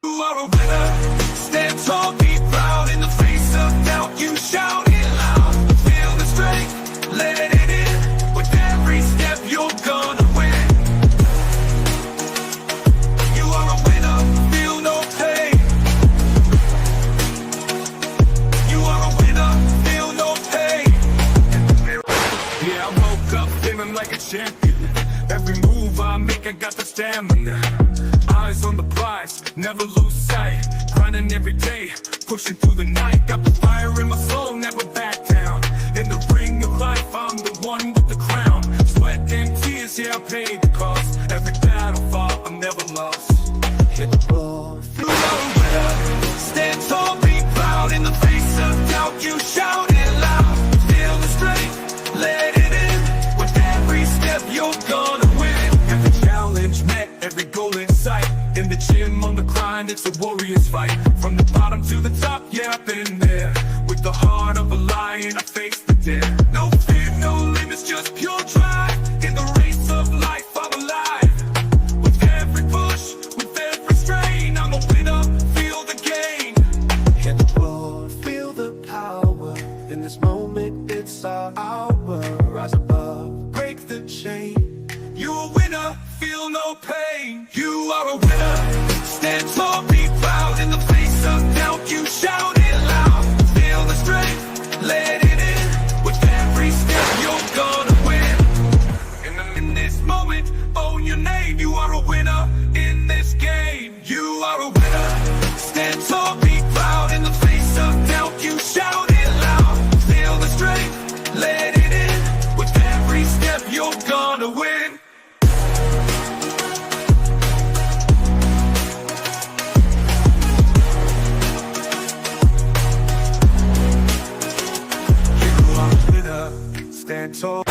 You are a winner. Stand tall, be proud. In the face of doubt, you shout it loud. Feel the strength, let it in. With every step, you're gonna win. You are a winner, feel no pain. You are a winner, feel no pain. Yeah, I woke up feeling like a champion. Every move I make, I got the stamina. Eyes on the prize, never lose sight. Grinding every day, pushing through the night. Got the fire in my soul, never back down. In the ring of life, I'm the one with the crown. Sweat and tears, yeah, I paid the cost. Every battle fought, I'm never lost. Hit the ball, feel a winner. Stand tall, be proud. In the face of doubt, you shout it loud. Feel the strength, let it in. With every step, you're gonna win. Every challenge met, every goal in sight. In the gym, on the grind, it's a warrior's fight. From the bottom to the top, yeah, I've been there. With the heart of a lion, I face the dare. No fear, no limits, just pure drive. In the race of life, I'm alive. With every push, with every strain, I'm a winner, feel the gain. Hit the ball, feel the power. In this moment, it's our hour. Rise above, break the chain. You're a winner, feel no pain. You are a winner. Stand tall, be proud. In the face of doubt, you shout it loud. Feel the strength, let it in. With every step, you're gonna win. In this moment, own your name. You are a winner in this game. You are a winner. Stand tall, be proud. In the face of doubt, you shout it loud. Feel the strength, let it in. With every step, you're gonna win. Stand tall,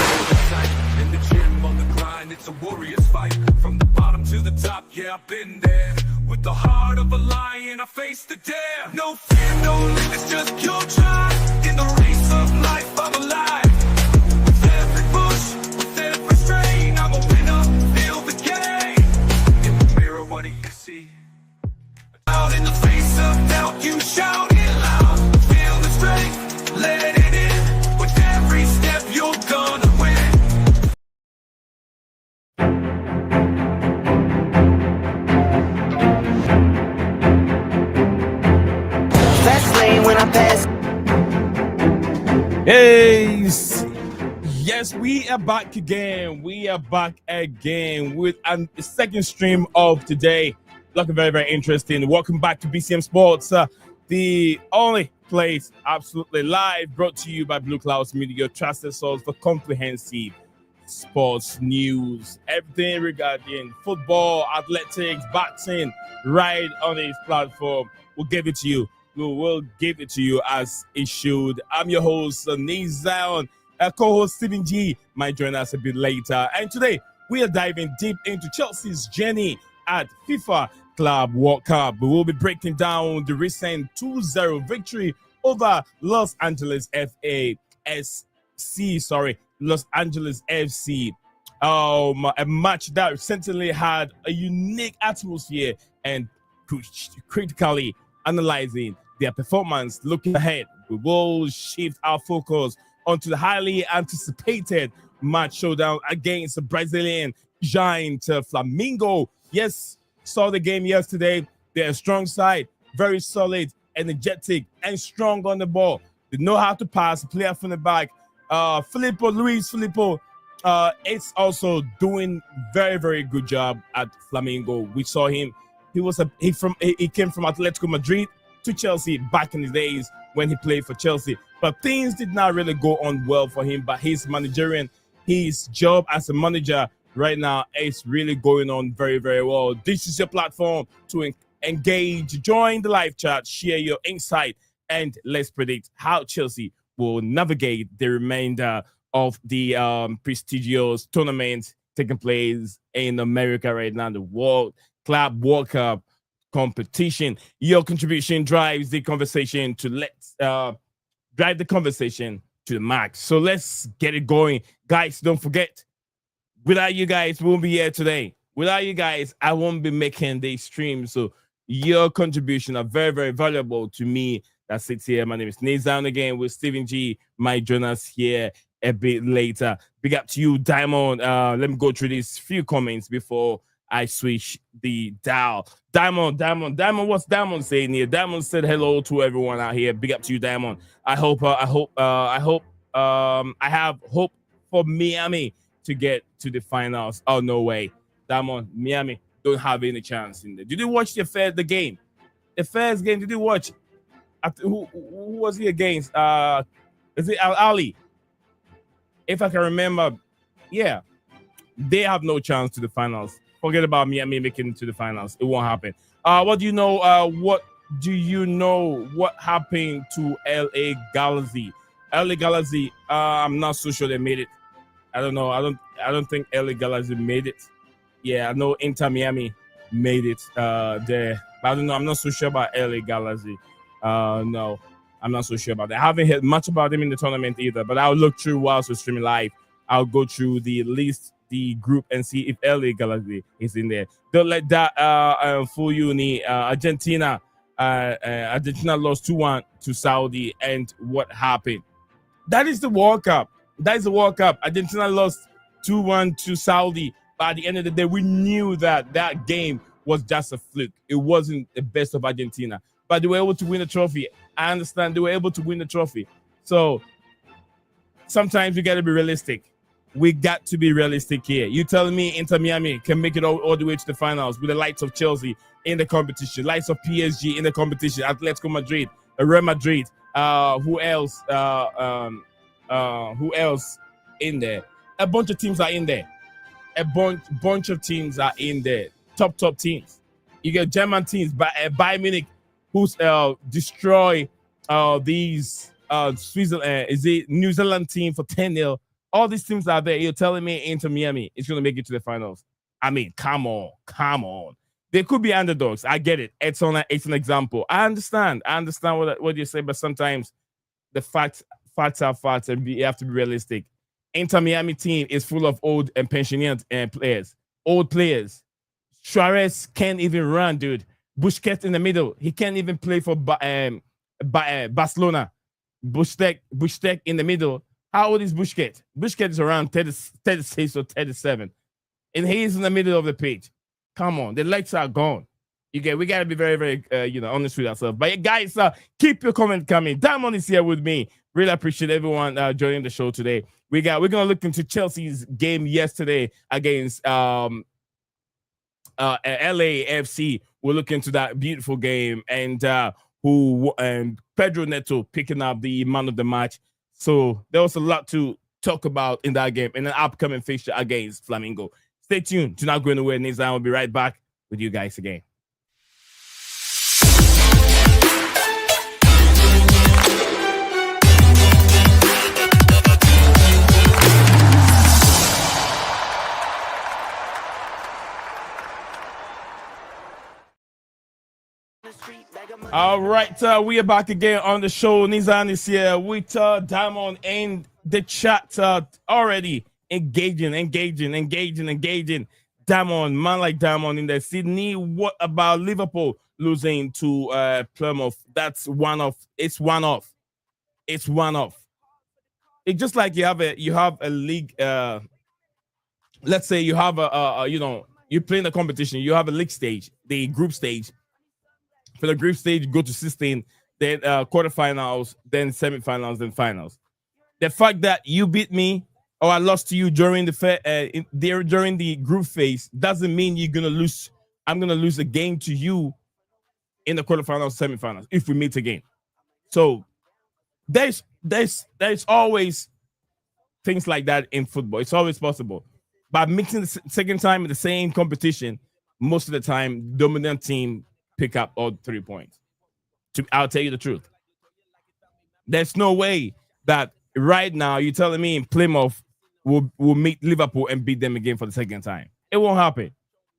in the gym, on the grind, it's a warrior's fight. From the bottom to the top, yeah, I've been there. With the heart of a lion, I face the dare. No fear, no limits, just pure drive. In the race of life, I'm alive. With every push, with every strain, I'm a winner, feel the gain. In the mirror, what do you see? Out in the face of doubt, you shout it loud. Feel the strength, let it in. With every step, you're gonna win. Fast lane when I pass. Hey, yes, we are back again. We are back again with a second stream of today. Looking very, very interesting. Welcome back to BCM Sports, the only place absolutely live, brought to you by BlueClouds Media, your trusted source for comprehensive sports news, everything regarding football, athletics, boxing, right on this platform. We'll give it to you. We will give it to you as it should. I'm your host, Zion. Co-host Stephen G might join us a bit later. And today we are diving deep into Chelsea's journey at FIFA Club World Cup. We will be breaking down the recent 2-0 victory over Los Angeles FC. A match that certainly had a unique atmosphere, and critically analyzing their performance. Looking ahead, we will shift our focus onto the highly anticipated match showdown against the Brazilian giant Flamengo. Yes, saw the game yesterday. They're a strong side, very solid, energetic, and strong on the ball. They know how to pass, player from the back. Luis Filippo is also doing very, very good job at Flamengo. We saw him. He came from Atletico Madrid to Chelsea back in the days when he played for Chelsea. But things did not really go on well for him. But his job as a manager right now is really going on very, very well. This is your platform to engage, join the live chat, share your insight, and let's predict how Chelsea will navigate the remainder of the prestigious tournament taking place in America right now, the World Club World Cup competition. Your contribution drives the conversation to the max. So let's get it going. Guys, don't forget, without you guys, we won't be here today. Without you guys, I won't be making this stream. So Your contribution are very, very valuable to me that sits here. My name is Nizam again with Stephen G. Might join us here a bit later. Big up to you, Diamond. Let me go through these few comments before I switch the dial. Diamond, what's Diamond saying here? Diamond said hello to everyone out here. Big up to you, Diamond. I have hope for Miami to get to the finals. Oh, no way. Diamond, Miami don't have any chance in there. Did you watch the game? The first game, did you watch? Who was he against? Is it Al Ali? If I can remember, yeah, they have no chance to the finals. Forget about Miami making it to the finals. It won't happen. What do you know? What happened to LA Galaxy? LA Galaxy, I'm not so sure they made it. I don't know. I don't think LA Galaxy made it. Yeah, I know Inter Miami made it there. But I don't know. I'm not so sure about LA Galaxy. No, I'm not so sure about that. I haven't heard much about them in the tournament either. But I'll look through whilst we're streaming live. I'll go through the list, the group, and see if LA Galaxy is in there. Don't let that fool you. Argentina lost 2-1 to Saudi, and what happened? That is the World Cup. That is the World Cup. Argentina lost 2-1 to Saudi. But at the end of the day, we knew that game was just a fluke. It wasn't the best of Argentina. But they were able to win the trophy. I understand they were able to win the trophy. So sometimes we got to be realistic. We got to be realistic here. You telling me Inter Miami can make it all the way to the finals with the likes of Chelsea in the competition, likes of PSG in the competition, Atletico Madrid, Real Madrid. Who else? Who else in there? A bunch of teams are in there. A bunch of teams are in there. Top teams. You get German teams, Bayern Munich, who's destroy these Switzerland, is it New Zealand team for 10-0. All these teams are there. You're telling me Inter Miami is going to make it to the finals? I mean, come on. They could be underdogs. I get it. It's an example. I understand what you say, but sometimes the facts are facts, and you have to be realistic. Inter Miami team is full of old and pensioned players. Old players. Suarez can't even run, dude. Busquets in the middle. He can't even play for Barcelona. Busquets in the middle. How old is Busquets? Busquets is around 36 or 37. And he's in the middle of the pitch. Come on. The legs are gone. We got to be very, very honest with ourselves. But guys, keep your comment coming. Diamond is here with me. Really appreciate everyone joining the show today. We're gonna look into Chelsea's game yesterday against LAFC. We'll look into that beautiful game and Pedro Neto picking up the man of the match. So there was a lot to talk about in that game and an upcoming fixture against Flamengo. Stay tuned. Do not go anywhere. Nizam will be right back with you guys again. All right, we are back again on the show. Nizam is here with Diamond in the chat already engaging. Diamond, man like Diamond in there. Sydney, what about Liverpool losing to Plymouth? That's one off. It's one off. It's just like you have a league. Let's say you have you're playing a competition. You have a league stage, the group stage. For the group stage, go to 16, then quarterfinals, then semifinals, then finals. The fact that you beat me or I lost to you during the group phase doesn't mean you're gonna lose. I'm gonna lose a game to you in the quarterfinals, semifinals if we meet again. So there's always things like that in football. It's always possible. By mixing the second time in the same competition, most of the time, dominant team pick up all 3 points. I'll tell you the truth. There's no way that right now you're telling me in Plymouth will meet Liverpool and beat them again for the second time. It won't happen.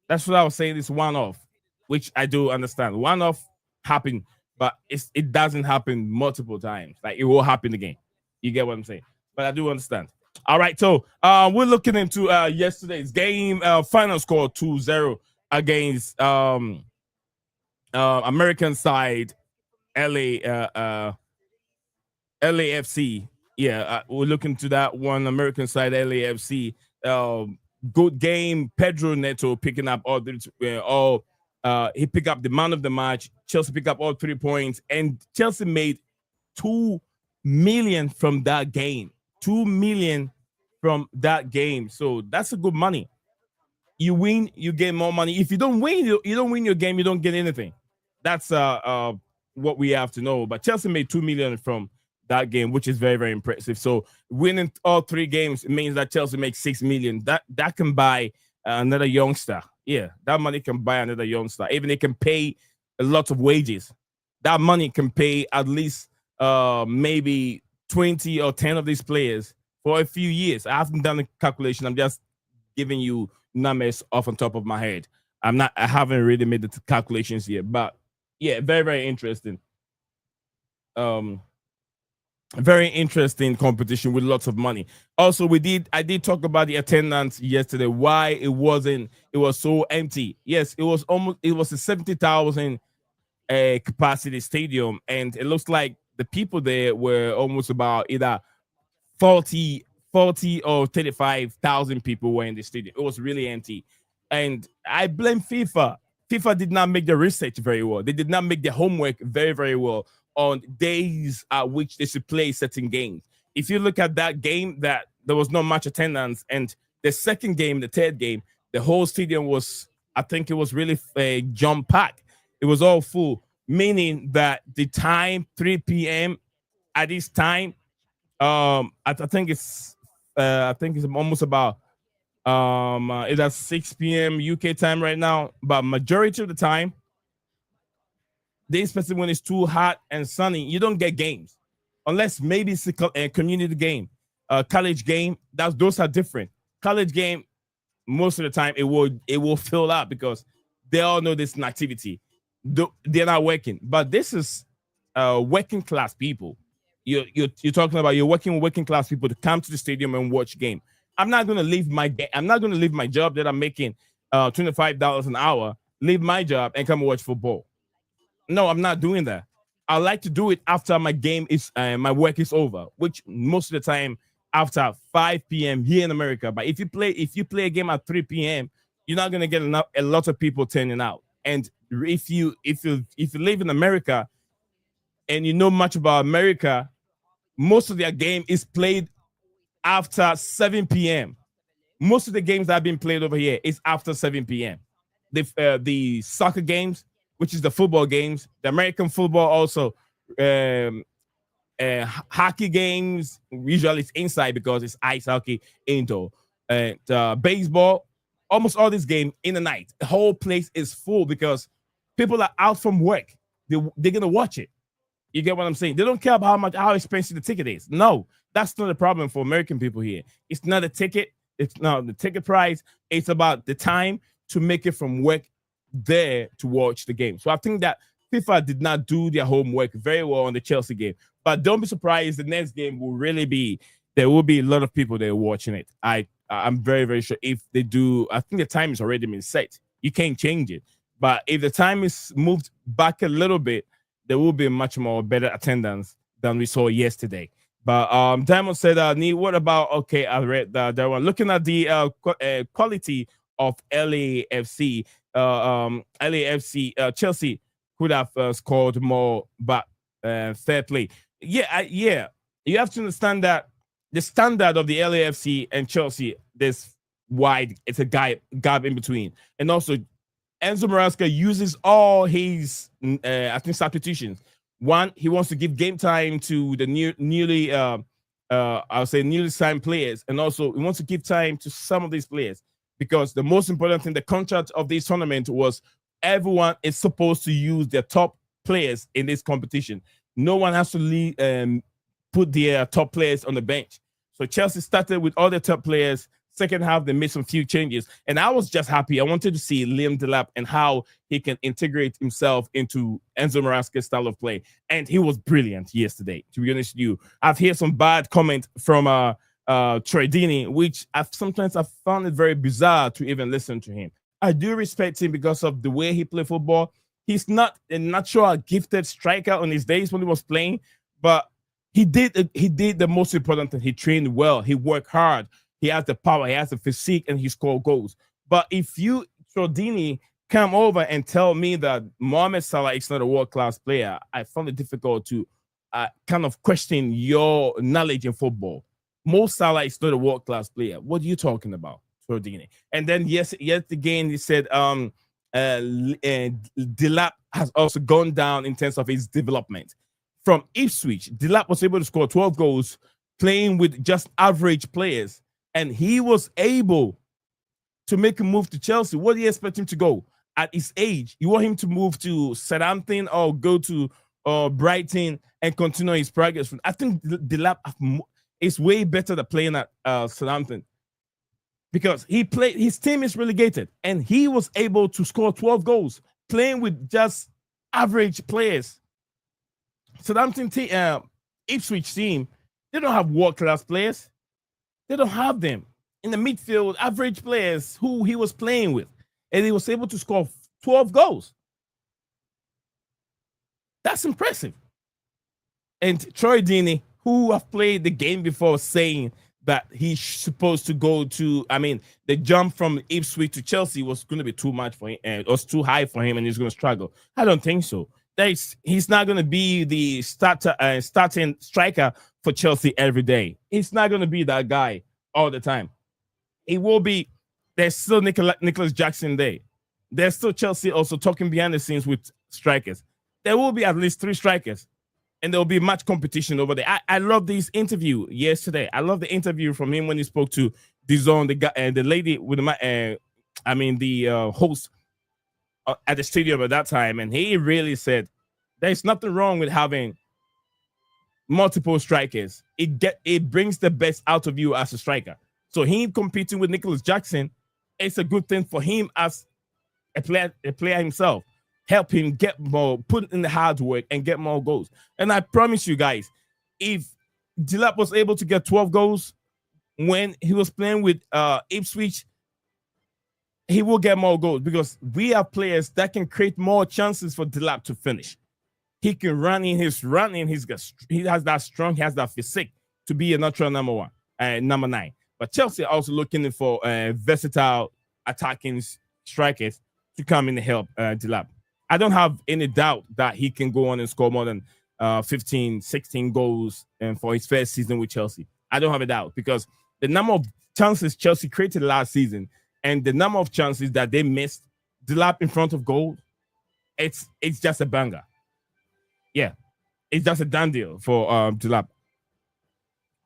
That's what I was saying. It's one-off, which I do understand. One-off happen, but it doesn't happen multiple times. Like it will happen again. You get what I'm saying? But I do understand. All right, so we're looking into yesterday's game. Final score 2-0 against American side, LA LAFC. Yeah, we're looking to that one. American side, LAFC. Good game. Pedro Neto picking up all. He picked up the man of the match. Chelsea picked up all 3 points, and Chelsea made 2 million from that game. 2 million from that game. So that's a good money. You win, you get more money. If you don't win, you don't win your game, you don't get anything. That's what we have to know. But Chelsea made 2 million from that game, which is very, very impressive. So winning all 3 games means that Chelsea makes 6 million. That can buy another youngster. Yeah, that money can buy another youngster. Even it can pay a lot of wages. That money can pay at least maybe 20 or 10 of these players for a few years. I haven't done the calculation. I'm just giving you numbers off on top of my head. I haven't really made the calculations yet, but yeah, very, very interesting. Very interesting competition with lots of money. Also, I did talk about the attendance yesterday, why it was so empty. Yes, it was a 70,000 capacity stadium, and it looks like the people there were almost about either 40 or 35,000 people were in the stadium. It was really empty. And I blame FIFA. FIFA did not make the research very well. They did not make the homework very, very well on days at which they should play certain games. If you look at that game, that there was not much attendance, and the second game, the third game, the whole stadium was, I think it was really jam packed. It was all full, meaning that the time 3 p.m. at this time, I think it's almost about it's at 6 p.m. UK time right now, but majority of the time, especially when it's too hot and sunny, you don't get games unless maybe it's a community game, college game. Those are different. College game, most of the time it will fill up because they all know this is an activity. They're not working, but this is working class people. You're talking about, you're working with working class people to come to the stadium and watch game. I'm not gonna leave my job that I'm making $25 an hour, leave my job and come and watch football. No, I'm not doing that. I like to do it after my work is over, which most of the time after 5 p.m. here in America. But if you play a game at 3 p.m., you're not gonna get a lot of people turning out. And if you live in America and you know much about America, most of their game is played after 7 p.m. Most of the games that have been played over here is after 7 p.m. The soccer games, which is the football games, the American football also, hockey games, usually it's inside because it's ice hockey indoor. And baseball, almost all this game in the night. The whole place is full because people are out from work. They're going to watch it. You get what I'm saying? They don't care about how expensive the ticket is. No, that's not a problem for American people here. It's not a ticket. It's not the ticket price. It's about the time to make it from work there to watch the game. So I think that FIFA did not do their homework very well on the Chelsea game. But don't be surprised. The next game will really be, there will be a lot of people there watching it. I'm very, very sure if they do. I think the time has already been set. You can't change it. But if the time is moved back a little bit, there will be much more better attendance than we saw yesterday. But Diamond said, "Nee, what about?" Okay, I read that one. Looking at the quality of LAFC, Chelsea could have scored more, but fair play. Yeah. You have to understand that the standard of the LAFC and Chelsea, there's wide. It's a gap in between, and also Enzo Maresca uses all his, I think, substitutions. One, he wants to give game time to the newly signed players, and also he wants to give time to some of these players because the most important thing, the contract of this tournament was everyone is supposed to use their top players in this competition. No one has to put their top players on the bench. So Chelsea started with all their top players. Second half, they made some few changes, and I was just happy. I wanted to see Liam Delap and how he can integrate himself into Enzo Maresca's style of play, and he was brilliant yesterday. To be honest with you, I've heard some bad comment from Tredini, which sometimes I found it very bizarre to even listen to him. I do respect him because of the way he played football. He's not a natural gifted striker on his days when he was playing, but he did the most important thing. He trained well. He worked hard. He has the power. He has the physique, and he scored goals. But if you, Trodini, come over and tell me that Mohamed Salah is not a world-class player, I found it difficult to kind of question your knowledge in football. Mo Salah is not a world-class player. What are you talking about, Trodini? And then yet again, he said Delap has also gone down in terms of his development. From Ipswich, Delap was able to score 12 goals playing with just average players, and he was able to make a move to Chelsea. What do you expect him to go at his age? You want him to move to Southampton or go to Brighton and continue his progress? I think Delap is way better than playing at Southampton, because his team is relegated, and he was able to score 12 goals playing with just average players. Southampton Ipswich team, they don't have world-class players. They don't have them. In the midfield, average players who he was playing with, and he was able to score 12 goals. That's impressive. And Troy Deeney, who have played the game before, saying that he's supposed to go to, the jump from Ipswich to Chelsea was going to be too much for him, and it was too high for him, and he's going to struggle. I don't think so. He's not going to be the starting striker for Chelsea every day. He's not going to be that guy all the time. It will be. There's still Nicholas Jackson there. There's still Chelsea also talking behind the scenes with strikers. There will be at least 3 strikers, and there will be much competition over there. I love this interview yesterday. I love the interview from him when he spoke to DAZN, the guy and the lady with the host at the stadium at that time, and he really said there's nothing wrong with having multiple strikers. It brings the best out of you as a striker. So him competing with Nicholas Jackson, it's a good thing for him as a player himself. Help him get more, put in the hard work and get more goals. And I promise you guys, if Delap was able to get 12 goals when he was playing with Ipswich, he will get more goals, because we have players that can create more chances for Delap to finish. He can run in. He has that physique to be a natural number 9. But Chelsea are also looking for versatile attacking strikers to come in and help Delap. I don't have any doubt that he can go on and score more than 15, 16 goals for his first season with Chelsea. I don't have a doubt, because the number of chances Chelsea created last season and the number of chances that they missed, Delap in front of goal, it's just a banger. Yeah, it's just a done deal for Delap.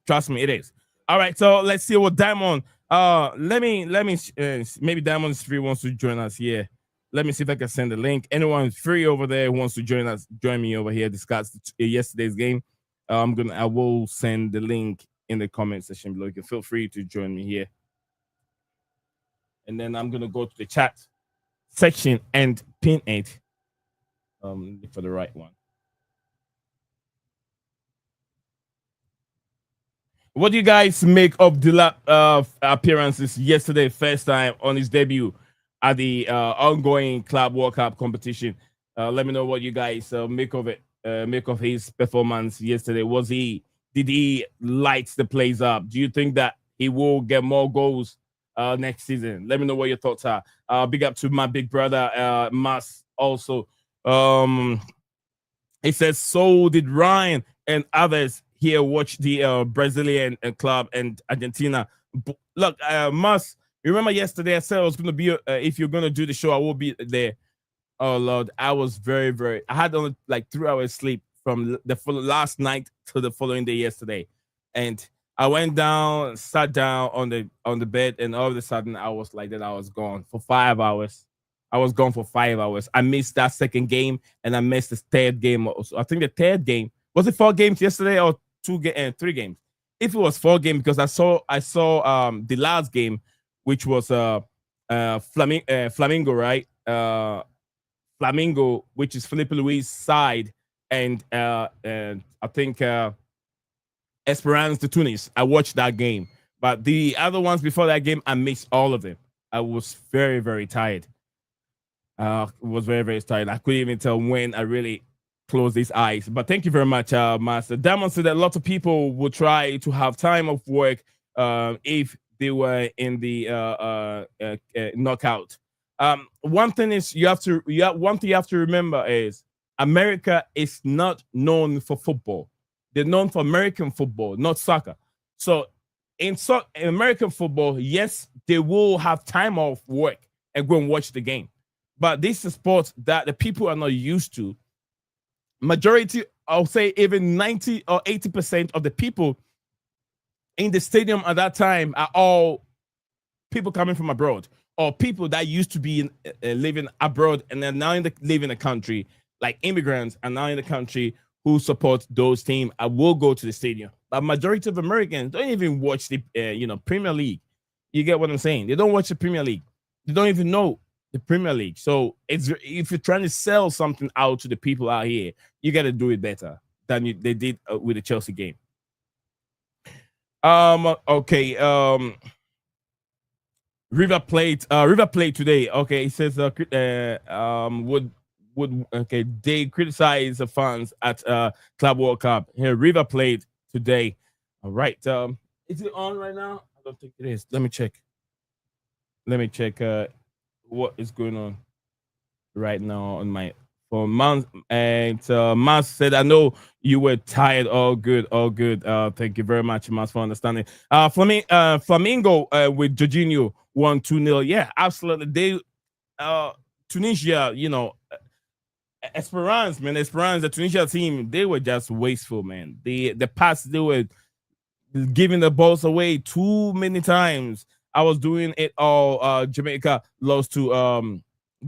Trust me, it is. All right, so let's see what Diamond. Let me maybe Diamond 3 wants to join us here. Let me see if I can send a link. Anyone free over there who wants to join me over here, discuss yesterday's game. I will send the link in the comment section below. You can feel free to join me here. And then I'm gonna go to the chat section and pin it for the right one. What do you guys make of Delap appearances yesterday, first time on his debut at the ongoing Club World Cup competition? Let me know what you guys make of it. Make of his performance yesterday. Did he light the place up? Do you think that he will get more goals next season? Let me know what your thoughts are. Big up to my big brother Mas also. He says, so did Ryan and others here watch the Brazilian club and Argentina. Look, Mas, remember yesterday I said I was going to be, if you're going to do the show, I will be there. Oh, Lord, I was I had only like 3 hours sleep from the last night to the following day yesterday. And I went down, sat down on the bed, and all of a sudden I was like that. I was gone for 5 hours. I was gone for 5 hours. I missed that second game, and I missed the third game also. I think the third game, was it 4 games yesterday or 3 games? If it was 4 games, because I saw the last game, which was Flamengo, right? Flamengo, which is Felipe Luis' side, and I think Esperance de Tunis. I watched that game, but the other ones before that game, I missed all of them. I was very, very tired. Was very, very tired. I couldn't even tell when I really closed these eyes. But thank you very much, Master. Demonstrated that lots of people would try to have time off work if they were in the knockout. One thing is one thing you have to remember is America is not known for football. They're known for American football, not soccer. So in American football, yes, they will have time off work and go and watch the game. But this is a sport that the people are not used to. Majority, I'll say even 90 or 80% of the people in the stadium at that time are all people coming from abroad or people that used to be living abroad and then now live in the country, like immigrants are now in the country who support those teams. I will go to the stadium. But majority of Americans don't even watch the Premier League. You get what I'm saying? They don't watch the Premier League. They don't even know the Premier League. So if you're trying to sell something out to the people out here, you got to do it better than they did with the Chelsea game. Okay. River Plate today. Okay, it says they criticize the fans at Club World Cup. Here, River Plate today. All right. Is it on right now? I don't think it is. Let me check. What is going on right now on my phone. Mas said, I know you were tired. All good. Thank you very much, Mas, for understanding. Flamengo with Jorginho won 2-0. Yeah, absolutely. They Tunisia, Esperance, the Tunisia team, they were just wasteful, man. The pass, they were giving the balls away too many times. I was doing it all. Jamaica lost to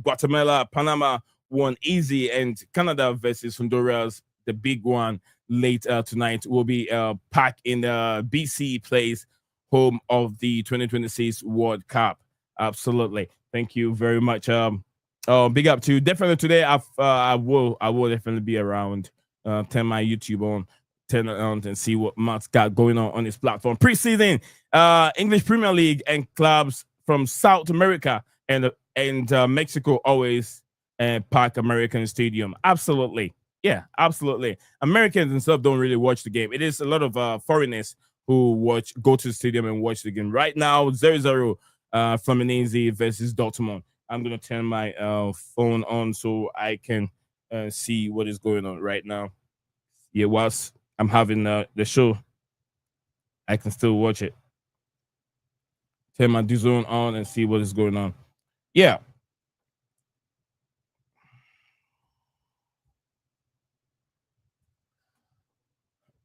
Guatemala. Panama won easy, and Canada versus Honduras, the big one later tonight, will be packed in the BC place, home of the 2026 World Cup. Absolutely. Thank you very much. Big up to you. Definitely today. I will definitely be around. Turn my YouTube on. Turn it on and see what Matt's got going on his platform. Preseason, English Premier League and clubs from South America and Mexico always pack American Stadium. Absolutely. Yeah, absolutely. Americans and stuff don't really watch the game. It is a lot of foreigners who go to the stadium and watch the game. Right now, 0-0 Fluminense versus Dortmund. I'm going to turn my phone on so I can see what is going on right now. Yeah, whilst I'm having the show, I can still watch it. Turn my DAZN on and see what is going on. Yeah.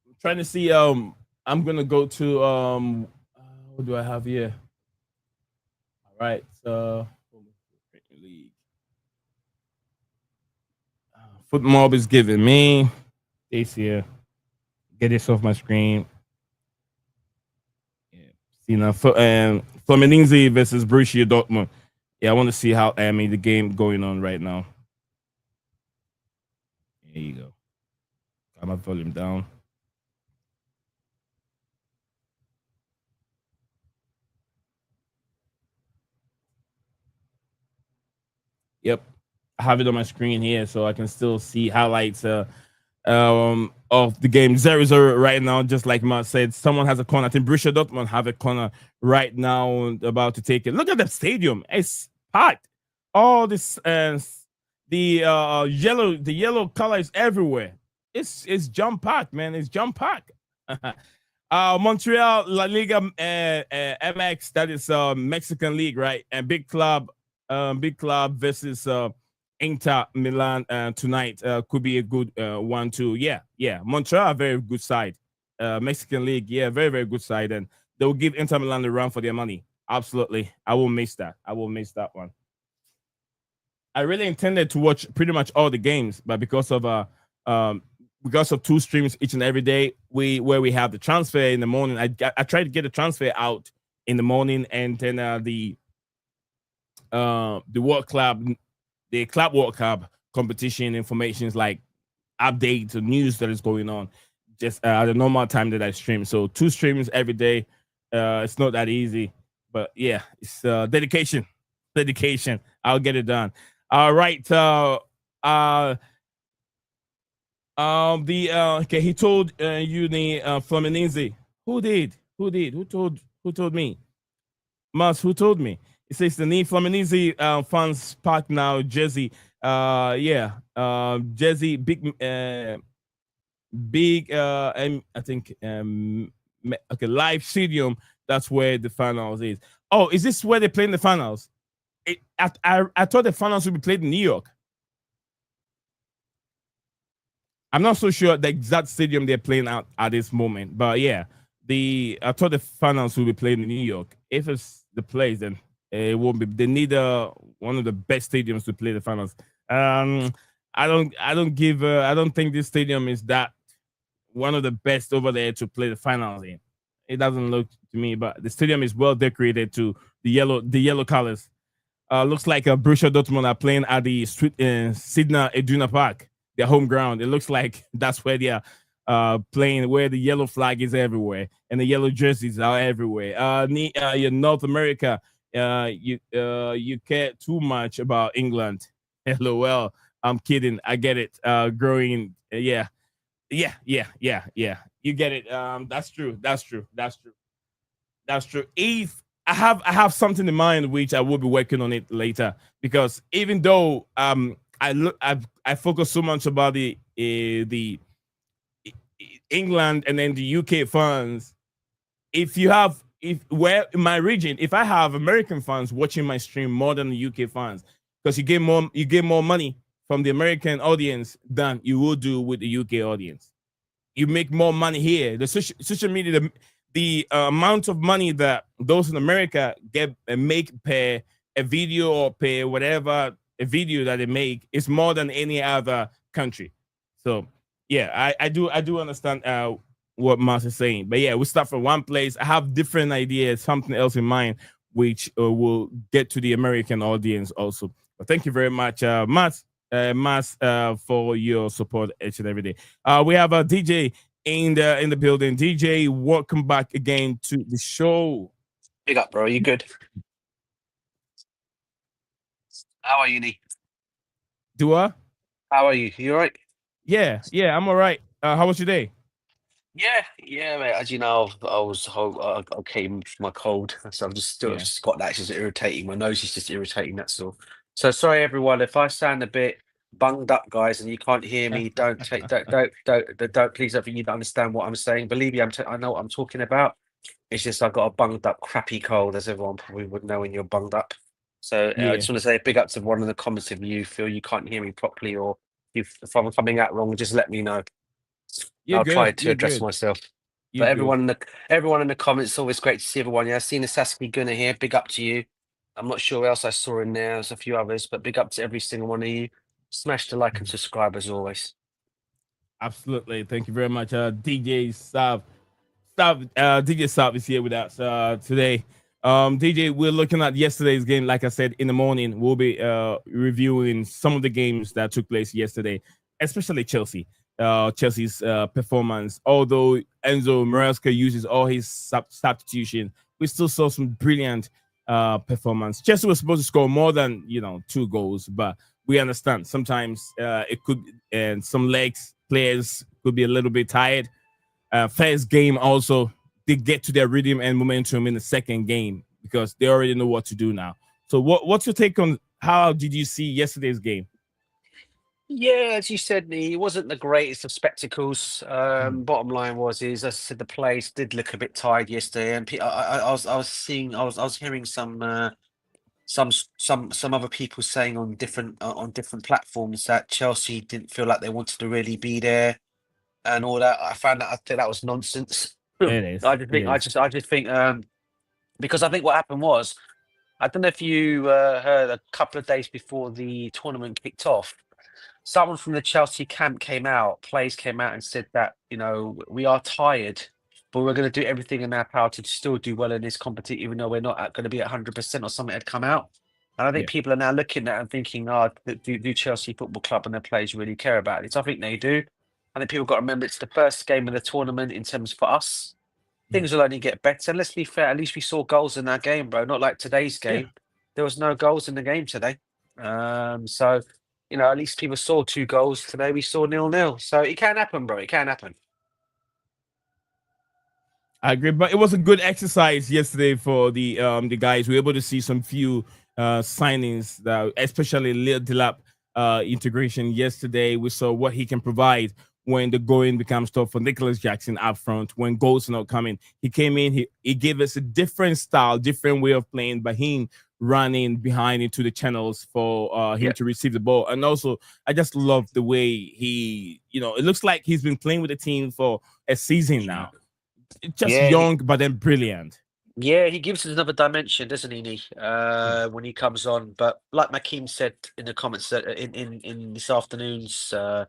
I'm trying to see. I'm gonna go to what do I have here? All right, so League. Footmob is giving me this here. Get this off my screen. Yeah, see now, Fluminense versus Borussia Dortmund. Yeah, I want to see how the game going on right now. There you go. Got my volume down. Yep, I have it on my screen here, so I can still see highlights of the game. 0-0 right now, just like Matt said. Someone has a corner. I think Borussia Dortmund have a corner right now, about to take it. Look at the stadium; it's packed. All this the yellow color is everywhere. It's jump packed, man. It's jump packed. Montreal La Liga MX, that is Mexican league, right? And big club versus Inter Milan tonight could be a good 1-2. Yeah. Montreal, a very good side. Mexican league, yeah, very, very good side. And they will give Inter Milan the run for their money. Absolutely. I will miss that. One. I really intended to watch pretty much all the games, but because of two streams each and every day, where we have the transfer in the morning, I tried to get the transfer out in the morning, and then the Club World Cup competition informations, like updates or news that is going on, just at the normal time that I stream. So 2 streams every day. It's not that easy, but yeah, it's dedication. I'll get it done. All right. Okay. He told you the Fluminense. Who did? Who did? Who told? Who told me? Mas, who told me? It says the new Fluminense fans park now. Jersey. Yeah. Jersey. Big. I think. Okay. Live stadium. That's where the finals is. Oh, is this where they play in the finals? I thought the finals would be played in New York. I'm not so sure the exact stadium they're playing at this moment, but yeah, I thought the finals will be played in New York. If it's the place, then it won't be. They need one of the best stadiums to play the finals. I don't think this stadium is that one of the best over there to play the finals in. It doesn't look to me, but the stadium is well decorated to the yellow colors. Looks like Borussia Dortmund are playing at the Sidna Iduna Park, their home ground. It looks like that's where they are playing, where the yellow flag is everywhere and the yellow jerseys are everywhere. In North America, you care too much about England. LOL. I'm kidding. I get it. Growing, yeah. You get it. That's true. If I have something in mind, which I will be working on it later, because even though I focus so much about the England and then the UK fans, if where in my region, if I have American fans watching my stream more than the UK fans, because you get more money from the American audience than you will do with the UK audience. You make more money here. The social media, the amount of money that those in America get and make per a video or per whatever a video that they make is more than any other country. So yeah, I do understand what Mars is saying. But yeah, we start from one place. I have different ideas, something else in mind, which will get to the American audience also. But thank you very much, Matt, for your support each and every day. We have a DJ in the building. DJ, welcome back again to the show. Big up, bro. You good? How are you, Nee? Dua? How are you? You all right? Yeah, I'm all right. How was your day? Yeah, mate. As you know, I came from my cold, so I've just still Yeah. just got that. It's just irritating. My nose is just irritating. That's all. So sorry, everyone, if I sound a bit bunged up, guys, and you can't hear me. Don't please. Don't think you don't understand what I'm saying. Believe me, I know what I'm talking about. It's just I've got a bunged up, crappy cold, as everyone probably would know when you're bunged up. So I Yeah. just want to say a big up to one in the comments if you feel you can't hear me properly, or if I'm coming out wrong, just let me know. You're I'll try good. to You're address good. myself. You're But good. everyone in the comments, it's always great to see everyone. Yeah, I've seen the Sasuke Gunner here. Big up to you. I'm not sure what else I saw in there. There's a few others, but big up to every single one of you. Smash the like and subscribe as always. Absolutely. Thank you very much, DJ Sav. DJ Sav is here with us today. DJ, we're looking at yesterday's game. Like I said, in the morning, we'll be reviewing some of the games that took place yesterday, especially Chelsea. Chelsea's performance. Although Enzo Maresca uses all his substitution, we still saw some brilliant performance. Chelsea was supposed to score more than 2 goals, but we understand sometimes it could, and some legs players could be a little bit tired. First game also, they get to their rhythm and momentum in the second game because they already know what to do now. So what's your take on how did you see yesterday's game? Yeah, as you said, it wasn't the greatest of spectacles. Bottom line was, as I said, the players did look a bit tired yesterday, and I was hearing some other people saying on different platforms that Chelsea didn't feel like they wanted to really be there and all that. I think that was nonsense. It is. I just think because I think what happened was, I don't know if you heard a couple of days before the tournament kicked off, someone from the Chelsea camp players came out and said that, we are tired, but we're going to do everything in our power to still do well in this competition, even though we're not going to be at 100% or something had come out. And I think people are now looking at it and thinking, do Chelsea Football Club and their players really care about it? I think they do. I think people got to remember it's the first game of the tournament in terms for us. Things will only get better. And let's be fair, at least we saw goals in that game, bro. Not like today's game. There was no goals in the game today. So, at least people saw 2 goals. Today we saw 0-0. So it can happen, bro. It can happen. I agree, but it was a good exercise yesterday for the guys. We were able to see some few signings, that, especially Lil Dilap integration yesterday. We saw what he can provide when the going becomes tough for Nicholas Jackson up front. When goals are not coming, he came in. He gave us a different style, different way of playing. By him running behind into the channels for him to receive the ball, and also I just love the way he, it looks like he's been playing with the team for a season now. Just Yeah, young, but then brilliant. he gives us another dimension, doesn't he, Nee? When he comes on. But like Makeem said in the comments that in this afternoon's our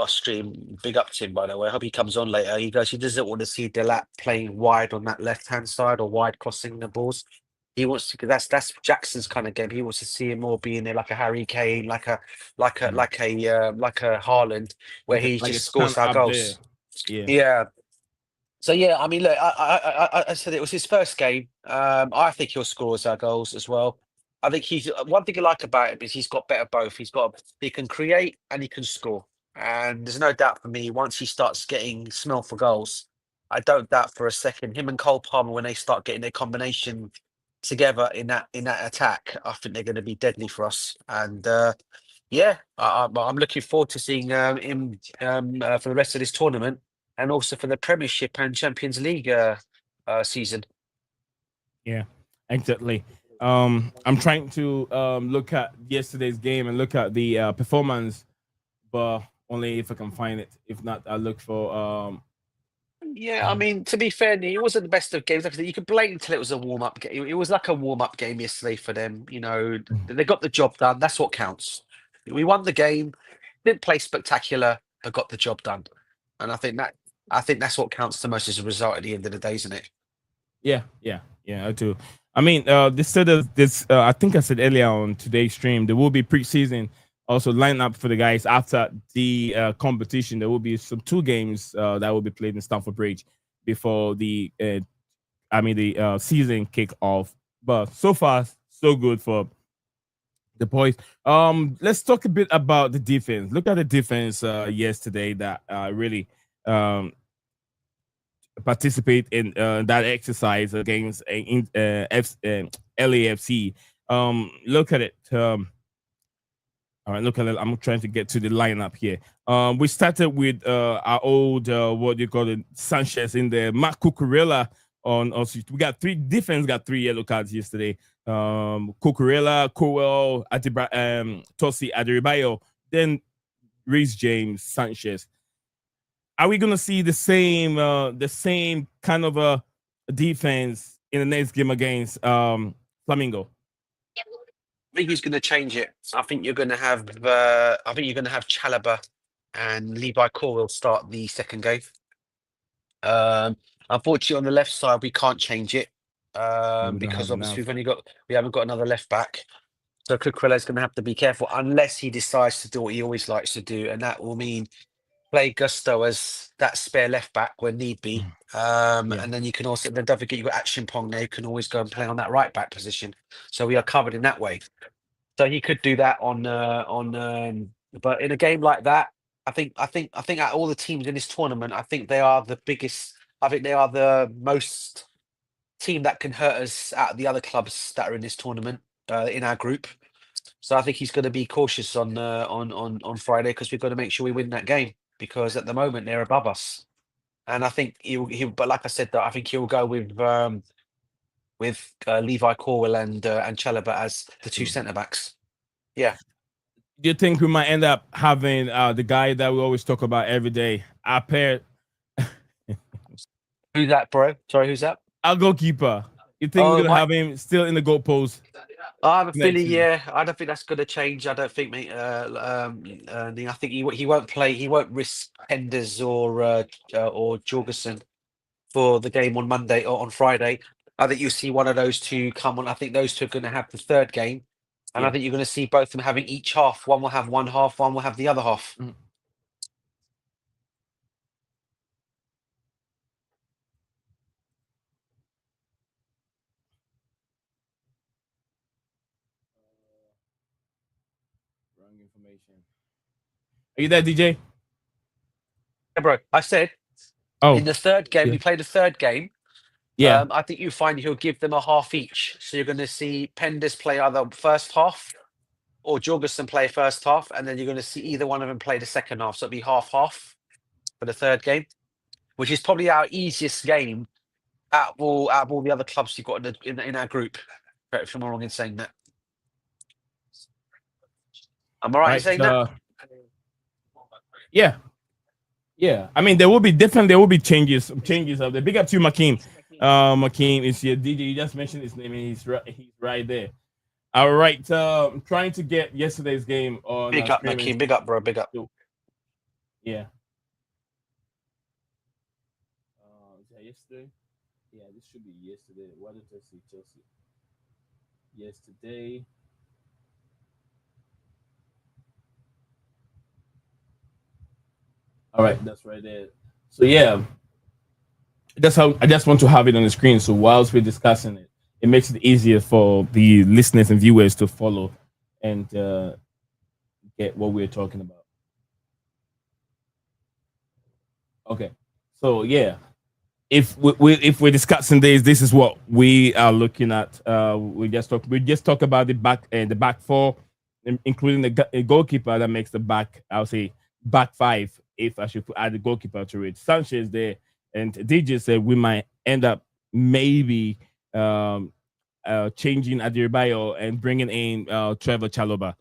stream, big up to him, by the way. I hope he comes on later. He goes, he doesn't want to see Delap playing wide on that left hand side or wide crossing the balls. He wants to, because that's Jackson's kind of game. He wants to see him more being there like a Harry Kane, like a Haaland, where he Like a just scores stand our up there. goals. Yeah. Yeah. So yeah, I mean, look, I said it was his first game. I think he'll score us our goals as well. I think he's one thing I like about him is he's got better both. He can create and he can score. And there's no doubt for me, once he starts getting smell for goals, I don't doubt for a second him and Cole Palmer, when they start getting their combination together in that attack, I think they're going to be deadly for us. And yeah, I'm looking forward to seeing him for the rest of this tournament, and also for the Premiership and Champions League season. Yeah, exactly. I'm trying to look at yesterday's game and look at the performance, but only if I can find it. If not, I'll look for Yeah, I mean, to be fair, Neil, it wasn't the best of games. Like I said, you could blame until it was a warm up game. It was like a warm up game yesterday for them. They got the job done. That's what counts. We won the game, didn't play spectacular, but got the job done. And I think that's what counts the most as a result at the end of the day, isn't it? yeah, I do. I mean, this said this. I think I said earlier on today's stream there will be preseason also line up for the guys after the competition. There will be some 2 games that will be played in Stamford Bridge before the season kick off. But so far, so good for the boys. Let's talk a bit about the defense. Look at the defense yesterday that really participate in that exercise against LAFC. Look at it. All right, look at it. I'm trying to get to the lineup here. We started with our old what do you call it, Sanchez in there. Mark Cucurella on us. We got 3 defense. Got 3 yellow cards yesterday. Cucurella, Cowell, Tosi Aderibayo, then Reece James, Sanchez. Are we gonna see the same kind of a defense in the next game against Flamengo? I think he's going to change it. I think you're going to have. I think you're going to have Chalobah and Levi Corwell start the second game. Unfortunately, on the left side, we can't change it We don't because have obviously enough. we haven't got another left back. So Cucurella's going to have to be careful unless he decides to do what he always likes to do, and that will mean play Gusto as that spare left back when need be. Yeah, And then you can also, then don't forget you've got Action Pong there, you can always go and play on that right back position. So we are covered in that way. So he could do that but in a game like that, I think out of all the teams in this tournament, I think they are the biggest. I think they are the most team that can hurt us out of the other clubs that are in this tournament in our group. So I think he's going to be cautious on Friday, because we've got to make sure we win that game, because at the moment they're above us. And I think he'll. But like I said, that I think he'll go with Levi Corwell and Chalobah as the 2 true. centre backs. Yeah. Do you think we might end up having the guy that we always talk about every day, our pair, Who's that, bro? Sorry, who's that? our goalkeeper? You think we're Oh, gonna my. have him still in the goalpost I have a next feeling, season? yeah. I don't think that's going to change. I don't think, mate. I think he won't play. He won't risk Enders or Jorgensen for the game on Monday or on Friday. I think you'll see one of those 2 come on. I think those 2 are going to have the third game, and I Yeah. think you're going to see both of them having each half. One will have one half. One will have the other half. Mhm. Are you there, DJ? Yeah, bro. I said Oh, in the third game, yeah. we played the third game. Yeah. I think you find he'll give them a half each. So you're going to see Pendas play either first half or Jorgensen play first half, and then you're going to see either one of them play the second half. So it'll be half for the third game, which is probably our easiest game out of all the other clubs you've got in our group. Correct if I'm wrong in saying that. Am I right in saying that? Yeah. Yeah. I mean, there will be changes of the big up to Makeem. Makeem is here. DJ, you just mentioned his name, and he's right there. All right. I'm trying to get yesterday's game on Big up, Makeem. Big up, bro. Big up. Yeah. Is that yesterday? Yeah, this should be yesterday. What did I see? Chelsea. Yesterday. All right, that's right there. So yeah, that's how I just want to have it on the screen. So whilst we're discussing it, it makes it easier for the listeners and viewers to follow and get what we're talking about. Okay, so yeah, if we're discussing this is what we are looking at. We just talk about the back four, including the goalkeeper that makes the back. I'll say back five. If I should add the goalkeeper to it, Sanchez there, and DJ said we might end up maybe changing Adirbayo and bringing in Trevor Chalobah.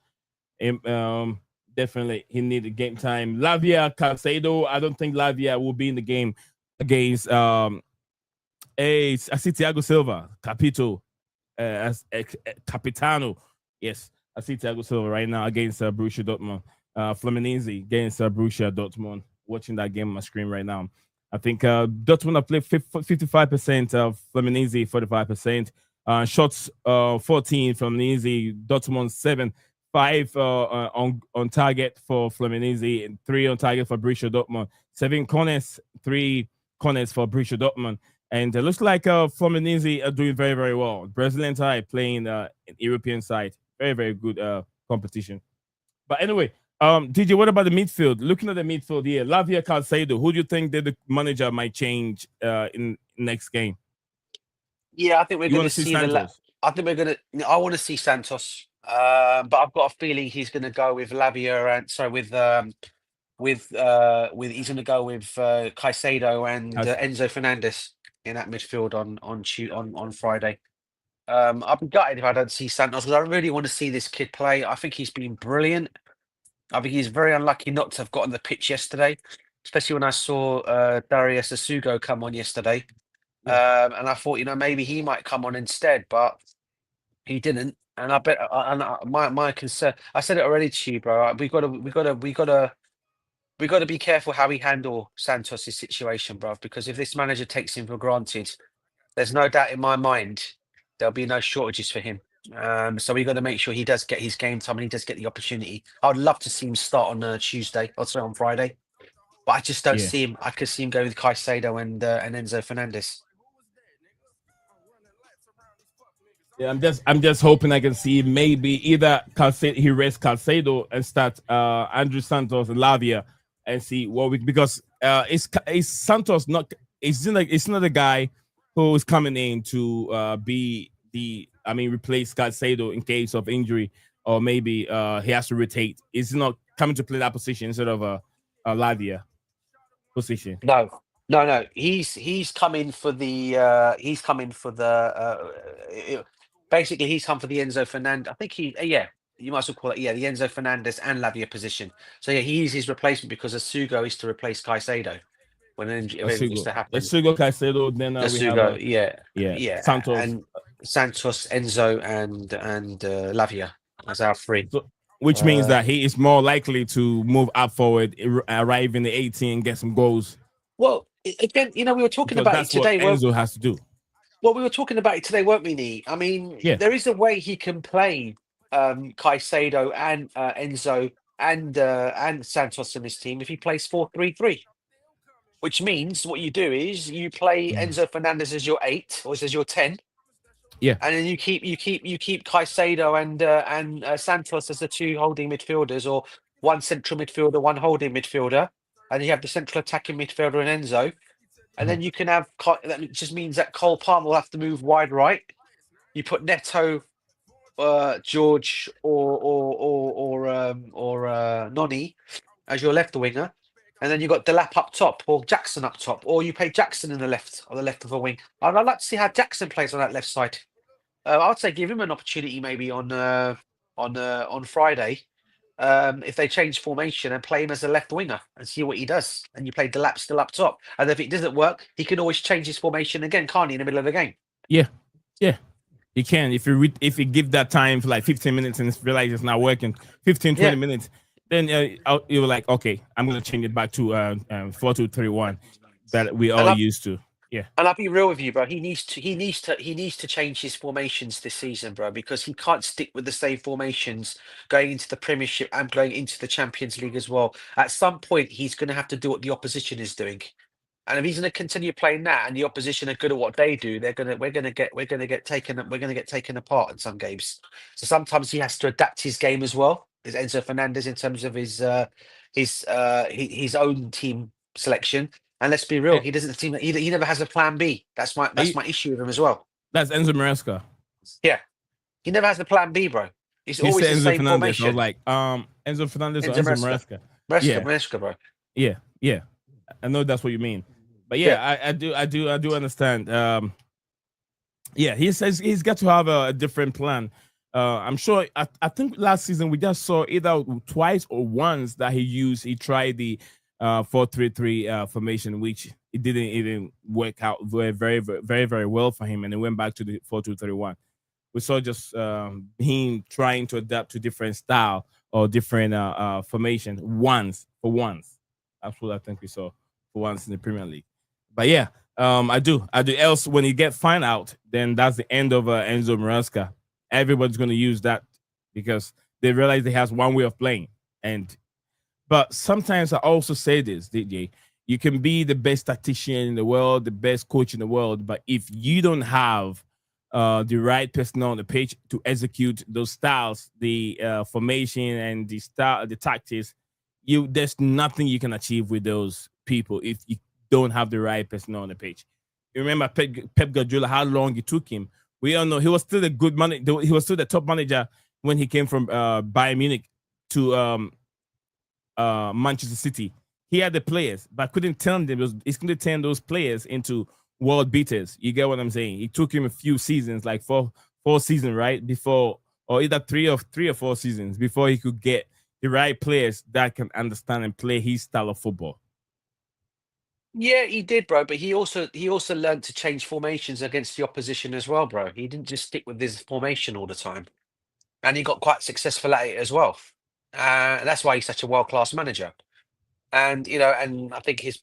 Definitely he needed game time. Lavia Caicedo, I don't think Lavia will be in the game against I see Thiago Silva, Capito, Capitano. Yes, I see Thiago Silva right now against Borussia Dortmund. Fluminense against Borussia Dortmund. Watching that game on my screen right now. I think Dortmund have played 55% of Fluminense, 45%. Shots 14 Fluminense, Dortmund 7. 5 on target for Fluminense and 3 on target for Borussia Dortmund. 7 corners, 3 corners for Borussia Dortmund. And it looks like Fluminense are doing very, very well. Brazilian side playing an European side. Very, very good competition. But anyway, DJ, what about the midfield? Looking at the midfield here, Lavia Caicedo, who do you think that the manager might change in next game? Yeah, I think we're going to see Santos? I think we're going to. I want to see Santos, but I've got a feeling he's going to go with Lavia and he's going to go with Caicedo and Enzo Fernandez in that midfield on Friday. I'll be gutted if I don't see Santos because I really want to see this kid play. I think he's been brilliant. I think he's very unlucky not to have got on the pitch yesterday, especially when I saw Darius Asugo come on yesterday. Yeah. And I thought, maybe he might come on instead, but he didn't. And I bet, my concern, I said it already to you, bro. We got to be careful how we handle Santos' situation, bro. Because if this manager takes him for granted, there's no doubt in my mind there'll be no shortages for him. So we got to make sure he does get his game time and he does get the opportunity. I'd love to see him start on Tuesday, or sorry, on Friday, but I just don't see him. I could see him go with Caicedo and Enzo Fernandez. Yeah, I'm just hoping I can see maybe either he rests Caicedo and start Andrew Santos and Lavia and see what we, because it's Santos not it's not a guy who is coming in to be replace Caicedo in case of injury, or maybe he has to rotate. He's not coming to play that position instead of a Lavia position. No. He's coming for the basically he's come for the Enzo Fernandez. I think you might as well call it the Enzo Fernandez and Lavia position. So yeah, he's his replacement because Asugo is to replace Caicedo when an injury is to happen. Asugo, Caicedo, then Asugo, we have Santos, and Santos, Enzo, and Lavia as our three. So, which means that he is more likely to move up forward, arrive in the 18, and get some goals. Well, again, we were talking about it today. What Enzo has to do. Well, we were talking about it today, weren't we, Nee? I mean, there is a way he can play Caicedo and Enzo and Santos in his team if he plays 4-3-3. Which means what you do is you play Enzo Fernandez as your 8 or as your 10. Yeah. And then you keep Caicedo and Santos as the 2 holding midfielders, or one central midfielder, one holding midfielder, and you have the central attacking midfielder and Enzo. And then you can have that just means that Cole Palmer will have to move wide right. You put Neto, George, or Noni as your left winger, and then you got Delap up top or Jackson up top, or you play Jackson in the left on the left of a wing. I'd like to see how Jackson plays on that left side. I would say give him an opportunity maybe on Friday. If they change formation and play him as a left winger and see what he does, and you play Delap still up top, and if it doesn't work, he can always change his formation again, can't he, in the middle of the game? Yeah, you can if you give that time for like 15 minutes and realize it's not working, 15-20 minutes, then you're like, okay, I'm gonna change it back to 4-2-3-1 that we all used to. Yeah, and I'll be real with you, bro. He needs to change his formations this season, bro, because he can't stick with the same formations going into the Premiership and going into the Champions League as well. At some point, he's going to have to do what the opposition is doing, and if he's going to continue playing that, and the opposition are good at what they do, we're going to get taken apart in some games. So sometimes he has to adapt his game as well. Is Enzo Fernandez in terms of his own team selection. And let's be real, he doesn't seem he never has a plan B. That's my issue with him as well. That's Enzo Maresca. Yeah, he never has a plan B, bro. It's always the Enzo same Fernandez. formation. I was like, Enzo Fernandez or Enzo Maresca. Maresca, bro. Yeah. I know that's what you mean, but I do understand. He says he's got to have a different plan. I'm sure. I think last season we just saw either twice or once that he tried the 4-3-3 formation, which it didn't even work out very, very, very, very well for him, and it went back to the 4-2-3-1. We saw just him trying to adapt to different style or different formation once. That's what I think we saw for once in the Premier League. But I do. Else, when you get found out, then that's the end of Enzo Maresca. Everybody's going to use that because they realize he has one way of playing. But sometimes I also say this, DJ, you can be the best tactician in the world, the best coach in the world, but if you don't have the right personnel on the pitch to execute those styles, the formation and the tactics, there's nothing you can achieve with those people if you don't have the right personnel on the pitch. You remember Pep Guardiola, how long it took him. We all know he was still a good manager. He was still the top manager when he came from Bayern Munich to Manchester City. He had the players, but couldn't turn them. He couldn't turn those players into world beaters. You get what I'm saying? It took him a few seasons, like four seasons, right? Before, or either three or 4 seasons before he could get the right players that can understand and play his style of football. Yeah, he did, bro. But he also learned to change formations against the opposition as well, bro. He didn't just stick with his formation all the time, and he got quite successful at it as well. That's why he's such a world-class manager. And and I think his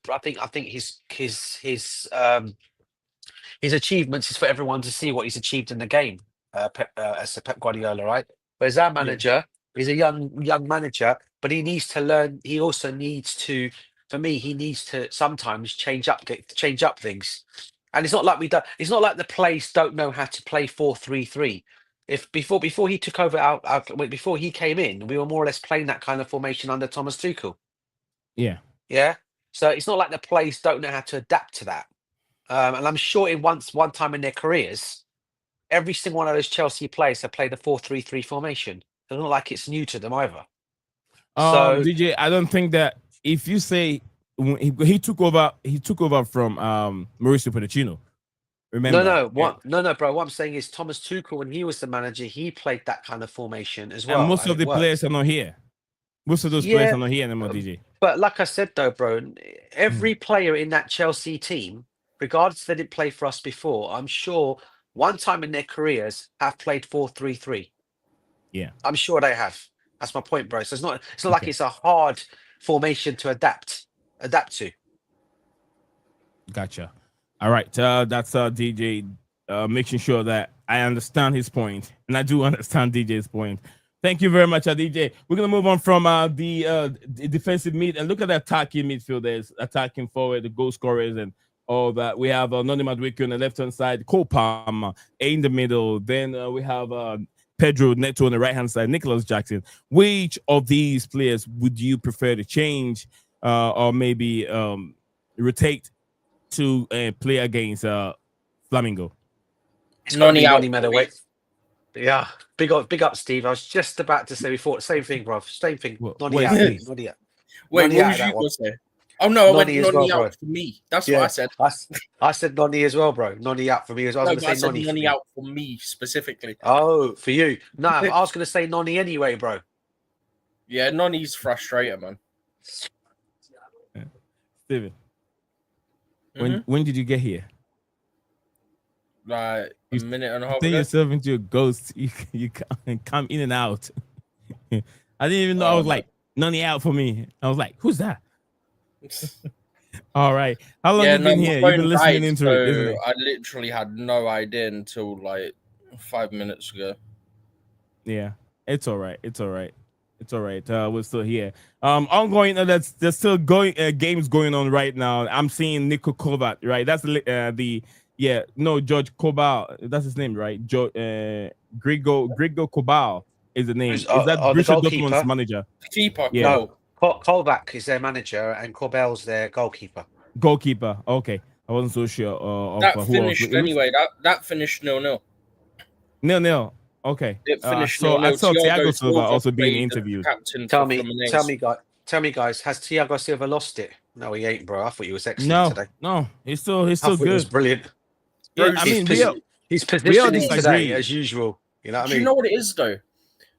achievements is for everyone to see what he's achieved in the game. As a Pep Guardiola, right? Whereas our manager is a young manager, but he needs to learn. He also needs to. For me, he needs to sometimes change up things. And it's not like it's not like the players don't know how to play 4-3-3. If before he took over before he came in, we were more or less playing that kind of formation under Thomas Tuchel. Yeah. So it's not like the players don't know how to adapt to that. And I'm sure one time in their careers, every single one of those Chelsea players have played a 4-3-3 formation. It's not like it's new to them either. So DJ, I don't think that if you say he took over from Mauricio Pochettino. Remember? No, bro. What I'm saying is Thomas Tuchel, when he was the manager, he played that kind of formation as well. And most of the players are not here. Most of those players are not here anymore, DJ. But like I said, though, bro, every player in that Chelsea team, regardless if they didn't play for us before, I'm sure one time in their careers have played 4-3-3. Yeah, I'm sure they have. That's my point, bro. So it's not like it's a hard formation to adapt to. Gotcha. All right, that's DJ making sure that I understand his point, and I do understand DJ's point. Thank you very much, DJ. We're gonna move on from the defensive mid and look at the attacking midfielders, attacking forward, the goal scorers, and all that. We have Noni Madueke on the left hand side, Cole Palmer in the middle. Then we have Pedro Neto on the right hand side, Nicholas Jackson. Which of these players would you prefer to change or maybe rotate to play against Flamengo? It's got to be Noni out. Noni Meadoway. Yeah, big up, Steve. I was just about to say we thought the same thing, bro. Same thing. Noni wait, out, Steve. Noni out. Wait, Noni what out was of you that one. going to say? Oh, no, I went Noni as Noni well, out bro. for me. That's what I said. I said Noni as well, bro. Noni out for me as well. I No, was but I going to say said Noni. Noni out for me specifically. Oh, for you. No, I was going to say Noni anyway, bro. Yeah, Noni's frustrated, man. Steven, when did you get here? Like a minute and a half Turn ago. yourself into a ghost. You come in and out. I didn't even know. I was like, None out for me. I was like, who's that? All right. How long have you been here? You've been listening into it, isn't it? I literally had no idea until like 5 minutes ago. Yeah, it's all right. It's all right. It's all right. We're still here. Ongoing. There's still going games going on right now. I'm seeing Nico Kovac, right? That's George Kobal. That's his name, right? Grigo Kobal is the name. Is that Borussia Dortmund's manager? Keeper. Yeah. No, Kovac is their manager and Corbell's their goalkeeper. Goalkeeper. Okay, I wasn't so sure. That finished anyway. That finished 0-0. 0-0. Okay. It finished so 0-0. I saw Thiago Silva also being played interviewed. Tell me, guys, has Thiago Silva lost it? No, he ain't, bro. I thought he was excellent today. No, he's still I thought good. He was brilliant. Yeah, I mean, he's positioning today as usual. You know what I mean? Do you know what it is though?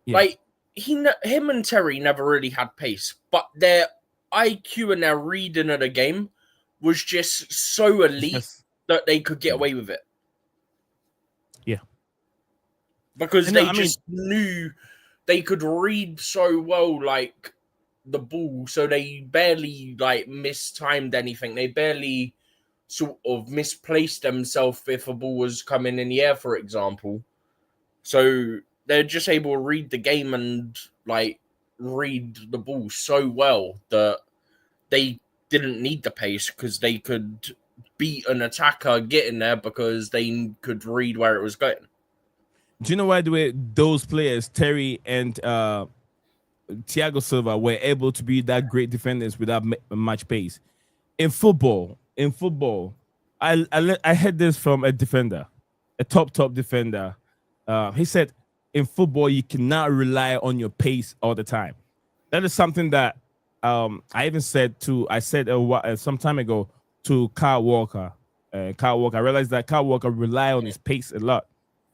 Yeah. Like him and Terry never really had pace, but their IQ and their reading of the game was just so elite that they could get away with it. Yeah. Because they knew they could read so well, like the ball, so they barely like mistimed anything. They barely sort of misplaced themselves if a ball was coming in the air, for example. So they're just able to read the game and like read the ball so well that they didn't need the pace because they could beat an attacker getting there because they could read where it was going. Do you know why the way those players, Terry and Thiago Silva, were able to be that great defenders without much pace? In football, I heard this from a defender, a top defender. He said, in football, you cannot rely on your pace all the time. That is something that I even said some time ago to Kyle Walker. I realized that Kyle Walker relied on his pace a lot.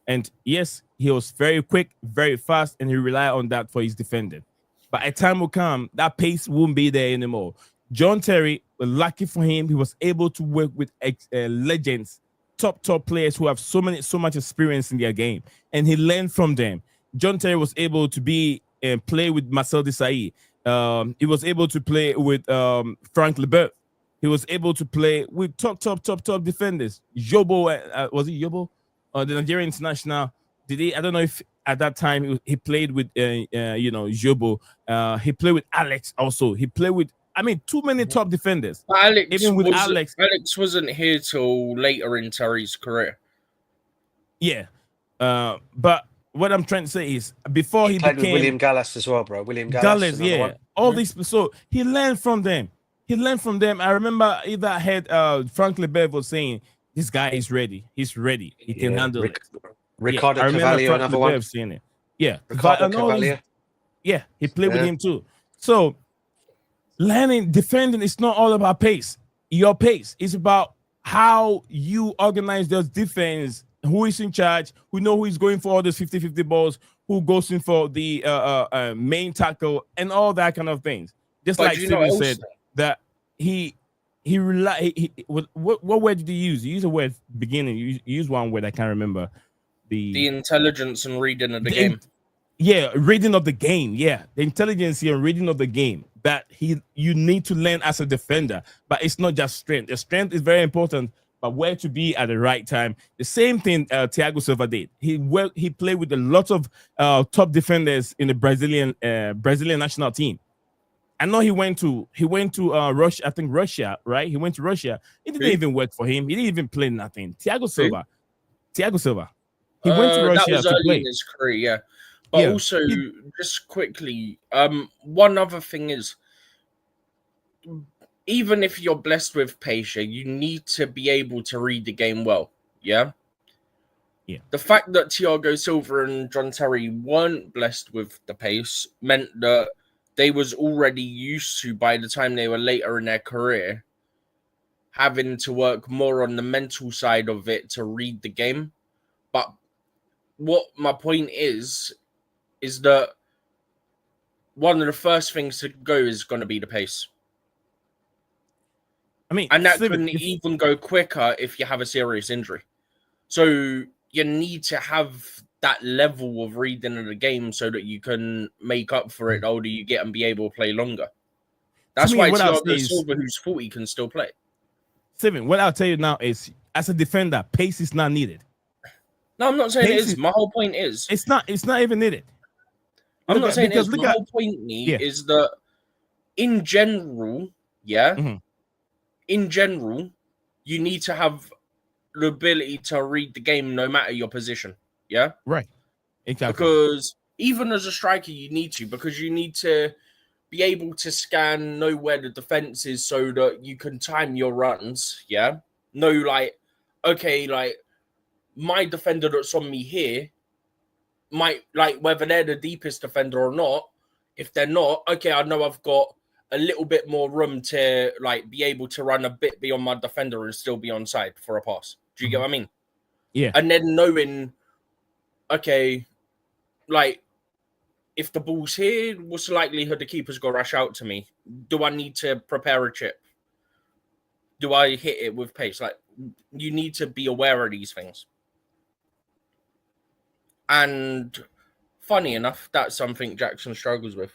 And yes, he was very quick, very fast, and he relied on that for his defending. But a time will come, that pace won't be there anymore. John Terry, lucky for him, he was able to work with legends, top players who have so much experience in their game, and he learned from them. John Terry was able to be and play with Marcel Desailly. He was able to play with Frank Leboeuf. He was able to play with top defenders. Yobo, was it Yobo? The Nigerian international. Did he? I don't know if at that time he played with Yobo. He played with Alex also. He played with too many top defenders. But Alex wasn't here till later in Terry's career. Yeah, but what I'm trying to say is before he played became with William Gallas as well, bro. William Gallas, yeah. All these, so he learned from them. I remember either I heard Frank Leboeuf was saying, "This guy is ready. He's ready. He can handle it." Ricardo Cavalier, another one. Saying it. Yeah, Ricardo Cavalier. Yeah, he played with him too. So learning, defending is not all about pace. Your pace is about how you organize those defense. Who is in charge? Who know who is going for all those 50-50 balls? Who goes in for the main tackle and all that kind of things. Just like Steven said, that what word did you use? You used a word beginning. You used one word I can't remember. The intelligence and reading of the game. Yeah, reading of the game. Yeah, the intelligence and reading of the game that you need to learn as a defender. But it's not just strength. The strength is very important, but where to be at the right time. The same thing Thiago Silva did. He played with a lot of top defenders in the Brazilian national team. I know he went to Russia. I think Russia, right? He went to Russia. It didn't even work for him. He didn't even play nothing. Thiago Silva. He went to That Russia was to early in play. his career, yeah. But Yeah. also, just quickly, one other thing is, even if you're blessed with patience, you need to be able to read the game well. Yeah. Yeah. The fact that Thiago Silva and John Terry weren't blessed with the pace meant that they was already used to, by the time they were later in their career, having to work more on the mental side of it to read the game. But what my point is that one of the first things to go is going to be the pace. I mean, And that Steven, can even go quicker if you have a serious injury. So you need to have that level of reading of the game so that you can make up for it the older you get and be able to play longer. That's why what I'll say Thiago is, Silva, who's 40, can still play. Steven, what I'll tell you now is, as a defender, pace is not needed. No, I'm not saying Pace it is. My whole point is, it's not even needed. I'm not saying it is. Look My at, whole point is that in general, in general, you need to have the ability to read the game no matter your position. Yeah. right. Exactly. Because even as a striker, you need to, because you need to be able to scan, know where the defense is so that you can time your runs. Yeah. Know, like, okay, like, my defender that's on me here might, like, whether they're the deepest defender or not. If they're not, okay, I know I've got a little bit more room to, like, be able to run a bit beyond my defender and still be onside for a pass. Do you get what I mean? Yeah. And then knowing, okay, like, if the ball's here, what's the likelihood the keeper's going to rush out to me? Do I need to prepare a chip? Do I hit it with pace? Like, you need to be aware of these things. And funny enough, that's something Jackson struggles with.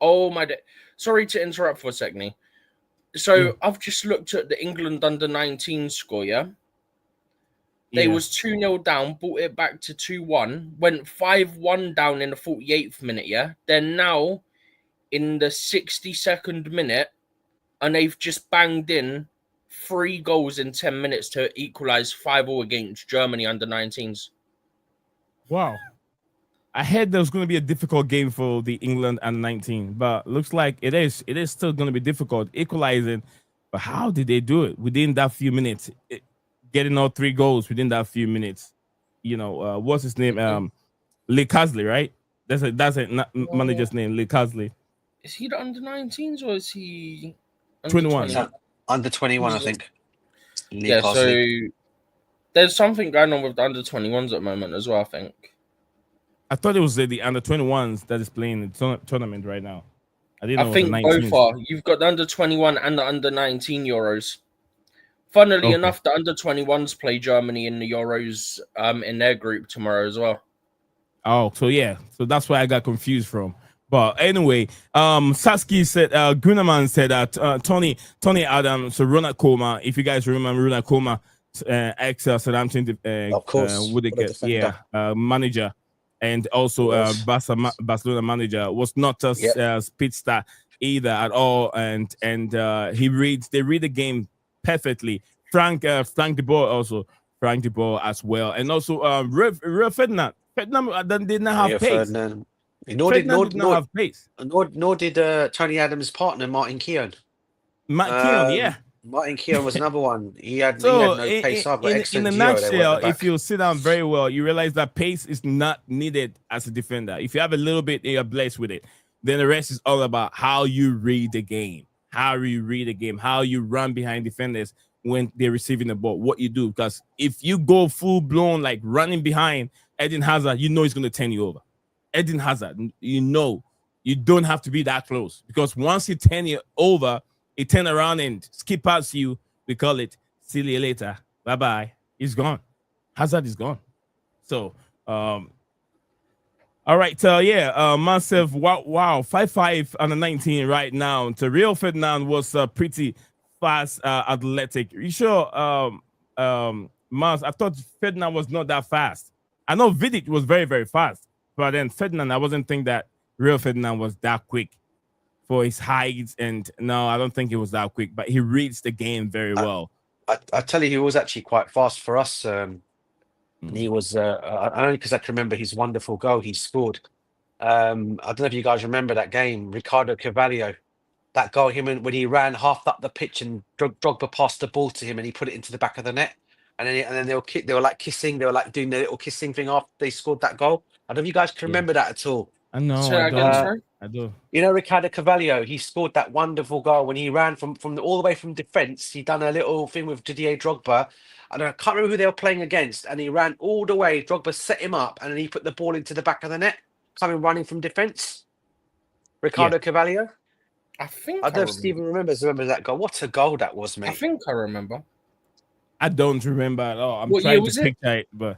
Oh my day. Sorry to interrupt for a second. So I've just looked at the England under-19 score, yeah? They was 2-0 down, brought it back to 2-1, went 5-1 down in the 48th minute, yeah? They're now in the 62nd minute, and they've just banged in 3 goals in 10 minutes to equalise 5-5 against Germany under-19s. Wow. I heard there was going to be a difficult game for the England under-19, but looks like it is. It is still going to be difficult equalizing. But how did they do it within that few minutes? Getting all 3 goals within that few minutes. You know, what's his name? Lee Casley, right? That's a manager's name, Lee Casley. Is he the under-19s or is he under 21? Under 21, I think. Yeah, so there's something going on with the under-21s at the moment as well, I think. I thought it was the under-21s that is playing the tournament right now. I didn't know. I think both are. You've got the under-21 and the under-19 Euros. Funnily enough, the under-21s play Germany in the Euros in their group tomorrow as well. Oh, so yeah. So that's where I got confused from. But anyway, Sasky said, Gunnaman said that Tony Adams, so Ronald Koeman, if you guys remember Ronald Koeman, ex-Southampton of course, manager, and also Barcelona manager, was not a speedster either at all. And they read the game perfectly. Frank de Boer also, Frank de Boer as well, and also Rio Ferdinand. Ferdinand did not have pace. Nor did Tony Adams' partner Martin Keown. Martin Keown was another one. He had no pace. In a nutshell, if you sit down very well, you realize that pace is not needed as a defender. If you have a little bit, you're blessed with it. Then the rest is all about how you read the game, how you run behind defenders when they're receiving the ball, what you do. Because if you go full blown, like running behind Eden Hazard, you know he's going to turn you over. Eden Hazard, you know, you don't have to be that close, because once he turn you over, he turn around and skip past you. We call it see you later. Bye-bye. He's gone. Hazard is gone. So, all right. Massive. Wow. 5-5 under 19 right now. So Rio Ferdinand was pretty fast, athletic. You sure, Mars? I thought Ferdinand was not that fast. I know Vidic was very, very fast, but then Ferdinand, I wasn't think that Rio Ferdinand was that quick for his height, and no, I don't think he was that quick, but he reads the game very well. I tell you, he was actually quite fast for us And he was only because I can remember his wonderful goal he scored. I don't know if you guys remember that game, Ricardo Carvalho. That goal, when he ran half up the pitch and Drogba passed the ball to him and he put it into the back of the net. And then they were like kissing, they were like doing their little kissing thing after they scored that goal. I don't know if you guys can remember that at all. I know. Say that again, sorry? I do. You know, Ricardo Carvalho, he scored that wonderful goal when he ran from all the way from defence. He done a little thing with Didier Drogba. And I can't remember who they were playing against. And he ran all the way. Drogba set him up and then he put the ball into the back of the net, coming running from defence. Ricardo Carvalho. I think I don't know if Stephen remembers that goal. What a goal that was, mate. I think I remember. I don't remember at all. I'm What trying year to was picture it, but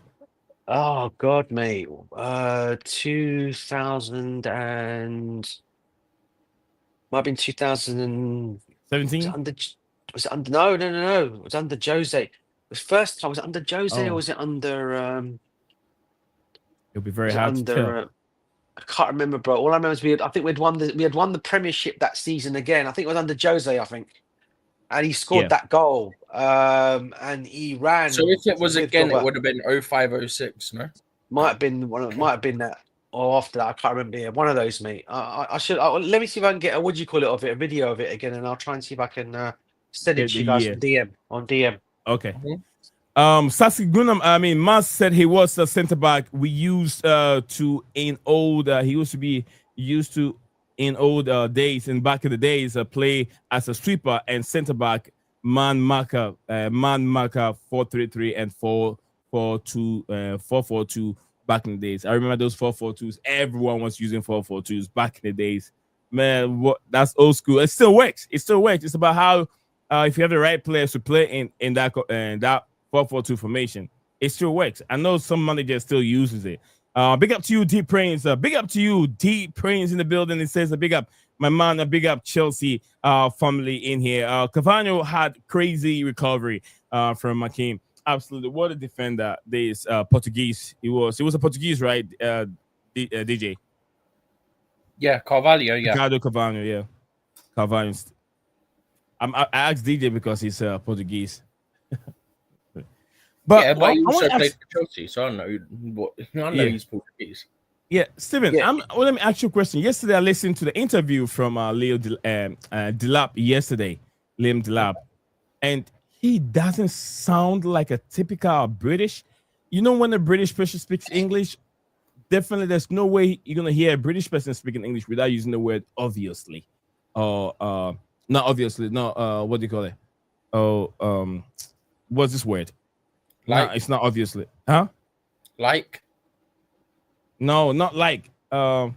Oh God, mate. 2000 and might have been 2017. 17. Was it under? No. It was under Jose. It was first time. Was it under Jose or Oh. was it under? It'll be very Was it hard to tell. under? I can't remember, bro. All I remember is we had won the Premiership that season again. I think it was under Jose. I think, and he scored that goal. And he ran. So if it was with again, Drogba. it would have been 0506, no? Might have been that, or after that. I can't remember. Yeah, one of those, mate. I should. Let me see if I can get a video of it again, and I'll try and see if I can send it to you guys on DM. Okay. Mhm. Sasi Gunam, Mas said he was a centre back. We used to in old. He used to be used to in old days and back in the days play as a sweeper and centre back, man marker 4-3-3 and 4-4-2 4-4-2 back in the days. I remember those 4-4-2s. Everyone was using 4-4-2s back in the days. Man, that's old school. It still works. It's about how if you have the right players to play in that 4-4-2 formation, it still works. I know some managers still uses it. Big up to you, Deep Brains. Big up to you, Deep Brains in the building. It says a big up, my man. A big up, Chelsea family in here. Cavani had crazy recovery from Makim. Absolutely, what a defender. This Portuguese. He was a Portuguese, right? DJ. Yeah, Carvalho. Yeah, Ricardo Cavani. Yeah, Cavani. I asked DJ because he's Portuguese. but he also played for Chelsea, so I know he's Portuguese. Yeah, Stephen, let me ask you a question. Yesterday, I listened to the interview from Liam Delap, and he doesn't sound like a typical British. You know, when a British person speaks English, definitely there's no way you're going to hear a British person speaking English without using the word obviously. Or not obviously, no, what do you call it? What's this word? Like, no, it's not obviously. Huh? Like? No, not like. The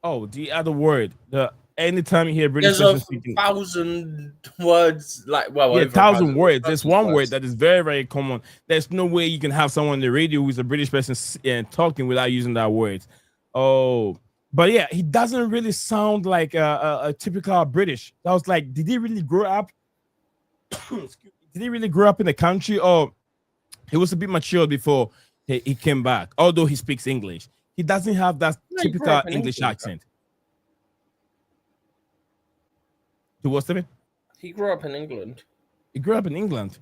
other word. Anytime you hear British person speaking, 1,000 words, like 1,000 words. There's one word that is very, very common. There's no way you can have someone on the radio who's a British person talking without using that word. But yeah, he doesn't really sound like a typical British. I was like, did he really grow up? Did he really grow up in the country, or he was a bit mature before he came back? Although he speaks English, he doesn't have that typical English accent. To what, Stephen? He grew up in England. He grew up in England.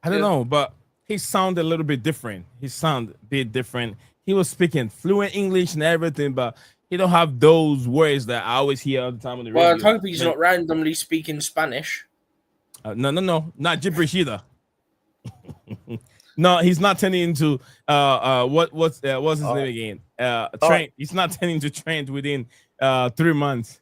I don't know, but he sounded a little bit different. He sounded a bit different. He was speaking fluent English and everything, but he don't have those words that I always hear all the time on the radio. Well, I hope he's not randomly speaking Spanish. No, not gibberish either. No, he's not turning into what's his name again? Trent. He's not turning into Trent within 3 months.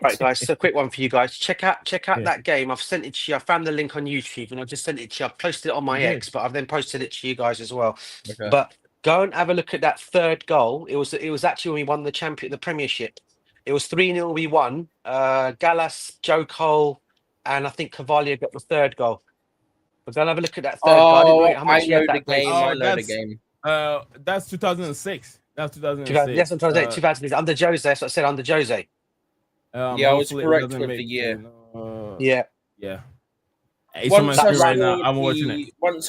Right, guys. So, a quick one for you guys. Check out that game. I've sent it to you. I found the link on YouTube, and I just sent it to you. I've posted it on my X, but I've then posted it to you guys as well. Okay. But go and have a look at that third goal. It was actually when we won the Premiership. It was 3-0. We won. Gallas, Joe Cole, and I think Carvalho got the third goal. But go and have a look at that third goal. I know the game. I know the game. That's 2006. That's 2006. Yes, I'm trying to say 2006. Under Jose. That's what I said. Under Jose. I was correct with the year. Yeah. Once I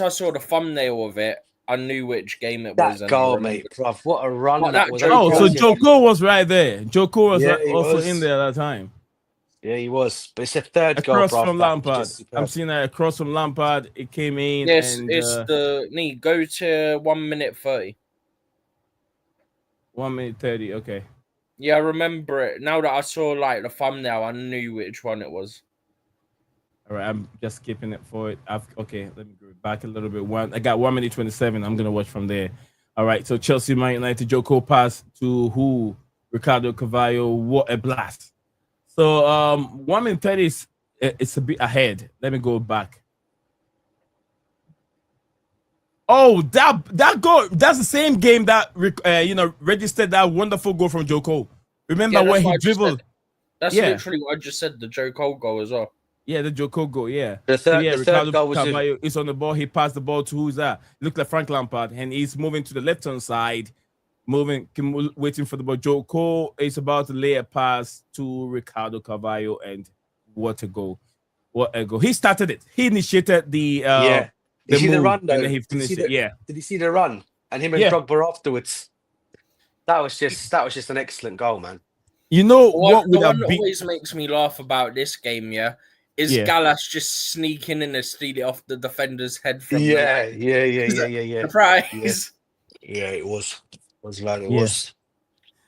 saw the thumbnail of it, I knew which game it was. That goal, mate, bruv. What a run that was. So Joe Cole was right there. Joe Cole was also in there at that time. Yeah, he was. But it's a third goal, Across bro. from Lampard. I'm seeing that across from Lampard. It came in. Yes, and it's the need. Go to 1 minute 30. 1 minute 30. Okay. Yeah, I remember it. Now that I saw like the thumbnail, I knew which one it was. All right, I'm just skipping it for it. Okay, let me go back a little bit. I got 1 minute 27. I'm gonna watch from there. All right, so Chelsea, Man United, Joko pass to who? Ricardo Carvalho. What a blast! So 1 minute 30 is it's a bit ahead. Let me go back. Oh, that goal! That's the same game that registered that wonderful goal from Joko. Remember when he dribbled? That's literally what I just said. The Joe Cole goal as well. Yeah, the Joko goal, yeah. The third Ricardo goal was Carvalho is on the ball. He passed the ball to who's that? Looked like Frank Lampard, and he's moving to the left-hand side, waiting for the ball. Joko is about to lay a pass to Ricardo Carvalho, and what a goal. What a goal. He started it. He initiated the Did you see the run, though? and then he finished it. Yeah. Did you see the run? And him and Drogba afterwards. That was just an excellent goal, man. You know what would have been always makes me laugh about this game, is Gallas just sneaking in and steal it off the defender's head from yeah. Surprise. Yeah, it was. It was.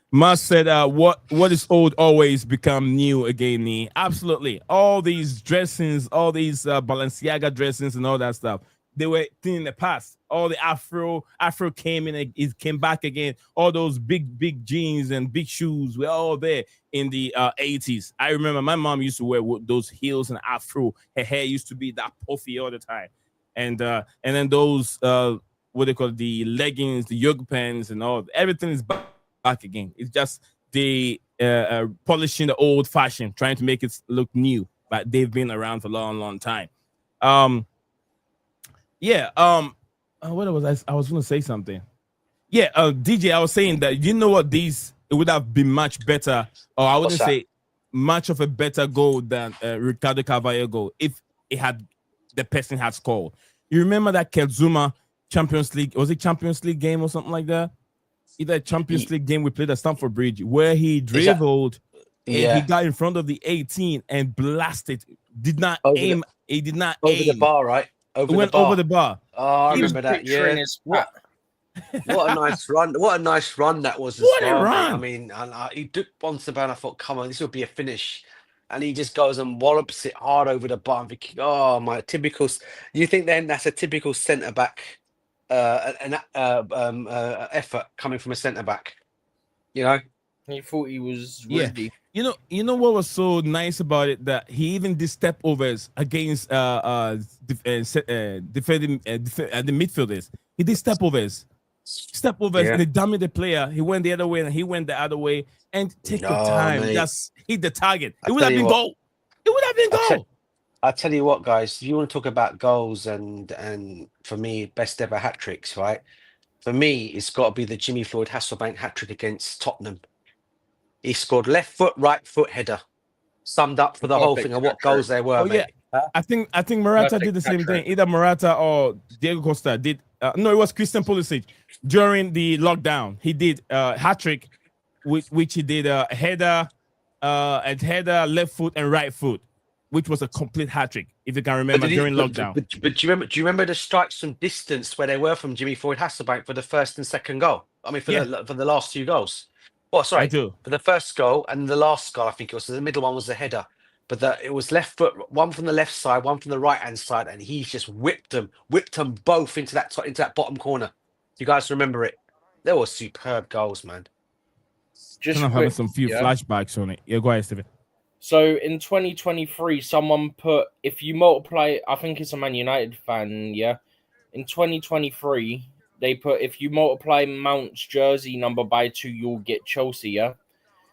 Mas said, what is old always become new again. Absolutely. All these dressings, all these Balenciaga dressings and all that stuff, they were in the past. All the Afro came in, it came back again. All those big jeans and big shoes were all there in the 80s. I remember my mom used to wear those heels and Afro. Her hair used to be that puffy all the time. And then those, what they call the leggings, the yoga pants and all, everything is back again. It's just they polishing the old fashion, trying to make it look new, but they've been around for a long time. What was I was going to say something. DJ, I was saying that you know what, it would have been much better, or I wouldn't say much of a better goal than Ricardo Carvalho goal if the person had scored. You remember that Kezuma Champions League, was it Champions League game or something like that? Either Champions League game we played at Stamford Bridge where he dribbled and he got in front of the 18 and blasted. Did not aim. He did not over aim. the bar, right? Over the bar. Oh, I remember that. Yeah. What a nice run! What a nice run that was. What a run! I mean, he took onto the bar and I thought, come on, this will be a finish. And he just goes and wallops it hard over the bar. I'm thinking, oh my, typical. You think then that's a typical centre back effort coming from a centre back? You know, he thought he was ready. You know what was so nice about it, that he even did step overs against defending the midfielders. He did step overs, and he damaged the player. He went the other way and he went the other way, and take the time, just hit the target. It would have been goal. It would have been goal. I'll tell you what, guys, if you want to talk about goals and for me, best ever hat tricks, right? For me, it's got to be the Jimmy Floyd Hasselbank hat trick against Tottenham. He scored left foot, right foot header. Summed up for the whole thing and what goals there were. Mate. I think Morata did the same thing. Either Morata or Diego Costa did. No, it was Christian Pulisic during the lockdown. He did hat trick, which he did a header, left foot and right foot, which was a complete hat trick, if you can remember, during lockdown. But do you remember the strikes from distance where they were from Jimmy Floyd Hasselbank for the first and second goal? I mean, for the last two goals. Oh, sorry. I do. For the first goal and the last goal, I think it was. The middle one was the header. But it was left foot, one from the left side, one from the right hand side, and he just whipped them both into that bottom corner. You guys remember it? They were superb goals, man. Just having some few flashbacks on it. Yeah, go ahead, Steven. So in 2023, someone put, if you multiply, I think it's a Man United fan, yeah. In 2023, they put, if you multiply Mount's jersey number by 2, you'll get Chelsea, yeah.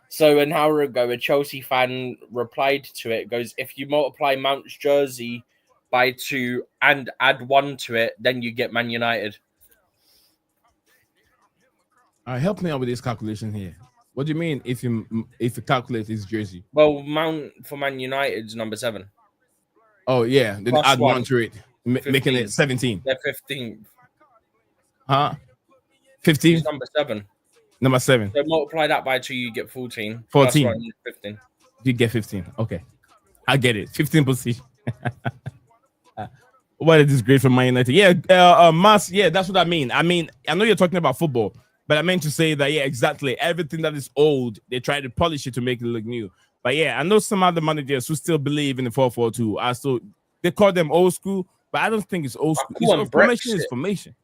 So an hour ago, a Chelsea fan replied to it, goes, if you multiply Mount's jersey by 2 and add 1 to it, then you get Man United. Help me out with this calculation here. What do you mean if you calculate his jersey? Well, Mount for Man United's number 7. Oh, yeah. Then Plus add 1 to it, 15. making it 17. They're 15. Huh? 15? He's number 7. Number 7. So multiply that by 2, you get 14. 14. Plus 1, 15. You get 15. Okay. I get it. 15 position. What is this great for Man United? Yeah, Mas. Yeah, that's what I mean. I know you're talking about football, but I meant to say that, yeah, exactly. Everything that is old, they try to polish it to make it look new. But yeah, I know some other managers who still believe in the 4-4-2. They call them old school, but I don't think it's old school. It's formation is formation.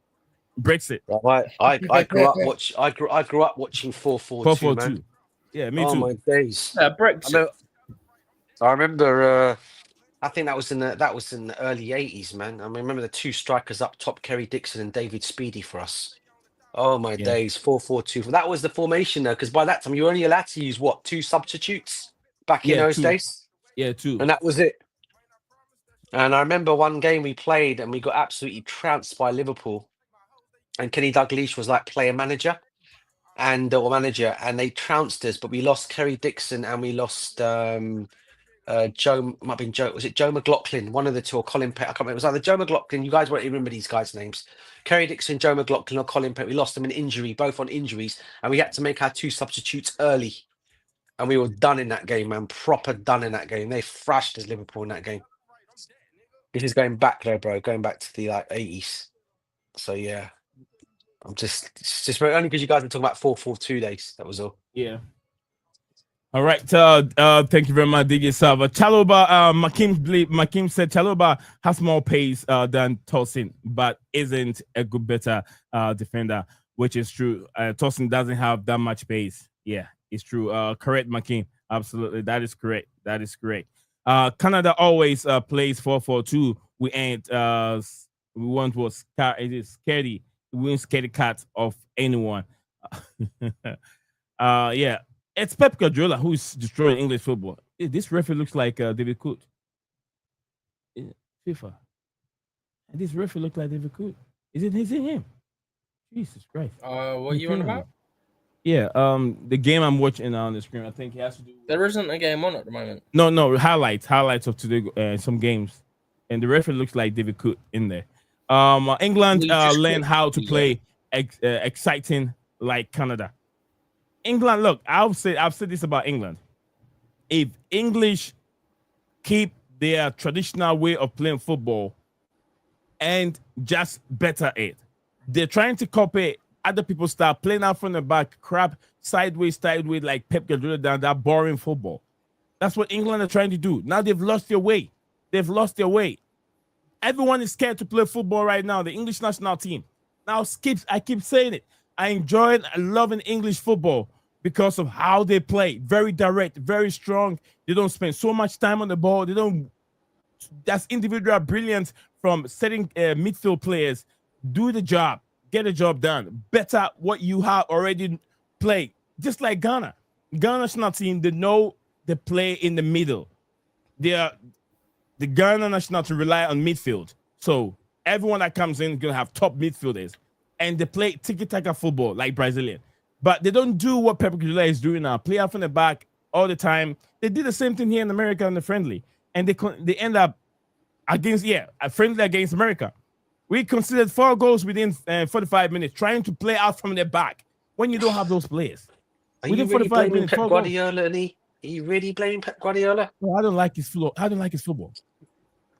Brexit. Right. I grew up watching 4-4-2, man. Yeah, me too. Oh my days. Brexit. I remember. I think that was in the early 80s, man. I remember the two strikers up top, Kerry Dixon and David Speedy for us. Oh my days, 4-4-2. That was the formation though, because by that time you were only allowed to use what, 2 substitutes back in those days. Yeah, 2. And that was it. And I remember one game we played and we got absolutely trounced by Liverpool. And Kenny Dalglish was like player manager and they trounced us, but we lost Kerry Dixon and we lost Joe, might have been Joe. Was it Joe McLaughlin? One of the two, or Colin Pett? I can't remember. It was either Joe McLaughlin. You guys won't remember these guys' names. Kerry Dixon, Joe McLaughlin, or Colin Pett. We lost them in injury, both on injuries, and we had to make our 2 substitutes early. And we were done in that game, man. Proper done in that game. They thrashed us, Liverpool, in that game. This is going back though, bro. Going back to the 80s. So yeah, it's just only because you guys were talking about 4-4-2 days. That was all. Yeah. All right. Thank you very much, DJ Salva. Chalobah, Makim said Chalobah has more pace than Tosin, but isn't a better defender, which is true. Tosin doesn't have that much pace. Yeah, it's true. Correct, Makim. Absolutely. That is correct. Canada always plays 4-4-2. We ain't we want was it is scary. We won't scare the cat of anyone. Yeah. It's Pep Guardiola who's destroying English football. This referee looks like David Coote. FIFA. And this referee looks like David Coote. Is it him? Jesus Christ. What are you on about? Yeah, the game I'm watching on the screen, I think he has to do. There isn't a game on at the moment. No, highlights of today, some games, and the referee looks like David Coote in there. England learned how to play exciting like Canada. England, look, I've said this about England. If English keep their traditional way of playing football and just better it, they're trying to copy other people start playing out from the back, crap, sideways, like Pep Guardiola down that boring football. That's what England are trying to do. Now they've lost their way. Everyone is scared to play football right now. The English national team. Now, I keep saying it. I enjoy it. I love English football because of how they play. Very direct, very strong. They don't spend so much time on the ball. That's individual brilliance from setting midfield players. Do the job. Get the job done. Better what you have already played. Just like Ghana. Ghana national team, they know they play in the middle. The Ghana national team rely on midfield. So everyone that comes in is going to have top midfielders. And they play tiki-taka football like Brazilian. But they don't do what Pep Guardiola is doing now. Play out from the back all the time. They did the same thing here in America in the friendly. And they end up a friendly against America. We considered 4 goals within 45 minutes, trying to play out from the back when you don't have those players. Are you really blaming Pep Guardiola? Are you really blaming Pep Guardiola? No, I don't like his football.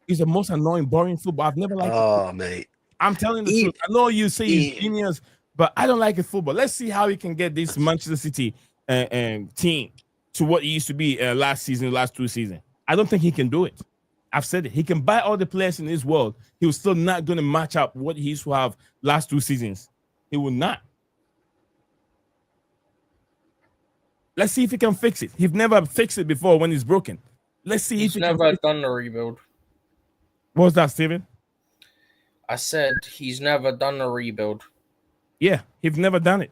He's the most annoying, boring football. I've never liked it. Oh, mate. I'm telling the truth. I know you say he's genius, but I don't like his football. Let's see how he can get this Manchester City team to what it used to be last 2 seasons. I don't think he can do it. I've said it. He can buy all the players in this world. He was still not going to match up what he used to have last 2 seasons. He will not. Let's see if he can fix it. He's never fixed it before when it's broken. Let's see if he never done a rebuild. What was that, Steven? I said he's never done a rebuild. Yeah, he's never done it.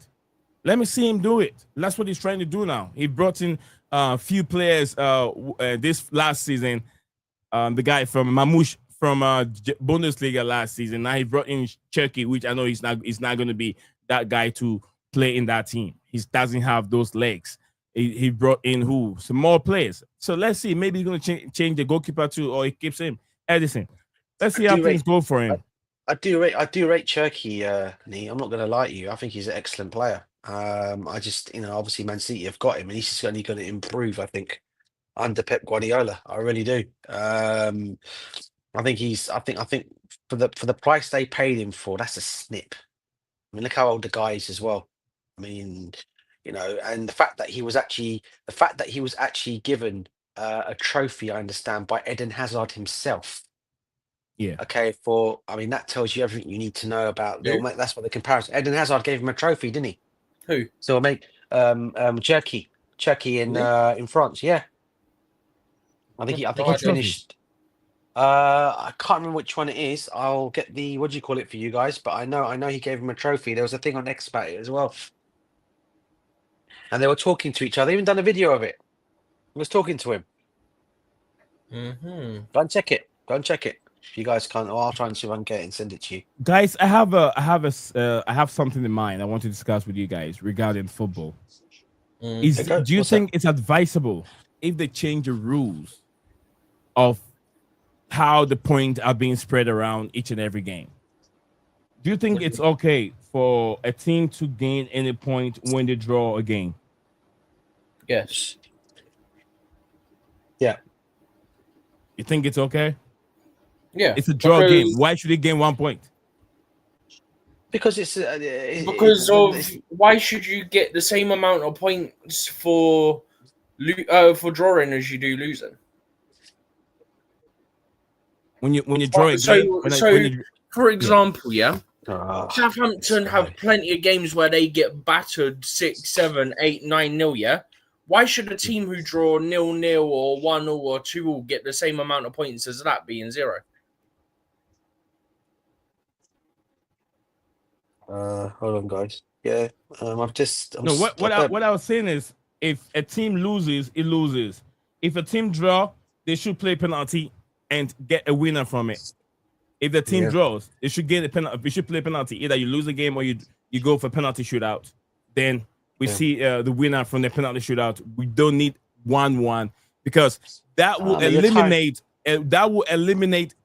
Let me see him do it. That's what he's trying to do now. He brought in a few players this last season. The guy from Mamouche from Bundesliga last season. Now he brought in Cherky, which I know he's not going to be that guy to play in that team. He doesn't have those legs. He brought in some more players. So let's see. Maybe he's going to change the goalkeeper too, or he keeps him. Edison. Let's see how things go for him. I do rate Cherky, Nee. I'm not going to lie to you. I think he's an excellent player. I just, obviously Man City have got him, and he's just only going to improve. I think under Pep Guardiola. I really do. I think I think for the price they paid him for, that's a snip. I mean, look how old the guy is as well. I mean, and the fact that he was actually given a trophy, I understand, by Eden Hazard himself. Yeah. Okay, I mean, that tells you everything you need to know about. Who? That's what the comparison. Eden Hazard gave him a trophy, didn't he? Who? So I make Turkey in France. Yeah, I think No he idea. finished. I can't remember which one it is. I'll get the what do you call it for you guys? But I know he gave him a trophy. There was a thing on X about it as well, and they were talking to each other. They even done a video of it. I was talking to him. Mm-hmm. Go and check it. Go and check it. If you guys can't, I'll try and see if I can get it and send it to you. Guys, I have something in mind I want to discuss with you guys regarding football. Do you think it's advisable if they change the rules of how the points are being spread around each and every game? Do you think it's okay for a team to gain any point when they draw a game? Yes. Yeah. You think it's okay? Yeah. It's a draw game. Why should they gain 1 point? Because why should you get the same amount of points for drawing as you do losing? When you draw a game, for example, Southampton have plenty of games where they get battered 6, 7, 8, 9-0, yeah? Why should a team who draw 0-0 or 1-0 or 2-0 get the same amount of points as that being 0? Hold on, guys. Yeah, what I was saying is, if a team loses, it loses. If a team draw, they should play penalty and get a winner from it. If the team draws, they should get a penalty. We should play penalty. Either you lose a game or you go for penalty shootout. Then we see the winner from the penalty shootout. We don't need 1-1 because that will eliminate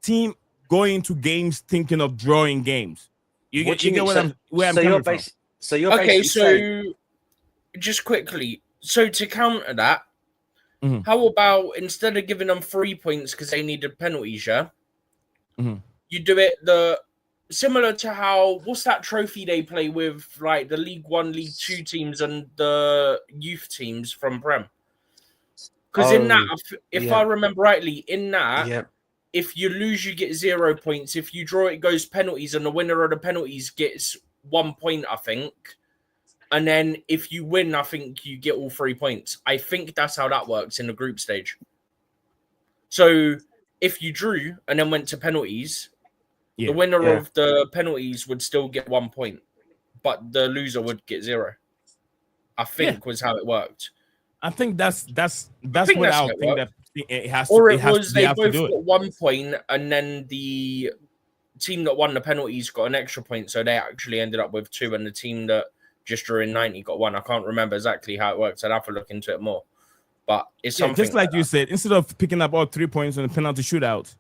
team going to games thinking of drawing games. You get where I'm coming from. So you're okay. So saying... just quickly, so to counter that, how about instead of giving them 3 points because they needed penalties, you do it similar to how what's that trophy they play with, like the League 1, League 2 teams and the youth teams from Prem? Because in that, if I remember rightly, if you lose, you get 0 points. If you draw, it goes penalties, and the winner of the penalties gets 1 point, I think. And then if you win, I think you get all 3 points. I think that's how that works in the group stage. So if you drew and then went to penalties, the winner of the penalties would still get 1 point, but the loser would get 0. I think was how it worked. I think that's what I would think that it has to. Or it was they both got 1 point, and then the team that won the penalties got an extra point, so they actually ended up with 2, and the team that just drew in 90 got 1. I can't remember exactly how it works. I'd have to look into it more. But it's something just like you said, instead of picking up all 3 points on the penalty shootout,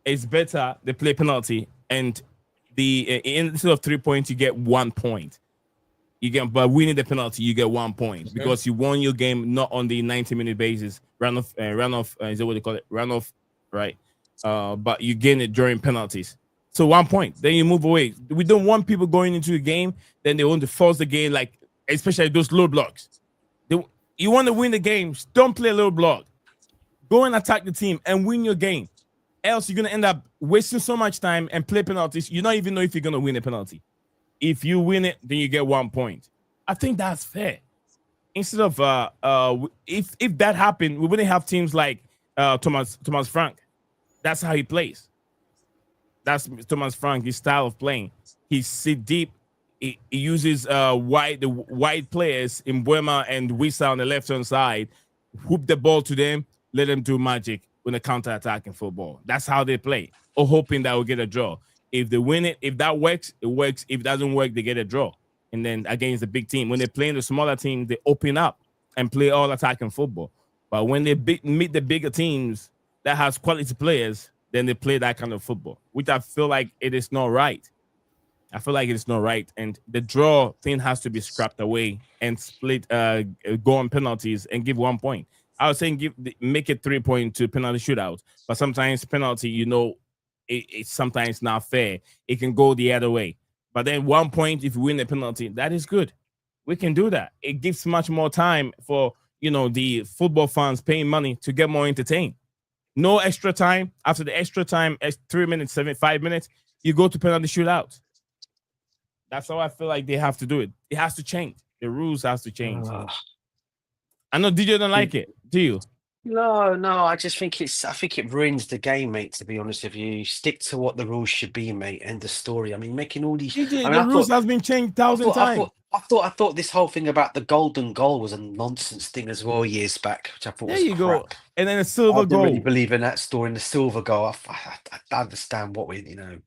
it's better they play penalty, and instead of 3 points, you get 1 point. But winning the penalty, you get 1 point because you won your game not on the 90-minute basis, run off. Is that what they call it? Run off, right? But you gain it during penalties. So 1 point. Then you move away. We don't want people going into the game. Then they want to force the game, like especially those low blocks. You want to win the game. Don't play a low block. Go and attack the team and win your game. Else you're gonna end up wasting so much time and play penalties. You don't even know if you're gonna win a penalty. If you win it, then you get 1 point. I think that's fair. Instead of if that happened, we wouldn't have teams like Thomas Frank. That's how he plays. That's Thomas Frank, his style of playing. He sit deep. He uses wide players in Buema and Wissa on the left-hand side, hoop the ball to them, let them do magic when they counter-attack in football. That's how they play, or hoping that we'll get a draw. If they win it, if that works, it works. If it doesn't work, they get a draw. And then against the big team, when they're playing the smaller team, they open up and play all attacking football. But when they meet the bigger teams that has quality players, then they play that kind of football, which I feel like it is not right. I feel like it's not right. And the draw thing has to be scrapped away and split, go on penalties and give 1 point. I was saying make it 3-point to penalty shootout, but sometimes penalty, it's sometimes not fair. It can go the other way. But then 1 point if you win the penalty, that is good. We can do that. It gives much more time for the football fans paying money to get more entertained. No extra time. After the extra time, 3 minutes, 5 minutes, you go to penalty shootout. That's how I feel like they have to do it. It has to change. The rules has to change. I know DJ don't like it. Do you? No. I just think I think it ruins the game, mate. To be honest with you, stick to what the rules should be, mate. End the story. I mean, making all these. DJ, the rules has been changed 1,000 times. I thought this whole thing about the golden goal was a nonsense thing as well years back, which I thought was crap. Go. And then a silver I goal. don't really believe in that story. In the silver goal, I understand what the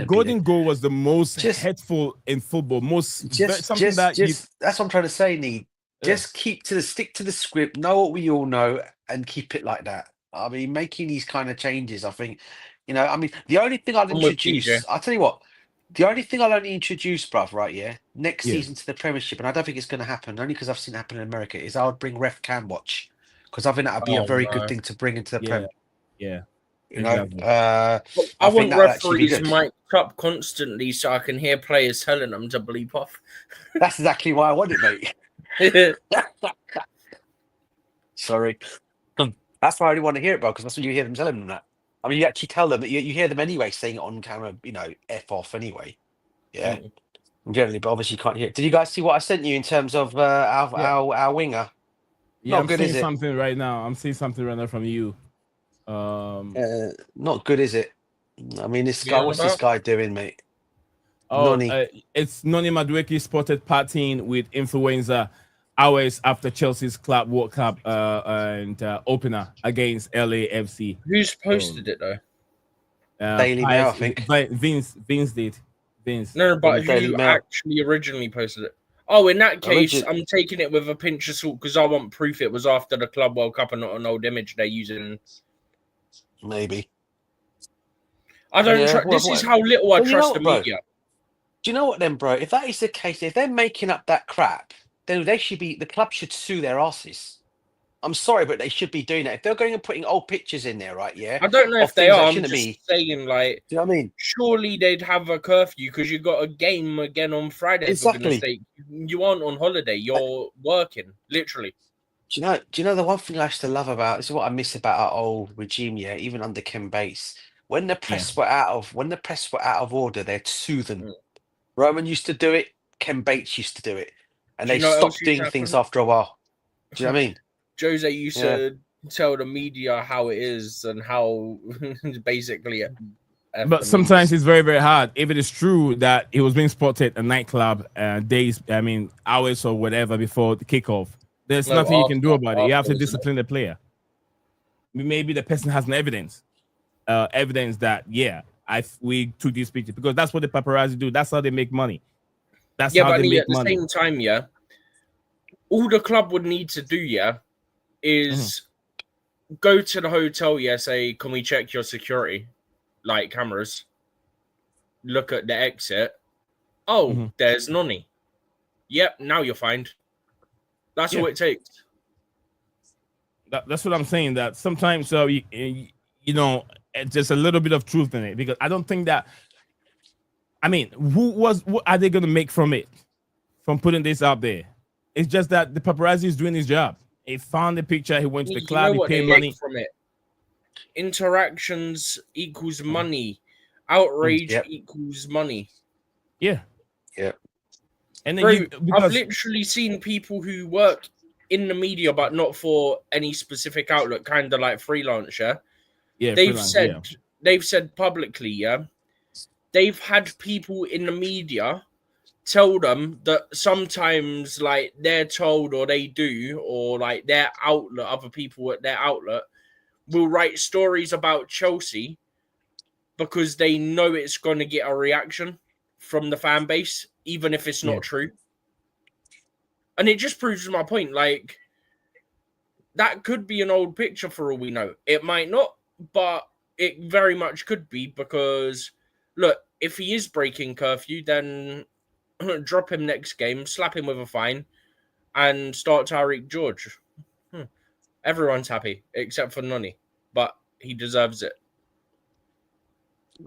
golden goal was the most hateful in football. That's what I'm trying to say, Nee. Just stick to the script, know what we all know, and keep it like that. I mean, making these kind of changes, I think, the only thing I'd introduce, I'll tell you what, the only thing I'll only introduce, bruv, right, next season to the Premiership, and I don't think it's going to happen, only because I've seen it happen in America, is I would bring ref cam watch, because I think that would be a very good thing to bring into the Prem. Yeah. I want referees mic'd up constantly so I can hear players telling them to bleep off. That's exactly why I want it, mate. Sorry. That's why I really want to hear it, bro, because that's when you hear them telling them that. I mean, you actually tell them that you hear them anyway saying it on camera, F off anyway. Yeah. Generally, but obviously you can't hear it. Did you guys see what I sent you in terms of our winger? Yeah, I'm seeing something right now. I'm seeing something right now from you. Not good, is it? I mean, this guy, what's this guy doing, mate? It's Noni Madueke spotted partying with influenza hours after Chelsea's Club World Cup and opener against LAFC. Who's posted it though? Daily Mail, I think. Vince did. Vince. No, but who actually originally posted it? Oh, in that case, I'm taking it with a pinch of salt because I want proof it was after the Club World Cup and not an old image they're using. Maybe. I don't trust. This is how little I trust the media. Do you know what then, bro? If that is the case, if they're making up that crap, then the club should sue their asses. I'm sorry, but they should be doing that. If they're going and putting old pictures in there, right? Yeah. I don't know if they are. I'm just saying, like, do you know what I mean? Surely they'd have a curfew because you got a game again on Friday. Exactly. You aren't on holiday. You're working, literally. Do you know the one thing I used to love about this is what I miss about our old regime, even under Ken Bates. When the press were out of order, they'd sue them. Roman used to do it, Ken Bates used to do it. And they stopped doing things after a while. Do you know what I mean? Jose used to tell the media how it is and how basically but sometimes it's very, very hard. If it is true that it was being spotted at a nightclub hours or whatever before the kickoff, there's nothing you can do about it. You have to discipline the player. Maybe the person has an evidence that we took these pictures, because that's what the paparazzi do. That's how they make money. That's how they make money. At the same time, all the club would need to do, is go to the hotel, say, can we check your security, like cameras? Look at the exit. Oh, there's Noni. Yep, now you're fined. That's all it takes. That's what I'm saying. That sometimes, just a little bit of truth in it, because I don't think that. I mean, what are they going to make from it, from putting this out there? It's just that the paparazzi is doing his job. He found the picture. He went to the club. He paid money from it. Interactions equals money. Outrage equals money. Yeah. And then I've literally seen people who work in the media, but not for any specific outlet, kind of like freelance. They've said publicly, they've had people in the media tell them that sometimes, like, they're told or they do, or like their outlet, other people at their outlet will write stories about Chelsea because they know it's going to get a reaction from the fan base, even if it's not true. And it just proves my point. Like, that could be an old picture for all we know. It might not, but it very much could be, because, look, if he is breaking curfew, then drop him next game, slap him with a fine, and start Tariq George. Everyone's happy except for Noni, but he deserves it.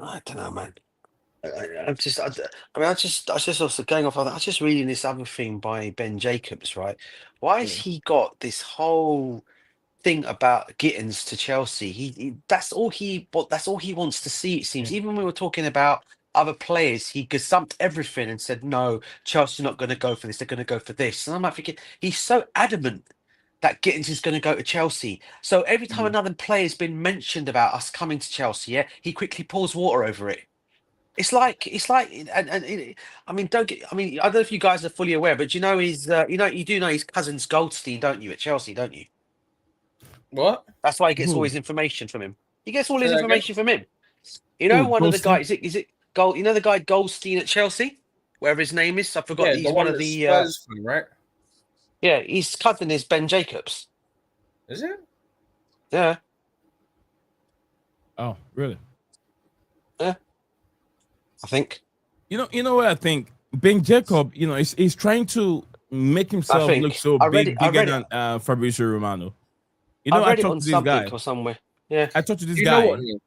I don't know, man. I just also going off. I was just reading this other thing by Ben Jacobs, right? Why has he got this whole thing about Gittins to Chelsea? That's all he wants to see. It seems. Even when we were talking about other players, he gazumped everything and said, "No, Chelsea are not going to go for this. They're going to go for this." And I'm like thinking, he's so adamant that Gittins is going to go to Chelsea. So every time another player's been mentioned about us coming to Chelsea, yeah, he quickly pours water over it. It's like, I mean, I don't know if you guys are fully aware, but you know you do know his cousin's Goldstein, don't you, at Chelsea, don't you? What? That's why he gets all Who? his information from him. He gets all Say his that again? information from him. You know, Who, one of the Goldstein? guys, is it Gold? You know the guy Goldstein at Chelsea, wherever his name is. I forgot. Yeah, He's the one one of that the. Spurs fan, right? Yeah, his cousin is Ben Jacobs. Is it? Yeah. Oh, really? I think. You know what I think? Ben Jacob, he's trying to make himself think. look so I read bigger it. than Fabrizio Romano. You know, I I read it talked on to this something guy. or somewhere. Yeah. I talked to this You guy. know what? Neil?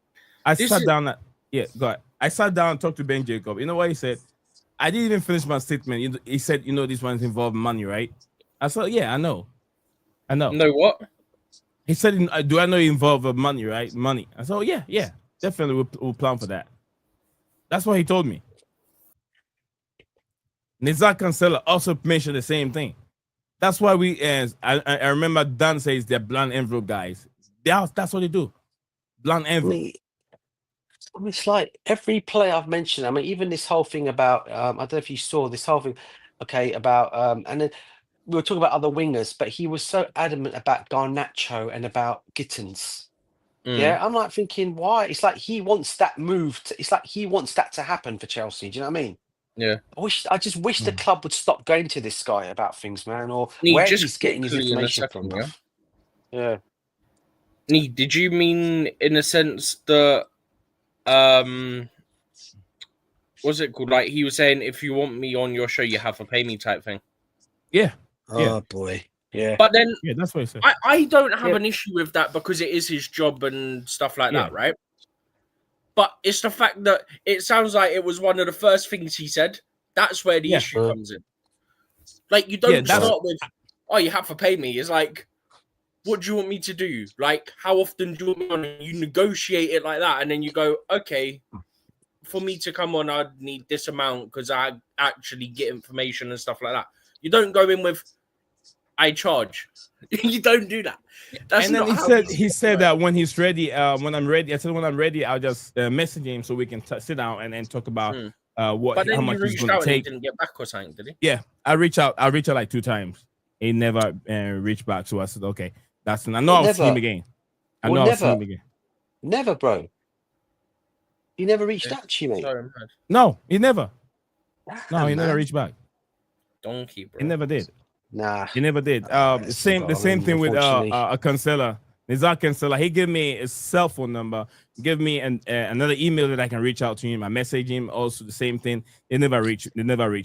I This sat is- down. Go ahead. I sat down and talked to Ben Jacob. You know what he said? I didn't even finish my statement. He said, this one's involved money, right? I said, yeah, I know. No what? He said, do I know you involve money, right? Money. I said, oh, yeah, definitely we'll plan for that. That's what he told me. Nizar Cancela also mentioned the same thing. That's why I remember Dan says they're blunt envelope guys. That's what they do. Blunt envelope. I mean, it's like every player I've mentioned. I mean, even this whole thing about I don't know if you saw this whole thing, okay, about and then we were talking about other wingers, but he was so adamant about Garnacho and about Gittins. Yeah, I'm like thinking, why? It's like he wants that move. It's like he wants that to happen for Chelsea. Do you know what I mean? Yeah. I just wish the club would stop going to this guy about things, man, or Nee, where just he's getting his quickly in a information second, from. yeah? Yeah. Nee, did you mean in a sense that what's it called? Like he was saying, if you want me on your show, you have to pay me type thing. Yeah. Oh boy. Yeah. But then Yeah, that's what he said. I don't have an issue with that because it is his job and stuff like that, right? But it's the fact that it sounds like it was one of the first things he said. That's where the issue comes in. Like, you don't start with, oh, you have to pay me. It's like, what do you want me to do? Like, how often do you want me on? You negotiate it like that, and then you go, okay, for me to come on, I'd need this amount because I actually get information and stuff like that. You don't go in with, I charge. You don't do that. That's and then not he said that when he's ready, when I'm ready, I said when I'm ready, I'll just message him so we can sit down and then talk about how much he's going to take. And he didn't get back or something, did he? Yeah, I reached out like 2 times. He never reached back, so I said, okay, that's. I know I'll see him again. I'll see him again. Never, bro. He never reached out to you, mate. No, he never. No, he never reached back. Donkey, bro. He never did. Nah, he never did. The same thing with a Cancela, Nizar Cancela. He gave me his cell phone number, give me another email that I can reach out to him. I message him. Also, the same thing. They never reach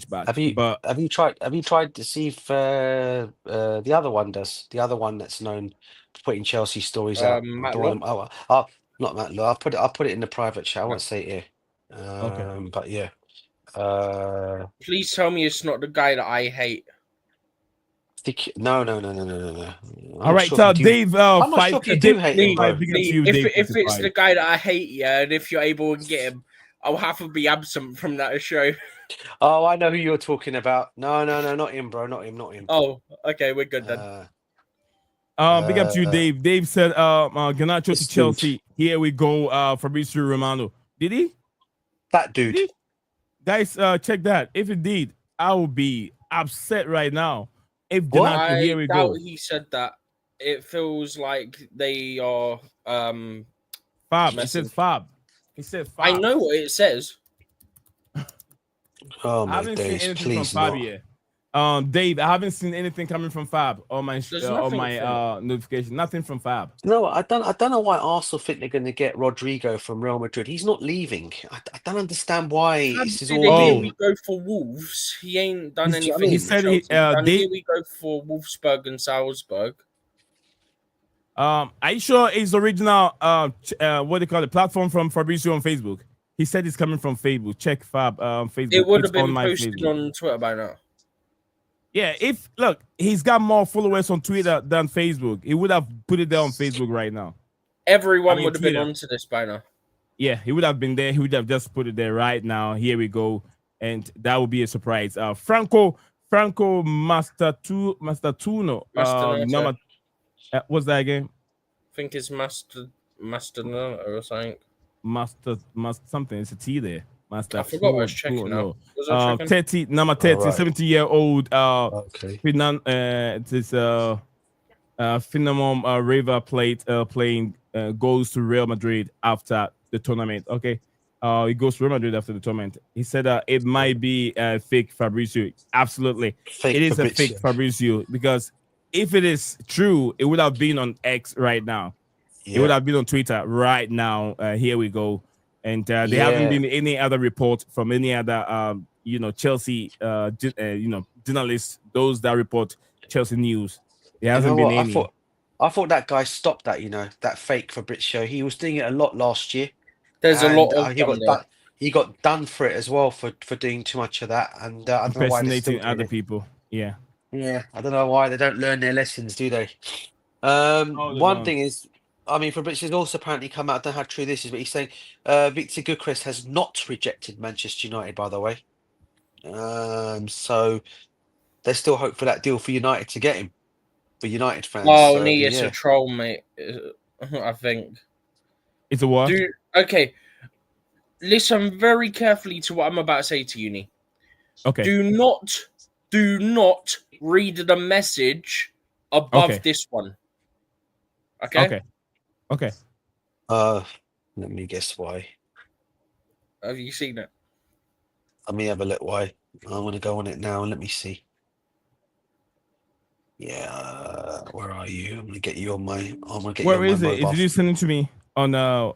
back. Have you tried to see if the other one does? The other one that's known for putting Chelsea stories out. Not Matt Law. I'll put it in the private chat. I won't say it here. Okay. But yeah. Please tell me it's not the guy that I hate. No. All right, so Dave, I'm not sure if you do hate him, bro. If it's the guy that I hate, yeah, and if you're able to get him, I'll have to be absent from that show. Oh, I know who you're talking about. No, not him, bro. Not him. Oh, okay, we're good then. Big up to you, Dave. Dave said, Garnacho to Chelsea. Here we go, Fabrizio Romano. Did he? That dude. Did he? Guys, check that. If it did, I will be upset right now. If Garnacho, here we go. He said that. It feels like they are Fab. He said Fab. I know what it says. Oh my I haven't days, seen anything please from Fab yet. Dave, I haven't seen anything coming from Fab on my notification. Nothing from Fab. No, I don't know why Arsenal think they're going to get Rodrigo from Real Madrid. He's not leaving. I don't understand why this is all being. We go for Wolves. He ain't done anything. He said here we go for Wolfsburg and Salzburg. Are you sure it's original? What do you call it? Platform from Fabrizio on Facebook. He said it's coming from Facebook. Check Fab Facebook. It would It's have been on my posted Facebook. on Twitter by now. Yeah, if look, he's got more followers on Twitter than Facebook. He would have put it there on Facebook right now. Everyone would have been Twitter. onto this by now. Yeah, he would have been there. He would have just put it there right now. Here we go, and that would be a surprise. Franco Mastertuno. Number, what's that again? I think it's Master or something. Master something. It's a T there. Master. I forgot what I was checking now. Was I checking? 30, number 30, right. 70-year-old. Okay. This Finamon River Plate playing goes to Real Madrid after the tournament. Okay. He goes to Real Madrid after the tournament. He said it might be fake Fabrizio. Absolutely. It is a fake Fabrizio, because if it is true, it would have been on X right now. Yeah. It would have been on Twitter right now. Here we go. And there haven't been any other report from any other, Chelsea, journalists, those that report Chelsea news. There hasn't been any. I thought that guy stopped that, that fake Fabrizio. He was doing it a lot last year. There's a lot of he got done for it as well for doing too much of that. And I don't know why they're still other people. Yeah. Yeah. I don't know why they don't learn their lessons, do they? One thing is, Fabrizio's also apparently come out. I don't know how true this is, but he's saying Victor Gukres has not rejected Manchester United, by the way. So there's still hope for that deal for United to get him, for United fans. Oh, it's a troll, mate. I think. It's a what? Okay. Listen very carefully to what I'm about to say to you, Nee. Okay. Do not read the message above this one. Okay? Okay. Let me guess why. Have you seen it? Let me have a look why. I'm going to go on it now and let me see. Yeah, where are you? I'm going to get you on my. Where is it? If you send it to me on I'm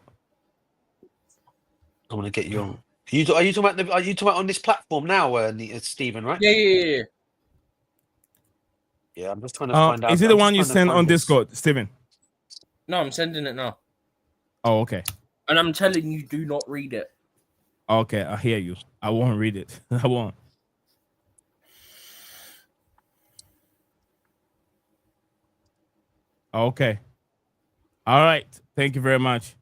going to get you on. Are you talking about on this platform now, Stephen? Right? Yeah. Yeah, I'm just trying to find out. Is it the one you sent on Discord, Stephen? No, I'm sending it now. Oh, okay. And I'm telling you, do not read it. Okay, I hear you. I won't read it. I won't. Okay. All right. Thank you very much.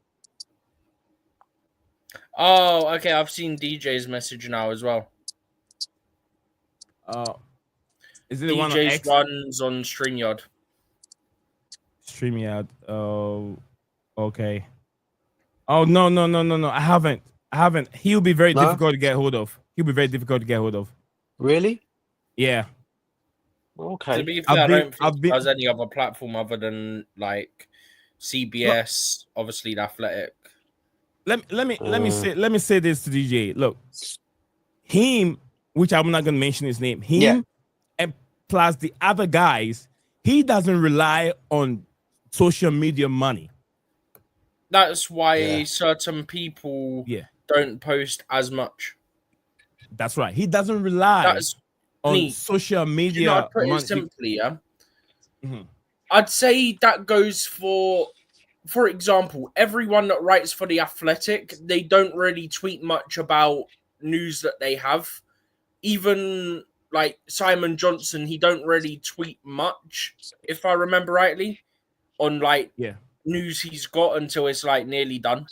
Oh, okay. I've seen DJ's message now as well. Is it the one on DJ's X? runs on StreamYard. StreamYard. Oh, okay. Oh no! I haven't. He'll be very difficult to get hold of. Really? Yeah. Okay. To be fair, I don't think there's any other platform other than like CBS, obviously the Athletic. Let me say this to DJ. Look, him, which I'm not gonna mention his name, and plus the other guys, he doesn't rely on social media money. That's why certain people don't post as much. That's right. He doesn't rely on social media. You know, I'd put it simply, I'd say that goes for example, everyone that writes for The Athletic, they don't really tweet much about news that they have. Even like Simon Johnson, he don't really tweet much, if I remember rightly, on news he's got until it's like nearly done.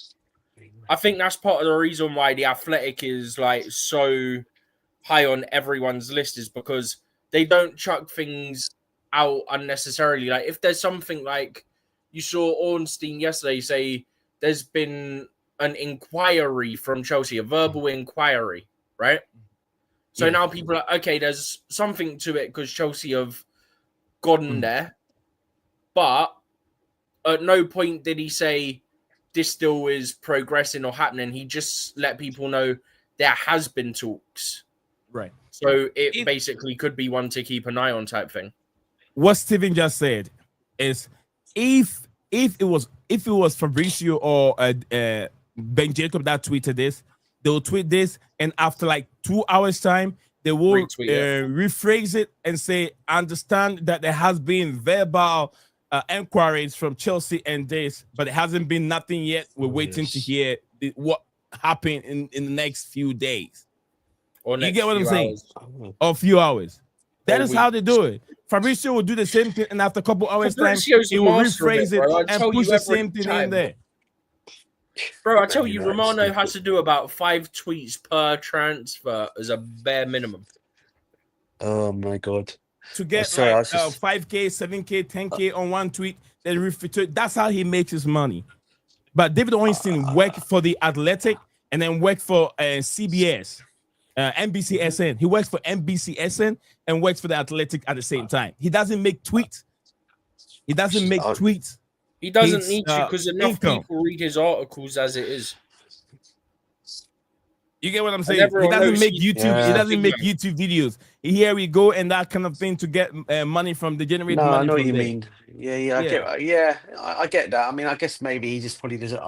I think that's part of the reason why The Athletic is like so high on everyone's list, is because they don't chuck things out unnecessarily. Like if there's something like you saw Ornstein yesterday say there's been an inquiry from Chelsea, a verbal inquiry, right? So now people are okay, there's something to it because Chelsea have gone there, but at no point did he say this still is progressing or happening. He just let people know there has been talks. Right. So it basically could be one to keep an eye on type thing. What Steven just said is if it was Fabrizio or Ben Jacob that tweeted this, they'll tweet this, and after like 2 hours time, they will rephrase it and say, understand that there has been verbal inquiries from Chelsea and this, but it hasn't been nothing yet. We're waiting to hear what happened in the next few days. Or You next get what I'm few saying? hours. Or a few hours. That Or is how weeks. they do it. Fabrizio will do the same thing, and after a couple hours time, Fabrizio's he the will master of rephrase it, bro. I it and tell push you the every same thing in time. there. Bro, I tell you, Very nice. Romano has to do about 5 tweets per transfer as a bare minimum. Oh my god. To get sorry, I like was just- 5K, 7K, 10K on one tweet, then retweet. That's how he makes his money. But David Ornstein worked for the Athletic and then worked for CBS, NBCSN. He works for NBCSN and works for the Athletic at the same time. He doesn't make tweets. He doesn't make tweets. He doesn't His, need to because enough income. people read his articles as it is. You get what I'm And saying? He everyone doesn't knows make he's- YouTube. He Yeah. doesn't make YouTube videos. Here we go and that kind of thing to get money from the generate No, money. I know what from you there. mean. I get that. I mean, I guess maybe he just probably doesn't.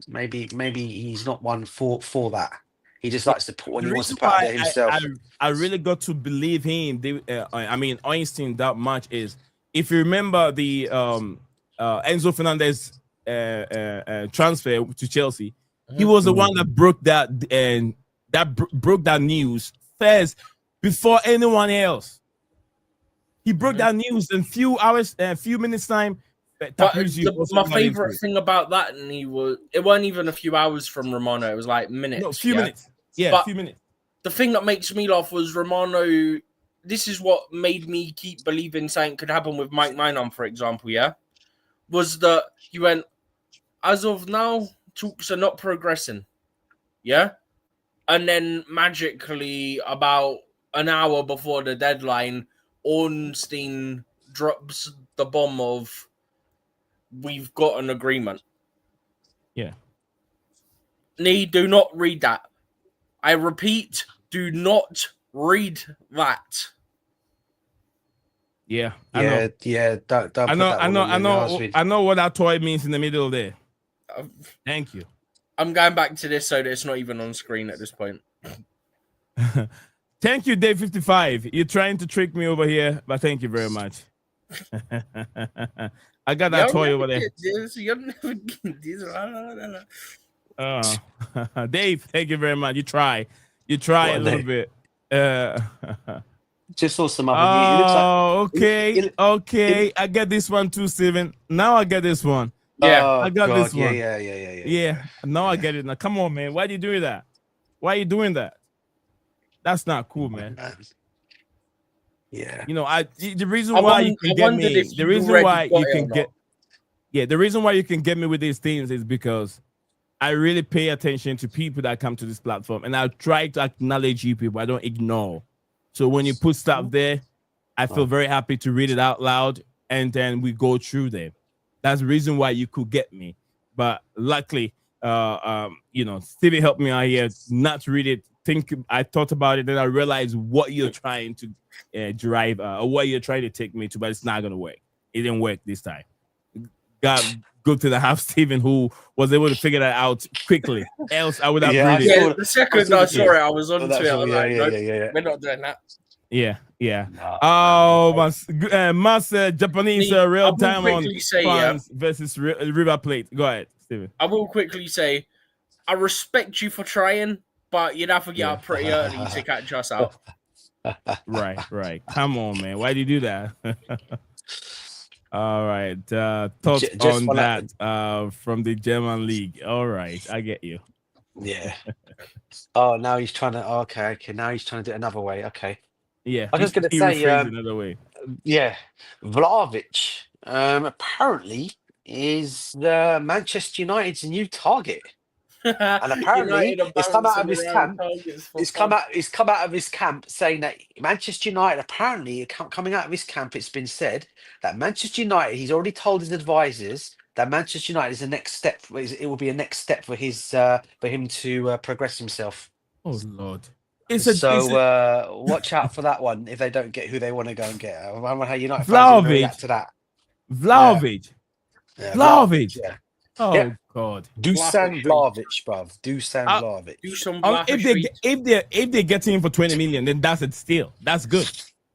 Maybe he's not one for that. He just likes to put when The he wants to reason put out why there himself. I really got to believe him. Einstein that much is if you remember the Enzo Fernandez transfer to Chelsea, he was the one that broke that and broke that news first before anyone else. He broke that news in few hours, few minutes time. But my favorite thing about that, and it weren't even a few hours from Romano. It was like minutes. No, few minutes. Yeah, But few minutes. the thing that makes me laugh was Romano. This is what made me keep believing something could happen with Mike Minam, for example. Yeah, was that he went, as of now, talks are not progressing. Yeah, and then magically, about an hour before the deadline, Ornstein drops the bomb of, "We've got an agreement." Yeah. Do not read that. I repeat, do not read that. Yeah, Don't put that one on there. I know what that toy means in the middle there. Thank you. I'm going back to this so that it's not even on screen at this point. Thank you, Dave 55. You're trying to trick me over here, but thank you very much. I got that toy over there. Dave, thank you very much. You try a little bit. Just saw some other. Okay. I get this one too, Steven. Now I get this one. Yeah, I got this one. Yeah. Now I get it. Now, come on, man. Why are you doing that? Why are you doing that? That's not cool, man. Yeah. You know, the reason why you can get me, the reason why you can get, the reason why you can get me with these things is because I really pay attention to people that come to this platform, and I try to acknowledge you people. I don't ignore. So when you put stuff there, I feel very happy to read it out loud, and then we go through them. That's the reason why you could get me. But luckily, Stevie helped me out here not to read it. I thought about it, then I realized what you're trying to drive or what you're trying to take me to, but it's not gonna work. It didn't work this time. Got good to the half Steven, who was able to figure that out quickly. Else I would have read it. Yeah, the second I saw it, I was on to it. I was like, we're not doing that. Yeah. No, Mas Japanese real time on say, versus River Plate. Go ahead, Steven. I will quickly say, I respect you for trying, but you'd have to get up pretty early to catch us out. Right. Come on, man. Why do you do that? All right. Thoughts on that from the German league. All right. I get you. Yeah. Oh, now he's trying to. Okay. Now he's trying to do it another way. Okay. Yeah. I was just going to say. Another way. Yeah. Vlahovic apparently is Manchester United's new target. And apparently, it's come out of his camp. It's come out of his camp saying that Manchester United. Apparently, coming out of his camp, it's been said that Manchester United. He's already told his advisors that Manchester United is the next step. It will be a next step for him to progress himself. Oh Lord! Watch out for that one if they don't get who they want to go and get. I wonder how United fans will react to that. Vlahovic. Yeah, Vlahovic. Yeah. Oh yeah. God. Dusan Vlahovic, bruv. Dusan Vlahovic. If they get him for 20 million, then that's it still. That's good.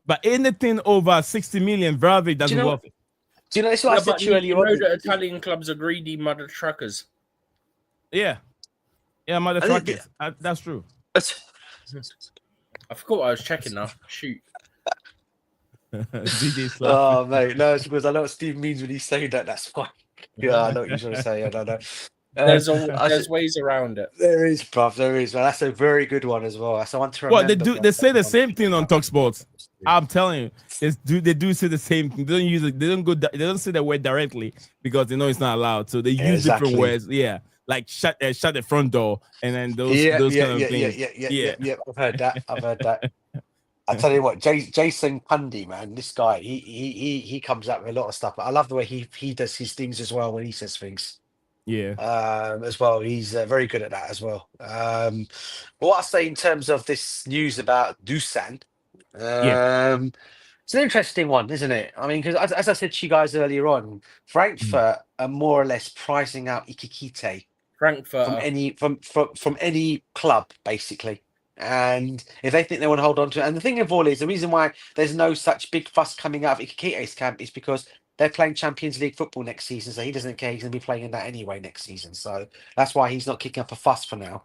But anything over 60 million, Vlahovic doesn't worth it. Do you know, this is what I said to you earlier on. That Italian clubs are greedy mother truckers. Yeah, mother truckers. That's true. I forgot what I was checking now. Shoot. DJ Slap. Oh, mate, no, it's because I know what Steve means when he's saying that. That's fine. Yeah, I know what you're trying to say. I don't know. There's ways around it. There is, bruv. There is. Well, that's a very good one as well. That's one to remember. Well, they say the same thing on TalkSport. I'm telling you, they do say the same thing. They don't use it. They don't say the word directly because they know it's not allowed. So they use different words. Yeah, like shut the front door, and then those kind of things. Yeah. I've heard that. I tell you what, Jason Pundy, man, this guy, he comes up with a lot of stuff. But I love the way he does his things as well when he says things. Yeah. As well, he's very good at that as well. But what I say in terms of this news about Dusan, it's an interesting one, isn't it? I mean, because as I said to you guys earlier on, Frankfurt are more or less pricing out Ikikite from any club, basically. And if they think they want to hold on to it, and the thing of all is, the reason why there's no such big fuss coming out of Ikikite's camp is because they're playing Champions League football next season, so he doesn't care. He's going to be playing in that anyway next season. So that's why he's not kicking up a fuss for now.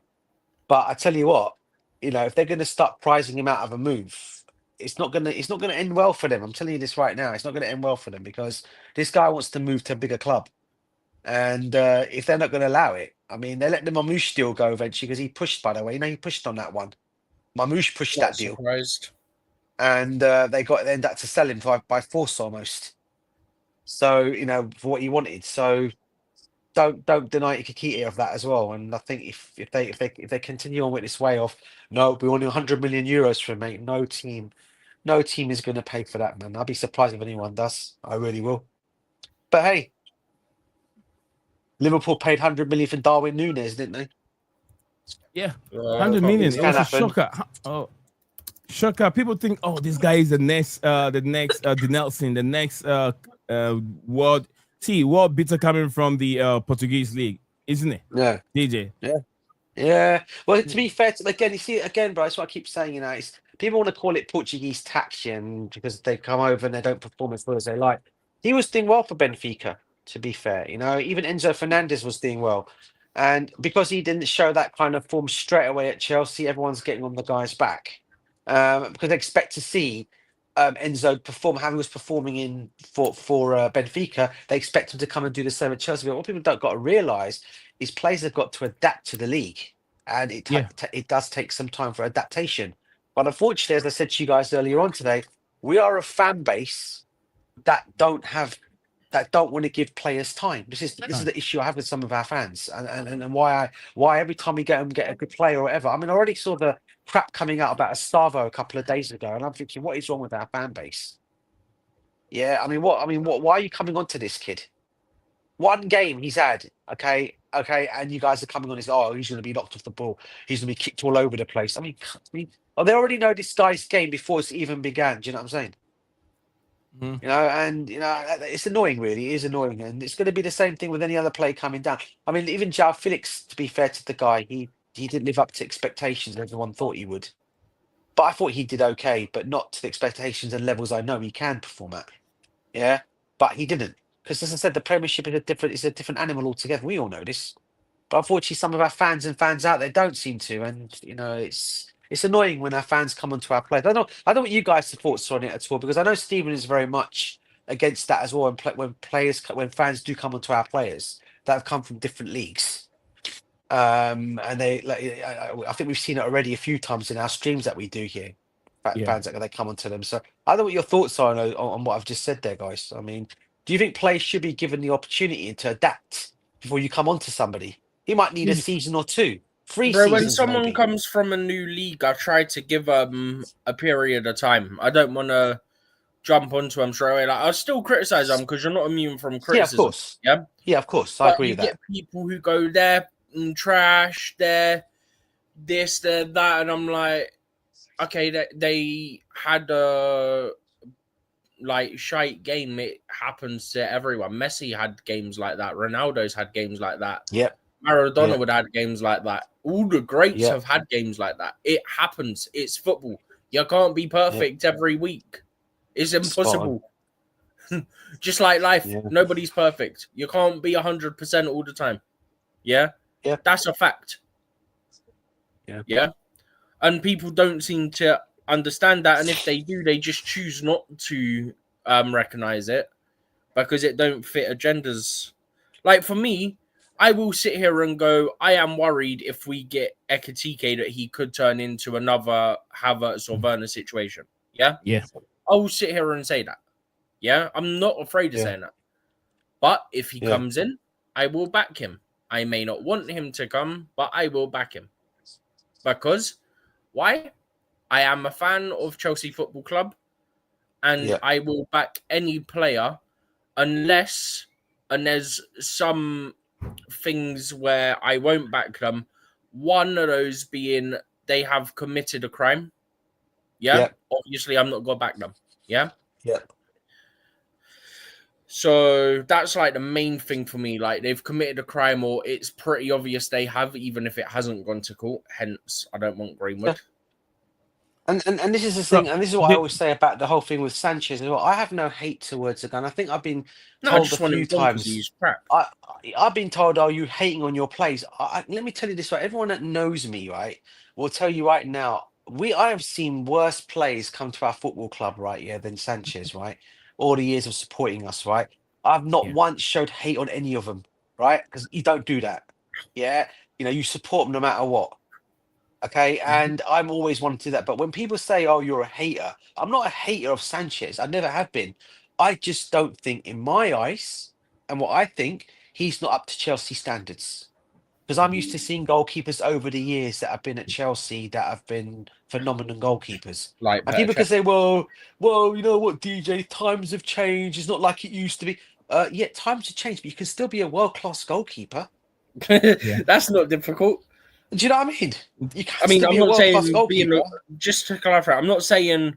But I tell you what, if they're going to start prizing him out of a move, it's not going to end well for them. I'm telling you this right now. It's not going to end well for them because this guy wants to move to a bigger club. And if they're not going to allow it, I mean, they let the Mamouche deal go eventually because he pushed, by the way. He pushed on that one. Mamouche pushed that deal. Surprised. And they ended up to sell him by force almost. So, for what he wanted. So don't deny Ikikite of that as well. And I think if they continue on with this way of we want 100 million euros for him, mate, no team is going to pay for that, man. I'll be surprised if anyone does. I really will. But hey, Liverpool paid 100 million for Darwin Núñez, didn't they? Yeah, 100 million. It was a shocker. Oh, shocker. People think, this guy is the next Denelson, the next world beater coming from the Portuguese league, isn't it? Yeah, DJ. Yeah. Well, to be fair, again, you see, bro, that's what I keep saying. It's people want to call it Portuguese taxiing because they come over and they don't perform as well as they like. He was doing well for Benfica, to be fair. Even Enzo Fernandez was doing well. And because he didn't show that kind of form straight away at Chelsea, everyone's getting on the guy's back. Because they expect to see Enzo perform how he was performing for Benfica. They expect him to come and do the same at Chelsea. But what people don't got to realise is players have got to adapt to the league. And it does take some time for adaptation. But unfortunately, as I said to you guys earlier on today, we are a fan base that don't want to give players time. This is the issue I have with some of our fans, and why every time we get a good player or whatever. I mean, I already saw the crap coming out about Estavo a couple of days ago, and I'm thinking, what is wrong with our fan base? Yeah, I mean, why are you coming on to this kid? One game he's had, okay, and you guys are coming on this. Oh, he's going to be knocked off the ball. He's going to be kicked all over the place. I mean, they already know this guy's game before it's even began. Do you know what I'm saying? Mm-hmm. It's annoying, really. It is annoying, and it's going to be the same thing with any other player coming down. I mean, even João Felix, to be fair to the guy, he didn't live up to expectations everyone thought he would. But I thought he did okay, but not to the expectations and levels I know he can perform at. Yeah, but he didn't, because as I said, the Premiership is a different animal altogether. We all know this, but unfortunately, some of our fans out there don't seem to, and it's annoying when our fans come onto our players. I don't know what you guys' thoughts on it at all, because I know Stephen is very much against that as well. When fans do come onto our players that have come from different leagues, and I think we've seen it already a few times in our streams that we do here. Fans that they come onto them. So I don't know what your thoughts are on what I've just said there, guys. I mean, do you think players should be given the opportunity to adapt before you come onto somebody? He might need a season or two. When someone comes from a new league, I try to give them a period of time. I don't want to jump onto them straight away. Like, I'll still criticize them because you're not immune from criticism. Yeah, of course. Yeah, of course. I agree with that. You get people who go there and trash, there, this, there, that, and I'm like, okay, they had a shite game. It happens to everyone. Messi had games like that. Ronaldo's had games like that. Yep. Maradona would have had games like that. All the greats have had games like that. It happens. It's football. You can't be perfect every week. It's impossible. Just like life, Yeah. nobody's perfect. You can't be 100% all the time. Yeah? Yeah. That's a fact. Yeah. Yeah? And people don't seem to understand that. And if they do, they just choose not to recognize it because it don't fit agendas. Like for me, I will sit here and go, I am worried if we get Ekatike that he could turn into another Havertz or Werner situation. Yeah? Yeah. I will sit here and say that. Yeah? I'm not afraid of saying that. But if he comes in, I will back him. I may not want him to come, but I will back him. Because why? I am a fan of Chelsea Football Club, and I will back any player unless, and there's some things where I won't back them. One of those being they have committed a crime. Yeah. Obviously, I'm not going to back them. Yeah. Yeah. So that's like the main thing for me. Like they've committed a crime, or it's pretty obvious they have, even if it hasn't gone to court. Hence, I don't want Greenwood. And this is the thing, and this is what I always say about the whole thing with Sanchez as well. I have no hate towards the gun. I think I've been told a few times. I've been told, "Oh, you hating on your plays." Let me tell you this right. Everyone that knows me, right, will tell you right now. I have seen worse plays come to our football club, right? Yeah, than Sanchez, right? All the years of supporting us, right? I've not once showed hate on any of them, right? Because you don't do that. Yeah, you support them no matter what. Okay, and I'm always wanting to do that. But when people say, "Oh, you're a hater," I'm not a hater of Sanchez. I never have been. I just don't think, in my eyes, and what I think, he's not up to Chelsea standards. Because I'm used to seeing goalkeepers over the years that have been at Chelsea that have been phenomenal goalkeepers. And people can say, well, you know what, DJ, times have changed. It's not like it used to be. Yeah, times have changed, but you can still be a world-class goalkeeper. That's not difficult. Do you know what I mean? You can I mean, still I'm be a not saying world-class goalkeeper. just to clarify, I'm not saying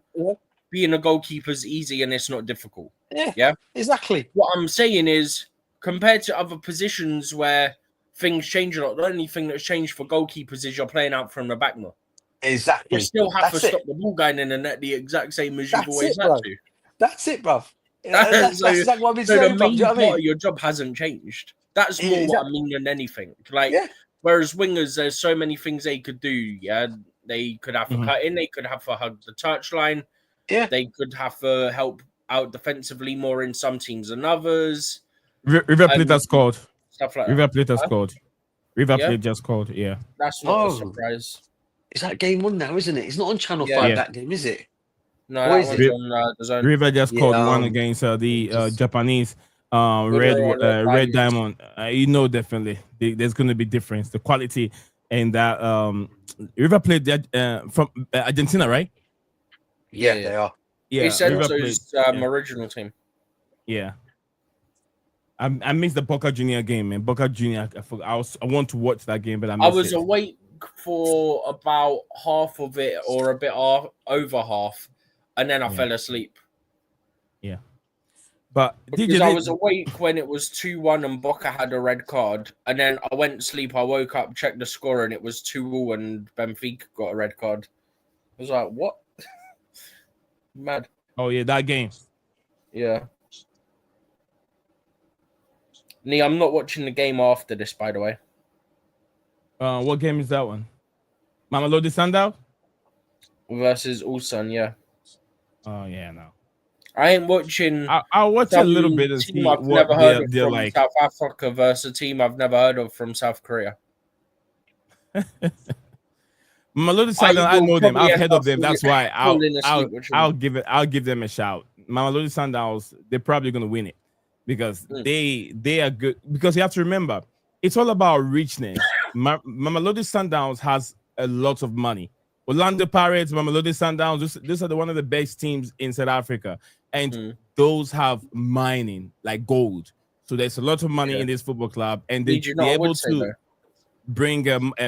being a goalkeeper is easy and it's not difficult. Yeah, exactly. What I'm saying is, compared to other positions where things change a lot, the only thing that's changed for goalkeepers is you're playing out from the back more. Exactly. You still have to stop the ball going in the net the exact same as you've always had to. That's it, bruv. That's exactly what I've been saying, the main bruv. Do you know what I mean? part of your job hasn't changed. That's more what I mean than anything. Like, whereas wingers, there's so many things they could do. Yeah, they could have to cut in. They could have to hug the touchline. Yeah, they could have to help out defensively more in some teams than others. River Plate has scored. Stuff like River Plate has scored. River Yeah. Plate just scored. Yeah, That's not a surprise. Is that game one now, isn't it? It's not on Channel 5 that game, is it? No, Or that is one's it? on the Zone. River just scored one against the Japanese Red Diamond. Definitely there's going to be difference. The quality and that River Plate from Argentina, right? Yeah, they are. Yeah, it's Enzo's original team. Yeah. I missed the Boca Junior game, man. Boca Junior, I want to watch that game, but I was awake for about half of it, or a bit over half, and then I fell asleep. Yeah, but because I was awake when it was 2-1 and Boca had a red card, and then I went to sleep. I woke up, checked the score, and it was 2-2, and Benfica got a red card. I was like, "What?" Mad. Oh yeah, that game. Yeah. Nee, I'm not watching the game after this, by the way. What game is that one? Mamelodi Sundowns versus Ulsan, yeah. Oh yeah, no. I ain't watching. I'll watch a little bit and see I've what never heard of they're from like. South Africa versus a team I've never heard of from South Korea. Mamelodi Sundowns, I know them. I've heard of them. That's why I'll give them a shout. Mamelodi Sundowns, they're probably gonna win it because they are good. Because you have to remember, it's all about richness. Mamelodi Sundowns has a lot of money. Orlando Pirates, Mamelodi Sundowns, these are one of the best teams in South Africa, and those have mining like gold. So there's a lot of money in this football club, and they're able to bring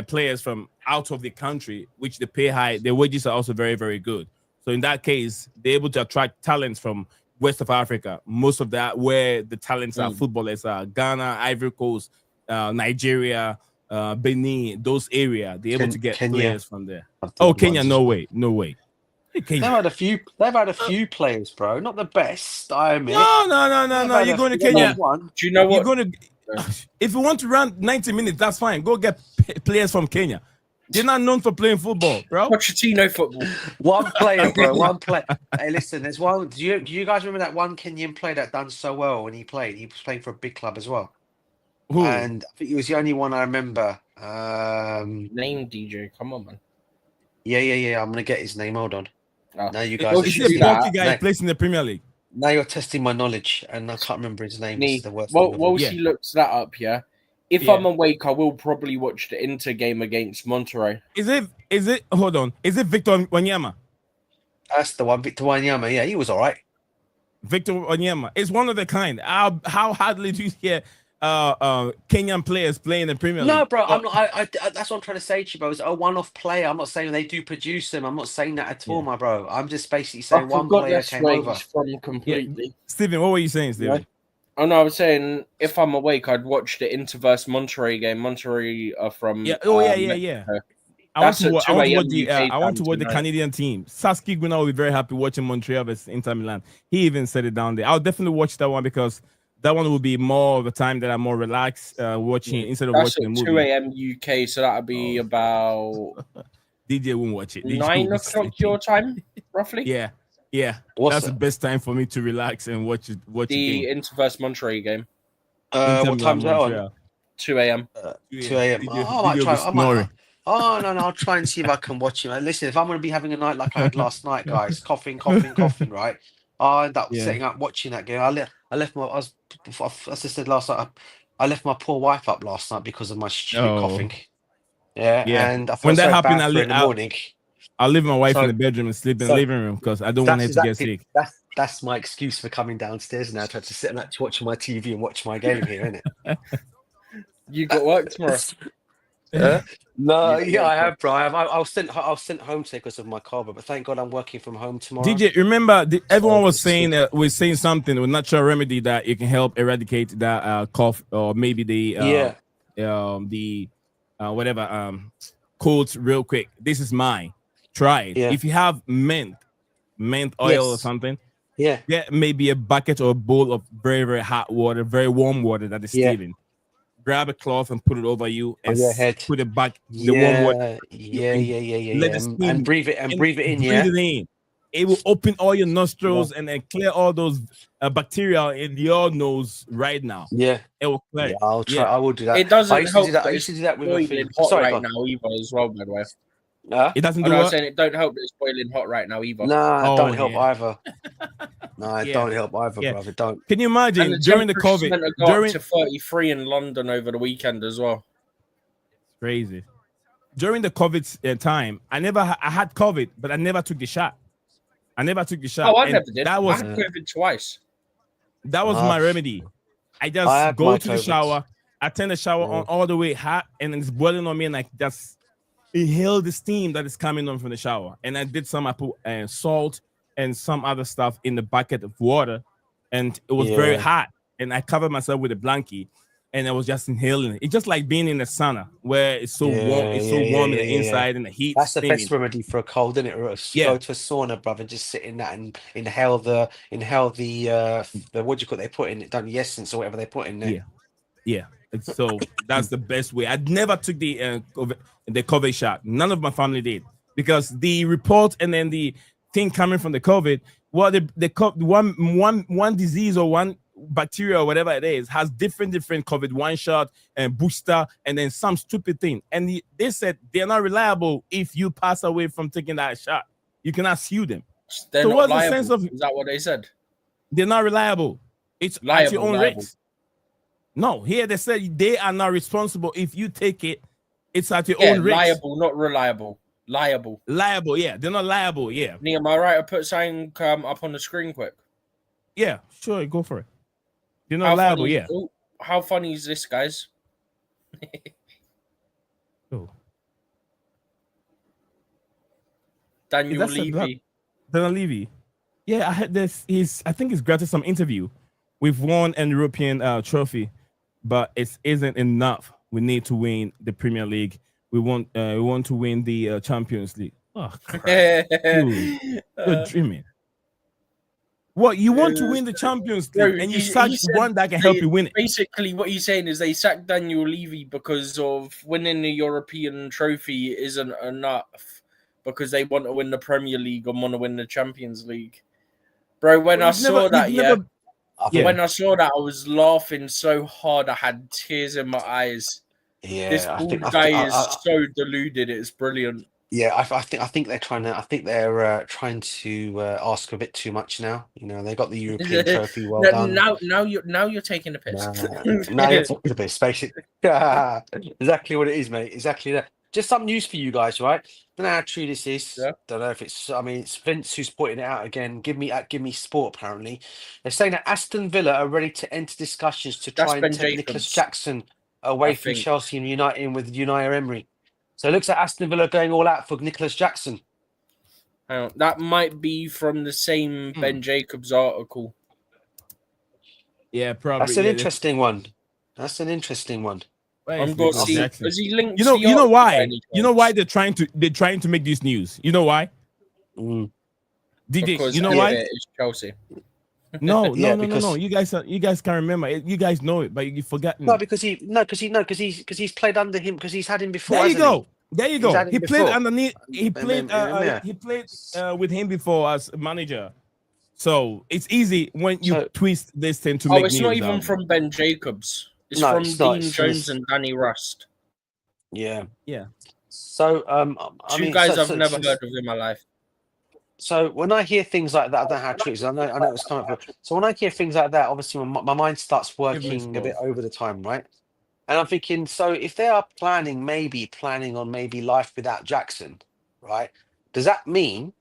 players from out of the country, which they pay high. Their wages are also very, very good. So in that case, they're able to attract talents from West of Africa. Most of that where the talents are footballers are Ghana, Ivory Coast, Nigeria, Benin, those areas. They're able to get players from there. Oh, Kenya, no way. Kenya. They've had a few players, bro. Not the best, I admit. No. You're going to Kenya. Do you know what? You're going to. If you want to run 90 minutes, that's fine. Go get players from Kenya. They're not known for playing football, bro. Pochettino football. One player, bro. One player. Hey, listen. There's one. Do you guys remember that one Kenyan player that done so well when he played? He was playing for a big club as well. Who? And I think he was the only one I remember. Name DJ. Come on, man. Yeah. I'm gonna get his name. Hold on. Now you guys. Is he a Portuguese guy plays in the Premier League? Now you're testing my knowledge, and I can't remember his name. It's the worst. While she looks that up, yeah. If I'm awake, I will probably watch the Inter game against Monterrey. Is it? Hold on. Is it Victor Wanyama? That's the one, Victor Wanyama. Yeah, he was all right. Victor Wanyama is one of the kind. How hardly do you hear Kenyan players playing in the Premier League? No, bro, I'm not. I that's what I'm trying to say to you, bro. It's a one-off player. I'm not saying they do produce them. I'm not saying that at all, my bro. I'm just basically saying one player came over. From completely. Yeah. Stephen, what were you saying, Stephen? Yeah. Oh no, I was saying if I'm awake, I'd watch the Inter versus Monterrey game. Monterrey are from yeah. I want to watch the Canadian team. Saskia Gwina will be very happy watching Montreal versus Inter Milan. He even said it down there. I'll definitely watch that one because that one will be more of a time that I'm more relaxed watching instead of watching the movie. 2 a.m. UK, so that'll be about DJ won't watch it. DJ 9 o'clock your time, roughly. Yeah. That's the best time for me to relax and watch the Inter versus Monterrey game. What time's that on? 2 a.m. 2 a.m. I'll try and see if I can watch it. Listen, if I'm going to be having a night like I had last night, guys, coughing, right? I'll end up setting up watching that game. I left my, as I said last night, I left my poor wife up last night because of my stupid coughing. Yeah. And I when felt that so happened, in the morning. I'll leave my wife in the bedroom and sleep in the living room because I don't want her to get sick. That's my excuse for coming downstairs now to have to sit and actually watch my TV and watch my game here, isn't it? You got work tomorrow? No, I have, bro. I was sent home today because of my car, but thank God I'm working from home tomorrow. DJ, remember everyone was saying something with natural remedy that it can help eradicate that cough or maybe the colds real quick. This is mine. Try it. If you have mint oil or something, get maybe a bucket or a bowl of very, very hot water, very warm water that is steaming. Grab a cloth and put it over you and put it back the warm water. And breathe it in. Breathe it in. It will open all your nostrils and then clear all those bacteria in your nose right now. Yeah, it will clear. Yeah, I'll try. I will do that. It doesn't help. I used to do that with right now either as well, by the way. It doesn't I'm saying it don't help that it's boiling hot right now either. No, it don't help either. No, it don't help either, brother. Don't. Can you imagine during the COVID? During to 33 in London over the weekend as well. Crazy. During the COVID time, I had COVID, but I never took the shot. Oh, I never did. I had COVID twice. That was my remedy. I just go to the shower. I turn the shower on all the way hot, and it's boiling on me, and I just inhale the steam that is coming on from the shower. And I did some. I put salt and some other stuff in the bucket of water, and it was very hot. And I covered myself with a blanket, and I was just inhaling it. It's just like being in the sauna where it's so warm. It's so warm in the inside, and the heat. That's the best remedy for a cold, isn't it? Go to a sauna, brother, just sit in that and inhale the what do you call it? They put in it, the essence or whatever they put in there. Yeah. So that's the best way. I never took the COVID shot. None of my family did because the report and then the thing coming from the COVID, one disease or one bacteria or whatever it is has different COVID, one shot and booster and then some stupid thing. And they said they're not reliable if you pass away from taking that shot. You cannot sue them. They're not what's liable. The sense of? Is that what they said? They're not reliable. It's at your own risk. No, here they said they are not responsible if you take it. It's at your own risk. Liable, not reliable. Liable, yeah. They're not liable, yeah. Nia, am I right? I put something up on the screen quick. Yeah, sure, go for it. You're not liable, yeah. How funny is this, guys? Daniel Levy. Daniel Levy. Yeah, I had this. I think he's granted some interview. We've won an European trophy, but it isn't enough. We need to win the Premier League. we want to win the Champions League. Oh crap, dude, you're dreaming. What you want to win the Champions League, Bro, and you he sack said one that can help you win it. Basically, what he's saying is they sacked Daniel Levy because of winning the European trophy isn't enough, because they want to win the Premier League and want to win the Champions League. Bro, when I saw that, when I saw that, I was laughing so hard I had tears in my eyes. Yeah, This bald guy is so deluded. It's brilliant. Yeah, I think they're trying to. I think they're trying to ask a bit too much now. You know, they got the European trophy. Well done. Now you're taking a piss. Now you're taking a piss, basically. Exactly what it is, mate. Exactly that. Just some news for you guys, right? Don't know how true this is. Yeah. Don't know if it's. I mean, it's Vince who's putting it out again. Give me sport. Apparently, they're saying that Aston Villa are ready to enter discussions to try and take Nicholas Jackson away from Chelsea and uniting with Unai Emery. So it looks like Aston Villa are going all out for Nicholas Jackson. That might be from the same Ben Jacobs article. Yeah, probably. That's an interesting one. That's an interesting one. I'm going to see. Has he linked? You know why? You know why they're trying to make this news. You know why? DJ, Because you know why? It's Chelsea. No. You guys can't remember. You guys know it, but you forgot. No, because he's played under him, because he's had him before. There you go. He played before. underneath. He played with him before as manager. So it's easy when you twist this thing to make. It's not even from Ben Jacobs. It's from Dean Jones and Danny Rust. Yeah. So two guys I've never heard of in my life. So when I hear things like that, I don't know how true it is. I know it's coming up. So when I hear things like that, obviously my mind starts working a bit over the time, right? And I'm thinking, so if they are planning on life without Jackson, right? Does that mean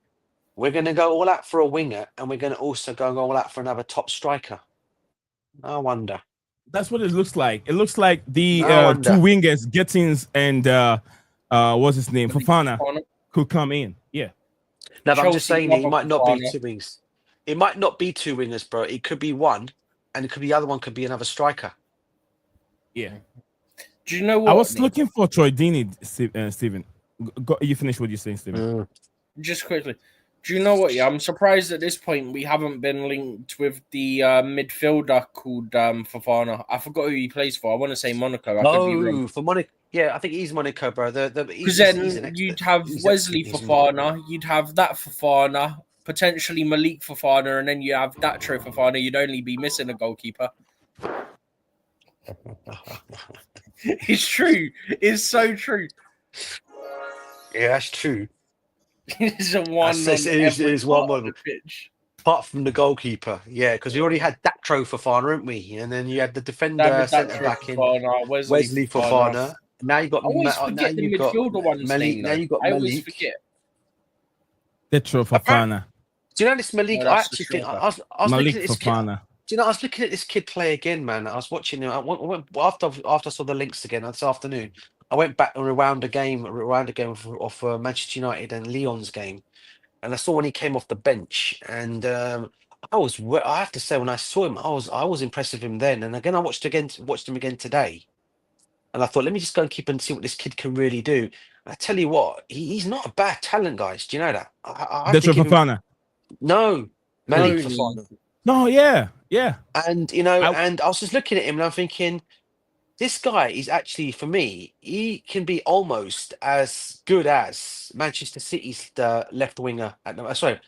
we're going to go all out for a winger, and we're going to also go all out for another top striker? I wonder. That's what it looks like. It looks like the two wingers, Gittins and what's his name, Fofana, could come in. Yeah. No, but I'm just saying it might not be two wings. It might not be two wingers, bro. It could be one, and it could be the other one could be another striker. Yeah. Do you know what? I was looking for Troy Deeney, Stephen. You finish what you're saying, Stephen. Just quickly. Do you know what? Yeah, I'm surprised at this point we haven't been linked with the midfielder called Fofana. I forgot who he plays for. I want to say Monaco. For Monaco. Yeah, I think he's Monaco, bro. Because then you'd have Wesley Fofana, you'd have that Fofana, potentially Malik Fofana, and then you have Datro Fofana. You'd only be missing a goalkeeper. It's true. It's so true. Yeah, that's true. It's a one. It is one on the pitch. Apart from the goalkeeper, yeah, because we already had Datro Fofana, haven't we? And then you had the defender centre back in Wesley Fofana. Now you got. I always forget the midfielder one's name. Now you got. I always forget. Detro Fofana. Do you know this Malik? I actually think I was Malik looking at this Fofana. Do you know? I was looking at this kid play again, man. I was watching him. After I saw the links again this afternoon, I went back and rewound a game of Manchester United and Lyon's game, and I saw when he came off the bench, and I have to say, when I saw him, I was impressed with him then, and again I watched him again today, and I thought, let me just go and keep and see what this kid can really do. I tell you what, he's not a bad talent, guys. Do you know that? Detro Fofana. No, Malik Fofana. No, yeah. And and I was just looking at him and I'm thinking, this guy is actually, for me, he can be almost as good as Manchester City's left winger. Manchester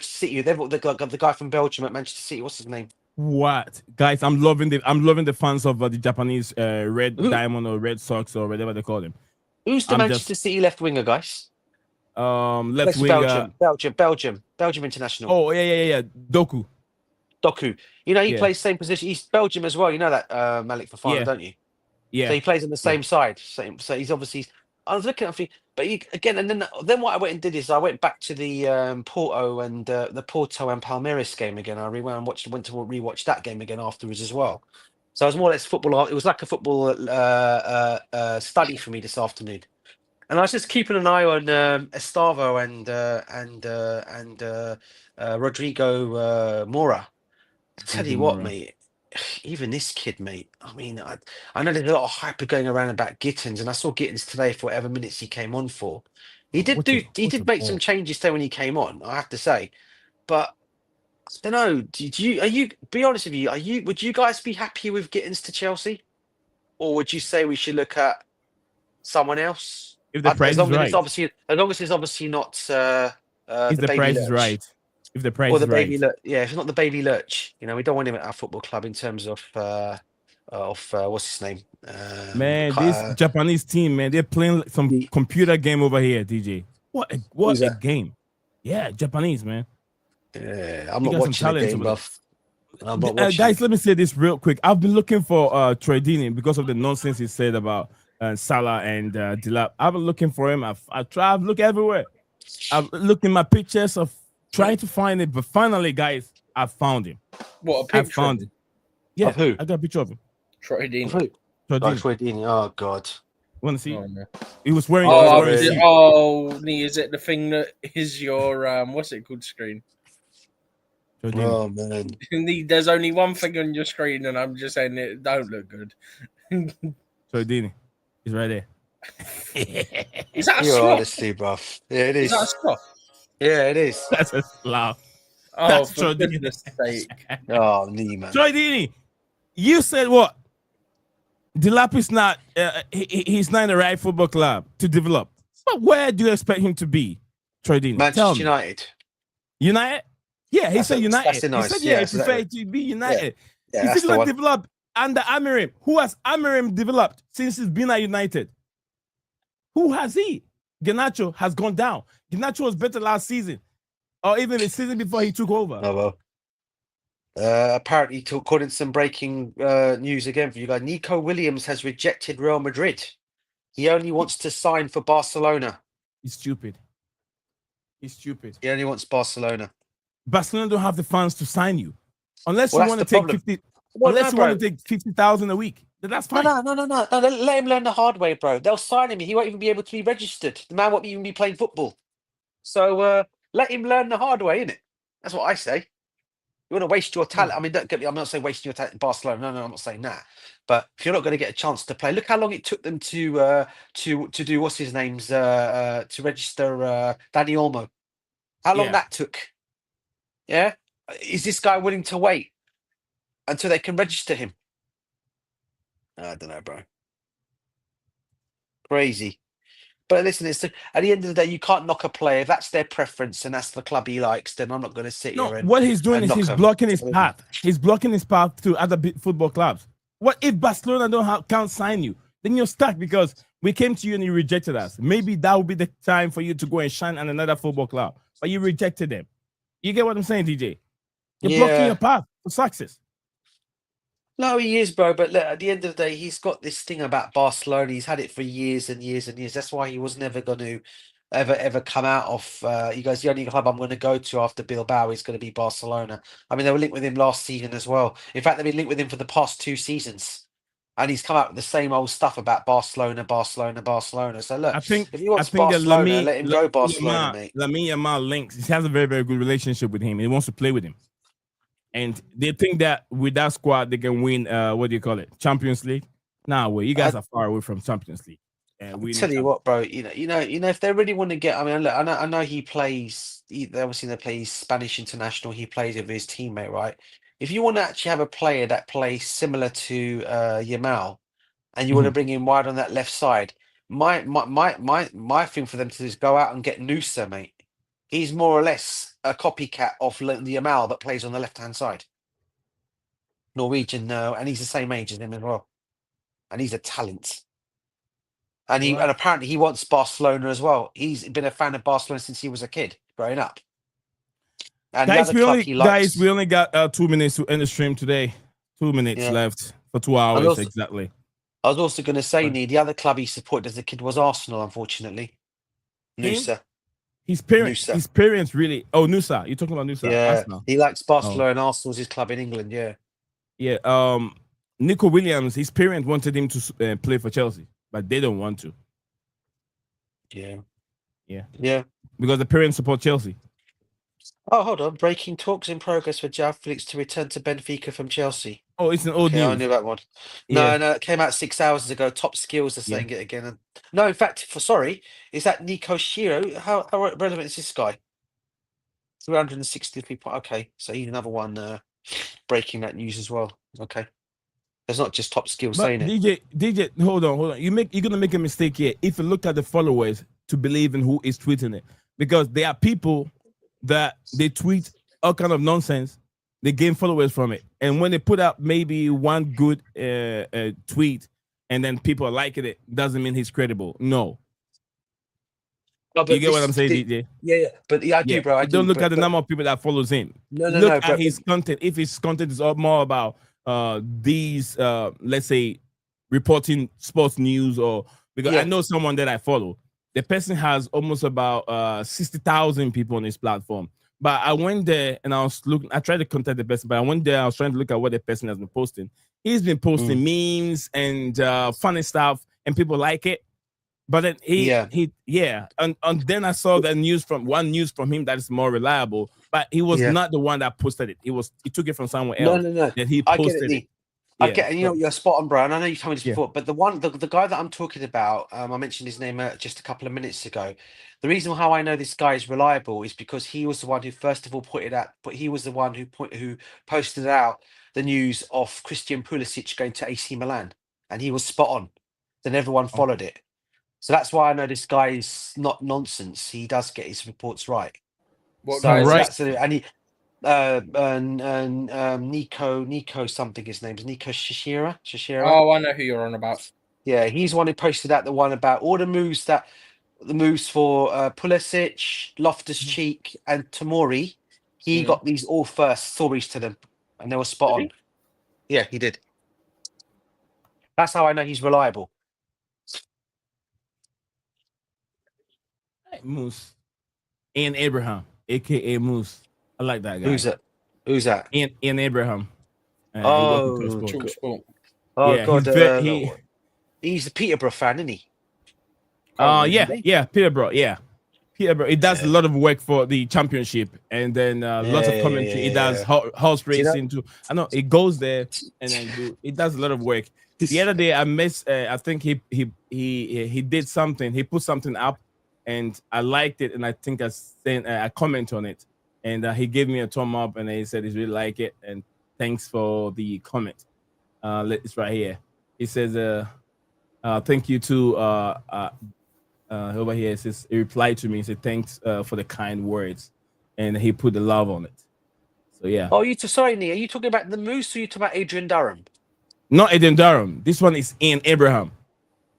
City. The guy from Belgium at Manchester City. What's his name? What, guys? I'm loving the fans of the Japanese Red Diamond or Red Sox or whatever they call them. Who's the Manchester City left winger, guys? Left winger. Belgium international. Oh yeah. Doku. You know, he plays same position. He's Belgium as well. You know that Malik Fofana, don't you? Yeah. So he plays on the same side. So he's obviously. I was looking at him, but again, and then what I went and did is I went back to the Porto and Palmeiras game again. I went to rewatch that game again afterwards as well. So it was more or less football. It was like a football study for me this afternoon. And I was just keeping an eye on Estavo and Rodrigo Mora. I tell you what, mate, even this kid, mate. I mean, I know there's a lot of hype going around about Gittins, and I saw Gittins today for whatever minutes he came on for. He did make some changes there when he came on, I have to say. But I don't know. Be honest with you? Would you guys be happy with Gittins to Chelsea, or would you say we should look at someone else? If the price is right, as long as it's obviously not if the price is right, if the price or the is right, baby if it's not the baby Lurch, we don't want him at our football club in terms of what's his name? Man, this Japanese team, man, they're playing some computer game over here, DJ. What a game! Yeah, Japanese, man. Yeah, I'm not watching the game, bruv. Guys, let me say this real quick. I've been looking for Troy Deeney because of the nonsense he said about Salah and Delap. I've been looking for him. I've looked everywhere. I've looked in my pictures of trying to find it, but finally, guys, I found him. What, a picture? I found him. Yeah, of who? I got a picture of him. Troy Deeney. Troy Deeney. Oh God. Want to see? Oh, no. He was wearing. Is it the thing that is your what's it called screen? Oh man. There's only one thing on your screen, and I'm just saying it don't look good. Troy Deeney. He's right there. Is that a You're slot? honestly, bruv. Yeah, it is. Is that a slot? Yeah, it is. That's a laugh. Oh, That's for Troy goodness sake. Oh, knee, man. Troy Deeney, you said what? Delap is not. He's not in the right football club to develop. But where do you expect him to be, Troy Deeney? Manchester United. United? Yeah, he said United. That's nice. He said he preferred to be United. Yeah, he's going to develop under Amorim. Who has Amorim developed since he's been at United? Who has he? Garnacho has gone down. Garnacho was better last season, or even the season before he took over. Oh well. Apparently, according to some breaking news again for you guys, Nico Williams has rejected Real Madrid. He only wants to sign for Barcelona. He's stupid. He only wants Barcelona. Barcelona don't have the funds to sign you, unless you want to take 50. Unless you want to take 50,000 a week, then that's fine. No. Let him learn the hard way, bro. They'll sign him. He won't even be able to be registered. The man won't even be playing football. So let him learn the hard way, innit? That's what I say. You want to waste your talent. I mean, don't get me. I'm not saying wasting your talent in Barcelona. No, I'm not saying that. But if you're not going to get a chance to play, look how long it took them to do what's his name's to register Dani Olmo. How long that took? Yeah, is this guy willing to wait until they can register him? I don't know, bro. Crazy. But listen, at the end of the day, you can't knock a player. If that's their preference and that's the club he likes, then I'm not going to sit here and... what he's doing is he's blocking his path. He's blocking his path to other football clubs. What if Barcelona can't sign you? Then you're stuck because we came to you and you rejected us. Maybe that would be the time for you to go and shine at another football club. But you rejected them. You get what I'm saying, DJ? You're blocking your path to success. No, he is, bro. But look, at the end of the day, he's got this thing about Barcelona. He's had it for years and years and years. That's why he was never going to ever come out of. He goes, the only club I'm going to go to after Bilbao is going to be Barcelona. I mean, they were linked with him last season as well. In fact, they've been linked with him for the past 2 seasons. And he's come out with the same old stuff about Barcelona. So look, if he wants Barcelona, let him go Barcelona, mate. Lamine Yamal links. He has a very, very good relationship with him. He wants to play with him. And they think that with that squad, they can win, Champions League? Nah, well, you guys are far away from Champions League. I'll tell you what, bro, you know, if they really want to get, I mean, look, I know he plays, obviously they play Spanish international, he plays with his teammate, right? If you want to actually have a player that plays similar to Yamal, and you want to bring him wide on that left side, my thing for them to do is go out and get Nusa, mate. He's more or less a copycat of the Yamal that plays on the left-hand side. Norwegian, and he's the same age as him as well. And he's a talent. And and apparently he wants Barcelona as well. He's been a fan of Barcelona since he was a kid, growing up. And guys, we only got 2 minutes to end the stream today. 2 minutes left for 2 hours exactly. I was also going to say, the other club he supported as a kid was Arsenal, unfortunately. Nusa. His parents really. Oh, Nusa. You're talking about Nusa. Yeah, Arsenal. He likes Barcelona and Arsenal's his club in England, yeah. Yeah. Nico Williams, his parents wanted him to play for Chelsea, but they don't want to. Yeah. Because the parents support Chelsea. Oh, hold on. Breaking talks in progress for João Felix to return to Benfica from Chelsea. Oh, it's an old Okay, I news. knew that one. Yeah. No, it came out 6 hours ago. Top skills are Yeah. saying it again. No, in fact, sorry, is that Nico Shiro? How relevant is this guy? 360 people. Okay, so he's another one breaking that news as well. Okay, there's not just top skills But saying it. DJ, hold on. You're gonna make a mistake here if you look at the followers to believe in who is tweeting it, because there are people that they tweet all kind of nonsense, they gain followers from it, and when they put out maybe one good tweet, and then people are liking it, doesn't mean he's credible. No, Oh, you but get what I'm saying, DJ? yeah, but yeah, I do, Yeah, bro. I you don't do. look at the number of people that follows him. No, Look at bro. his content. If his content is more about these let's say reporting sports news, or because I know someone that I follow, the person has almost about 60,000 people on his platform. But I went there and I was looking, I tried to contact the person, but I went there, I was trying to look at what the person has been posting. He's been posting memes and funny stuff, and people like it. But then and then I saw the news from him that is more reliable, but he was not the one that posted it. He took it from somewhere else. No. That he I posted get it. it. I get it. You know, you're spot on, bro. And I know you told me this Yeah. before, but the guy that I'm talking about, I mentioned his name just a couple of minutes ago. The reason how I know this guy is reliable is because he was the one who first of all put it out, but he was the one who posted out the news of Christian Pulisic going to AC Milan, and he was spot on. Then everyone followed it. So that's why I know this guy is not nonsense. He does get his reports right. What So guy is Right. that? and he Nico something, his name's Nico Shishira. Oh, I know who you're on about. Yeah, he's the one who posted out the one about all the moves for Pulisic, Loftus-Cheek and Tomori. He got these all first stories to them, and they were spot on. Yeah, he did. That's how I know he's reliable. Moose. Ian Abraham, aka Moose. I like that guy. Who's that? Ian Abraham. Oh, Talk sport. oh Yeah, God, he's a Peterborough fan, isn't he? Yeah, Peterborough. Yeah, Peterborough. It does a lot of work for the championship, and then lots of commentary. It does horse racing too. I know it goes there, and then it does a lot of work. The other day, I missed. I think he did something. He put something up, and I liked it, and I think I sent a comment on it, and he gave me a thumb up, and he said he really like it, and thanks for the comment. It's right here. He says, "Thank you to over here." It says he replied to me. He said, "Thanks for the kind words," and he put the love on it. So yeah. Oh, sorry, Nia. Are you talking about the Moose, or are you talking about Adrian Durham? Not Aiden Durham. This one is Ian Abraham.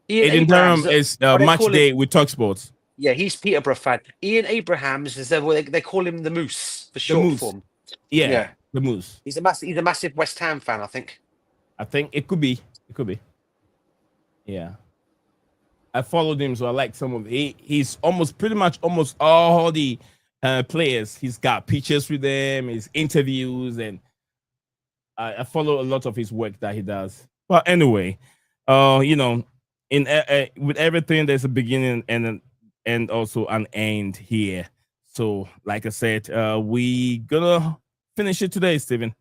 Aiden Durham is match day with Talk Sports. Yeah, he's Peterborough fan. Ian Abrahams is they call him the Moose for short form. Yeah, the Moose. He's a massive West Ham fan, I think. I think it could be. It could be. Yeah. I followed him, so I like some of he's pretty much almost all the players. He's got pictures with them, his interviews, and I follow a lot of his work that he does. But anyway, you know, with everything, there's a beginning and also an end here. So, like I said, we gonna finish it today, Steven.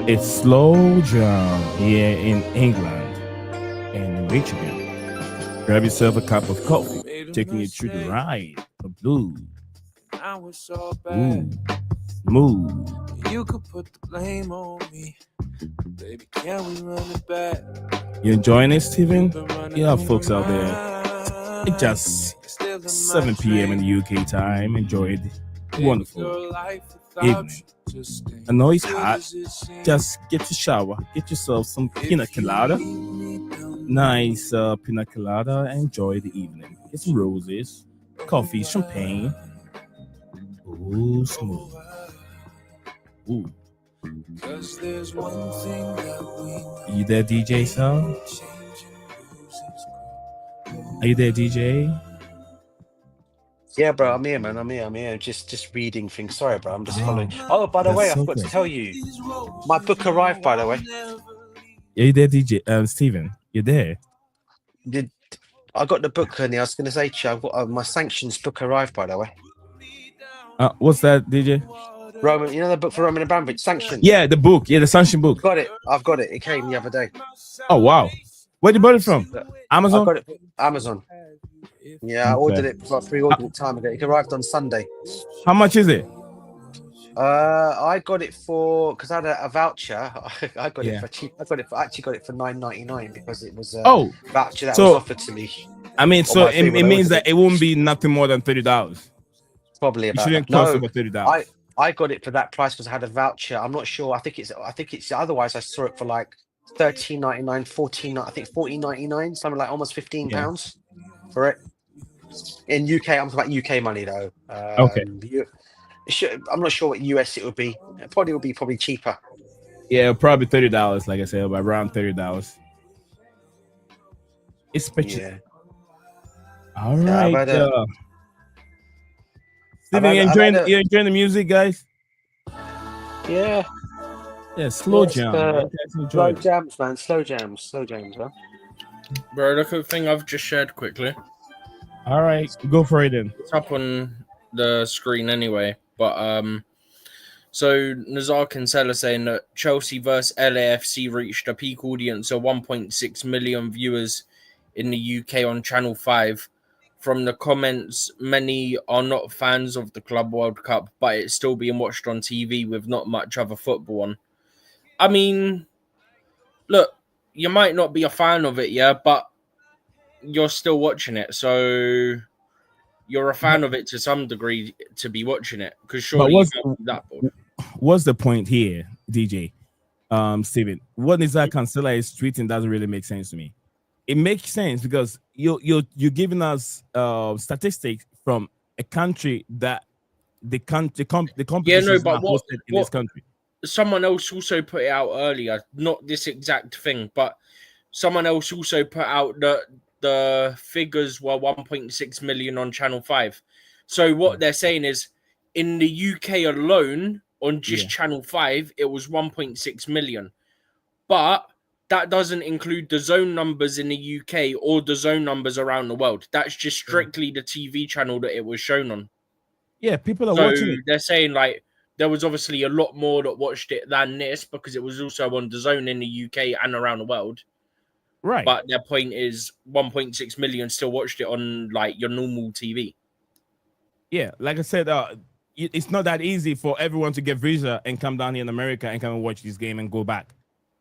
It's slow down here in England and Michigan. Grab yourself a cup of coffee, taking you through the ride of blues. Ooh, smooth. You could put the blame on me. Baby, can we run it back? You enjoying it, Steven? Yeah, folks out there. It's just 7 p.m. in the UK time. Enjoy it. Wonderful evening. I know it's hot. Just get your shower. Get yourself some pina colada. Nice pina colada. Enjoy the evening. Get some roses, coffee, champagne. Ooh, smooth. Ooh. You there, DJ Sal? Are you there, DJ? Yeah, bro, I'm here, man. I'm here. Just reading things. Sorry, bro. I'm just following. Oh, by the way, I forgot to tell you. My book arrived, by the way. Yeah, you there, DJ? Steven, you there? I got the book, and I was going to say to you, I've got my sanctions book arrived, by the way. What's that, DJ? Roman, you know the book for Roman Abramovich, sanctions. Yeah, the book. Yeah, the sanction book. Got it. I've got it. It came the other day. Oh wow, where'd you bought it from? Amazon. I got it from Amazon. Yeah, I ordered it for pre-ordered it time ago. It arrived on Sunday. How much is it? I got it for because I had a voucher. I got it Yeah. for cheap. I actually got it for $9.99 because it was a voucher that so- was offered to me. I mean, so my it thing when I means ordered that it won't be nothing more than $30. Probably It about shouldn't that. cost No, over $30. I got it for that price because I had a voucher. I'm not sure. I think it's otherwise I saw it for like $13.99, $14. I think $14.99, something like almost £15 for it. In UK, I'm talking about UK money though. Okay. I'm not sure what US it would be. It probably would be cheaper. Yeah, probably $30. Like I said, around $30. It's special. Yeah. All right. but, Steven, you enjoying the music, guys? Yeah. Yeah, slow Yes, jam. uh, You guys enjoy Slow it. jams, man. Slow jams, huh? Bro, look at the thing I've just shared quickly. All right, go for it then. It's up on the screen anyway. But so Nazar Kinsella saying that Chelsea versus LAFC reached a peak audience of 1.6 million viewers in the UK on Channel 5. From the comments, many are not fans of the Club World Cup, but it's still being watched on TV with not much other football on. I mean, look, you might not be a fan of it, yeah, but you're still watching it, so you're a fan of it to some degree to be watching it, because surely you can't be that bored. What's the point here, DJ? Steven, what Nizar Cancela is tweeting doesn't really make sense to me. It makes sense because you're giving us statistics from a country that the competition is not hosted in this country. Someone else also put it out earlier, not this exact thing, but someone else also put out that the figures were 1.6 million on Channel 5. So what they're saying is in the UK alone, on just Channel 5, it was 1.6 million. But that doesn't include the zone numbers in the UK or the zone numbers around the world. That's just strictly the TV channel that it was shown on. Yeah, people are watching it. They're saying like there was obviously a lot more that watched it than this because it was also on the zone in the UK and around the world. Right. But their point is 1.6 million still watched it on like your normal TV. Yeah, like I said, it's not that easy for everyone to get visa and come down here in America and come and watch this game and go back.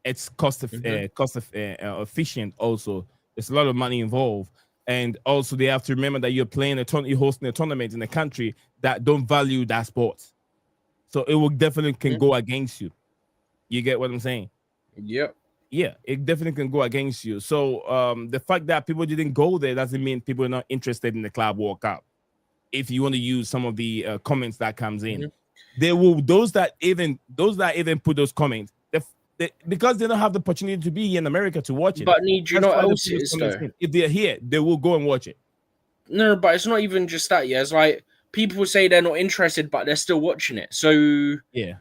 It's cost efficient. Also, there's a lot of money involved, and also they have to remember that you're hosting a tournament in a country that don't value that sport. So it will definitely can go against you. You get what I'm saying? Yep. Yeah, it definitely can go against you. So the fact that people didn't go there doesn't mean people are not interested in the Club World Cup. If you want to use some of the comments that comes in, they will those that even put those comments because they don't have the opportunity to be here in America to watch it. But need you know what else it is though? If they're here, they will go and watch it. No, but it's not even just that. Yeah, it's like people say they're not interested, but they're still watching it. So yeah,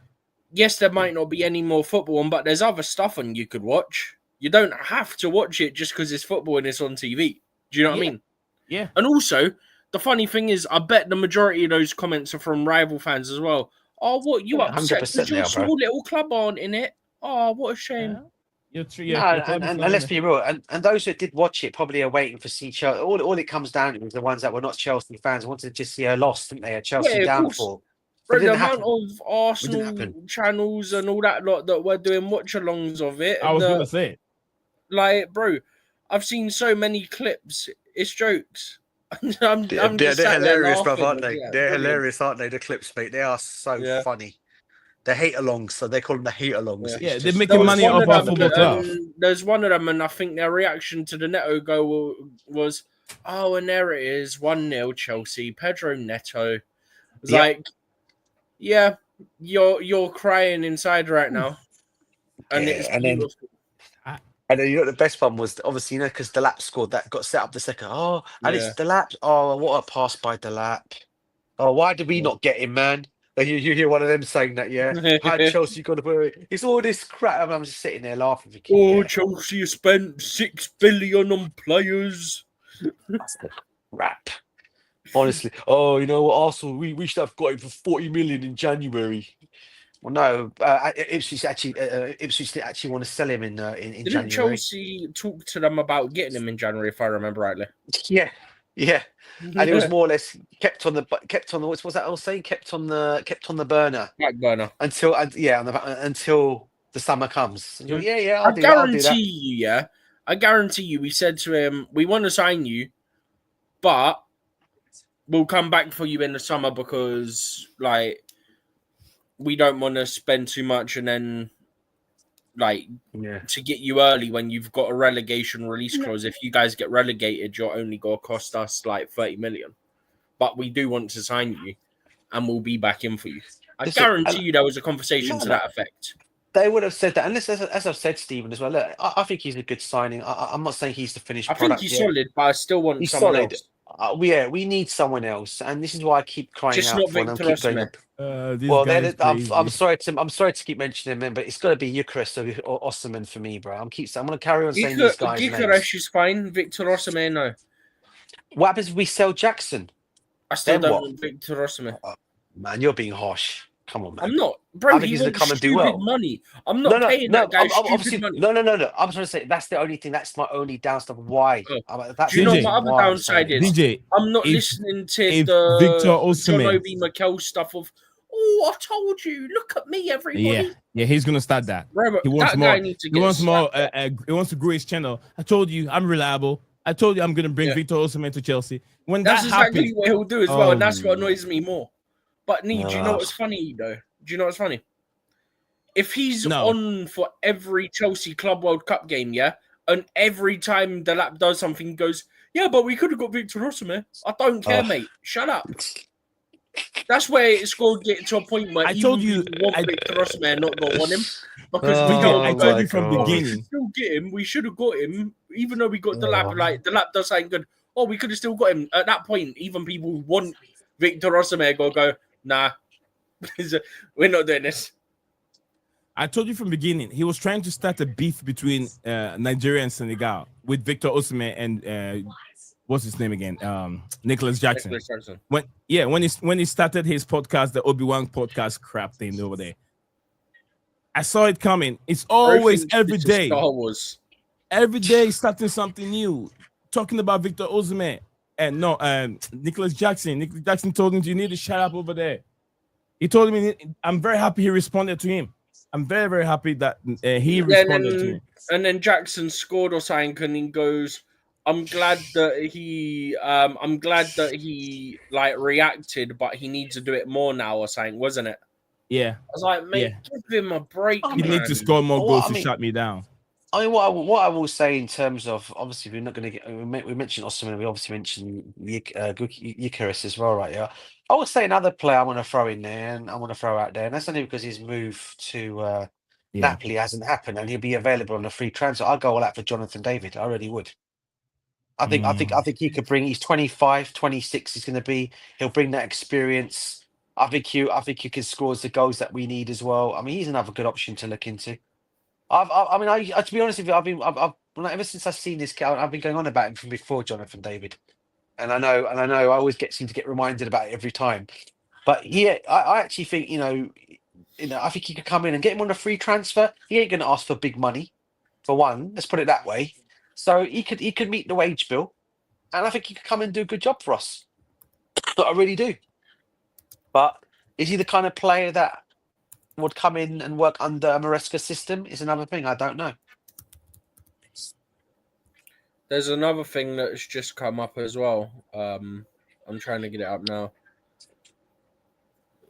yes, there might not be any more football on, but there's other stuff on you could watch. You don't have to watch it just because it's football and it's on TV. Do you know what I mean? Yeah. And also, the funny thing is, I bet the majority of those comments are from rival fans as well. Oh, what you upset because your small little club aren't in it? Oh, what a shame. And let's be real. And those that did watch it probably are waiting for see Chelsea. All it comes down to is the ones that were not Chelsea fans wanted to just see a loss, didn't they? A Chelsea downfall. Bro, the amount of Arsenal channels and all that lot that were doing watch-alongs of it. I was gonna say it. Like, bro, I've seen so many clips. It's jokes. They're hilarious, bro, aren't they? They're hilarious, aren't they? The clips, mate. They are so funny. The hate-alongs, so they call them the hate-alongs. Yeah, they're making money off our football club. There's one of them, and I think their reaction to the Neto goal was, oh, and there it is, 1-0 Chelsea, Pedro Neto. It's like, yeah, you're crying inside right now. And it's beautiful. And then, you know, the best one was obviously, you know, because Delap scored that, got set up the second. Oh, and it's Delap. Oh, what a pass by Delap. Oh, why did we not get him, man? You hear one of them saying that, how Chelsea got to put it. It's all this crap. I'm just sitting there laughing. Thinking, Chelsea spent $6 billion on players. That's the crap. Honestly. Oh, you know what, Arsenal, we should have got him for 40 million in January. Well, no, Ipswich actually want to sell him in Didn't January. Chelsea talk to them about getting him in January, if I remember rightly? Yeah, and it was more or less kept on the what's that I was saying? Kept on the burner Back burner. until the summer comes. And you're, yeah, I I'll do that. guarantee you, yeah. I guarantee you, we said to him, we want to sign you, but we'll come back for you in the summer because, like, we don't want to spend too much and then, like, to get you early when you've got a relegation release clause. If you guys get relegated, you're only going to cost us, like, 30 million. But we do want to sign you, and we'll be back in for you. I guarantee you there was a conversation to that effect. They would have said that, and as I've said, Stephen, as well. Look, I think he's a good signing. I'm not saying he's the finished product. I think he's solid, but I still want someone else. We need someone else, and this is why I keep crying Just out not for him. Victor Osimhen. I'm sorry to keep mentioning him, but it's got to be Eucharist or Osimhen for me, bro. I'm going to carry on saying these guys' names. Eucharist is fine. Victor Osimhen, no. What happens if we sell Jackson? I still don't want Victor Osimhen. Man, you're being harsh. Come on, man. I'm not. Bro, he wants stupid money. I'm not paying that guy stupid money. No. I'm trying to say that's the only thing. That's my only downside. Why? Do you know what my other downside is? DJ, I'm not listening to the Victor Osimhen, John Obi Mikel stuff of, I told you, look at me, everybody. Yeah, he's gonna start that. Bro, he wants more. He wants more. He wants to grow his channel. I told you, I'm reliable. I told you, I'm gonna bring Victor Osimhen to Chelsea. When that's exactly happens, what he'll do as well, and that's what annoys me more. But do you know what's funny though? Do you know what's funny? If he's on for every Chelsea Club World Cup game, yeah, and every time the lap does something, he goes, yeah, but we could have got Victor Osimhen. I don't care, mate. Shut up. That's where it's going to get to a point where I told you, want Victor Osimhen, not going to want him. Because I told you from the beginning. We still get him. We should have got him, even though we got the lap. Like the lap does something good. Oh, we could have still got him. At that point, even people who want Victor Osimhen go, nah, we're not doing this. I told you from the beginning, he was trying to start a beef between Nigeria and Senegal with Victor Osimhen and what's his name again? Nicholas Jackson. When he started his podcast, the Obi-Wan podcast crap thing over there. I saw it coming. It's always every day. Every day starting something new. Talking about Victor Osimhen. And Nicholas Jackson. Nicholas Jackson told him, you need to shut up over there. He told me, I'm very happy he responded to him. I'm very, very happy that he responded to him. And then Jackson scored or something, and he goes, I'm glad that he like reacted, but he needs to do it more now or something, wasn't it? Yeah. I was like, mate, give him a break. You need to score more goals to shut me down. I mean, what I will say in terms of, obviously, we're not going to get. We mentioned Osimhen, we obviously mentioned Eucharist as well, right? Yeah. I would say another player I want to throw in there, and I want to throw out there, and that's only because his move to Napoli hasn't happened, and he'll be available on a free transfer. I'd go all out for Jonathan David. I really would. I think he could bring. He's 25, 26. He's going to be. He'll bring that experience. I think he can score the goals that we need as well. I mean, he's another good option to look into. To be honest with you, ever since I've seen this guy, I've been going on about him from before Jonathan David, and I know, I always seem to get reminded about it every time. But I actually think I think he could come in and get him on a free transfer. He ain't going to ask for big money, for one. Let's put it that way. So he could meet the wage bill, and I think he could come and do a good job for us. But I really do. But is he the kind of player that would come in and work under a Maresca's system? Is another thing. I don't know. There's another thing that's just come up as well. I'm trying to get it up now.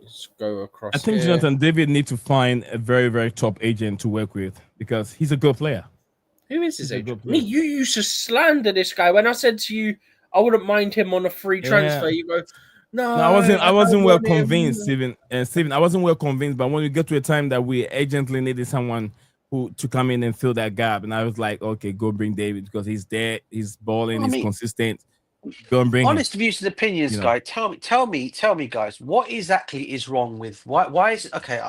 Let's go across. I think Jonathan David needs to find a very, very top agent to work with because he's a good player. Who is his agent? Me, you used to slander this guy when I said to you I wouldn't mind him on a free transfer. You go, no, I wasn't well convinced, Stephen. Stephen, I wasn't well convinced. But when we get to a time that we urgently needed someone to come in and fill that gap, and I was like, okay, go bring David because he's there, he's balling, he's consistent. Go and bring honest views and opinions, guy. Tell me, guys, what exactly is wrong with why is okay?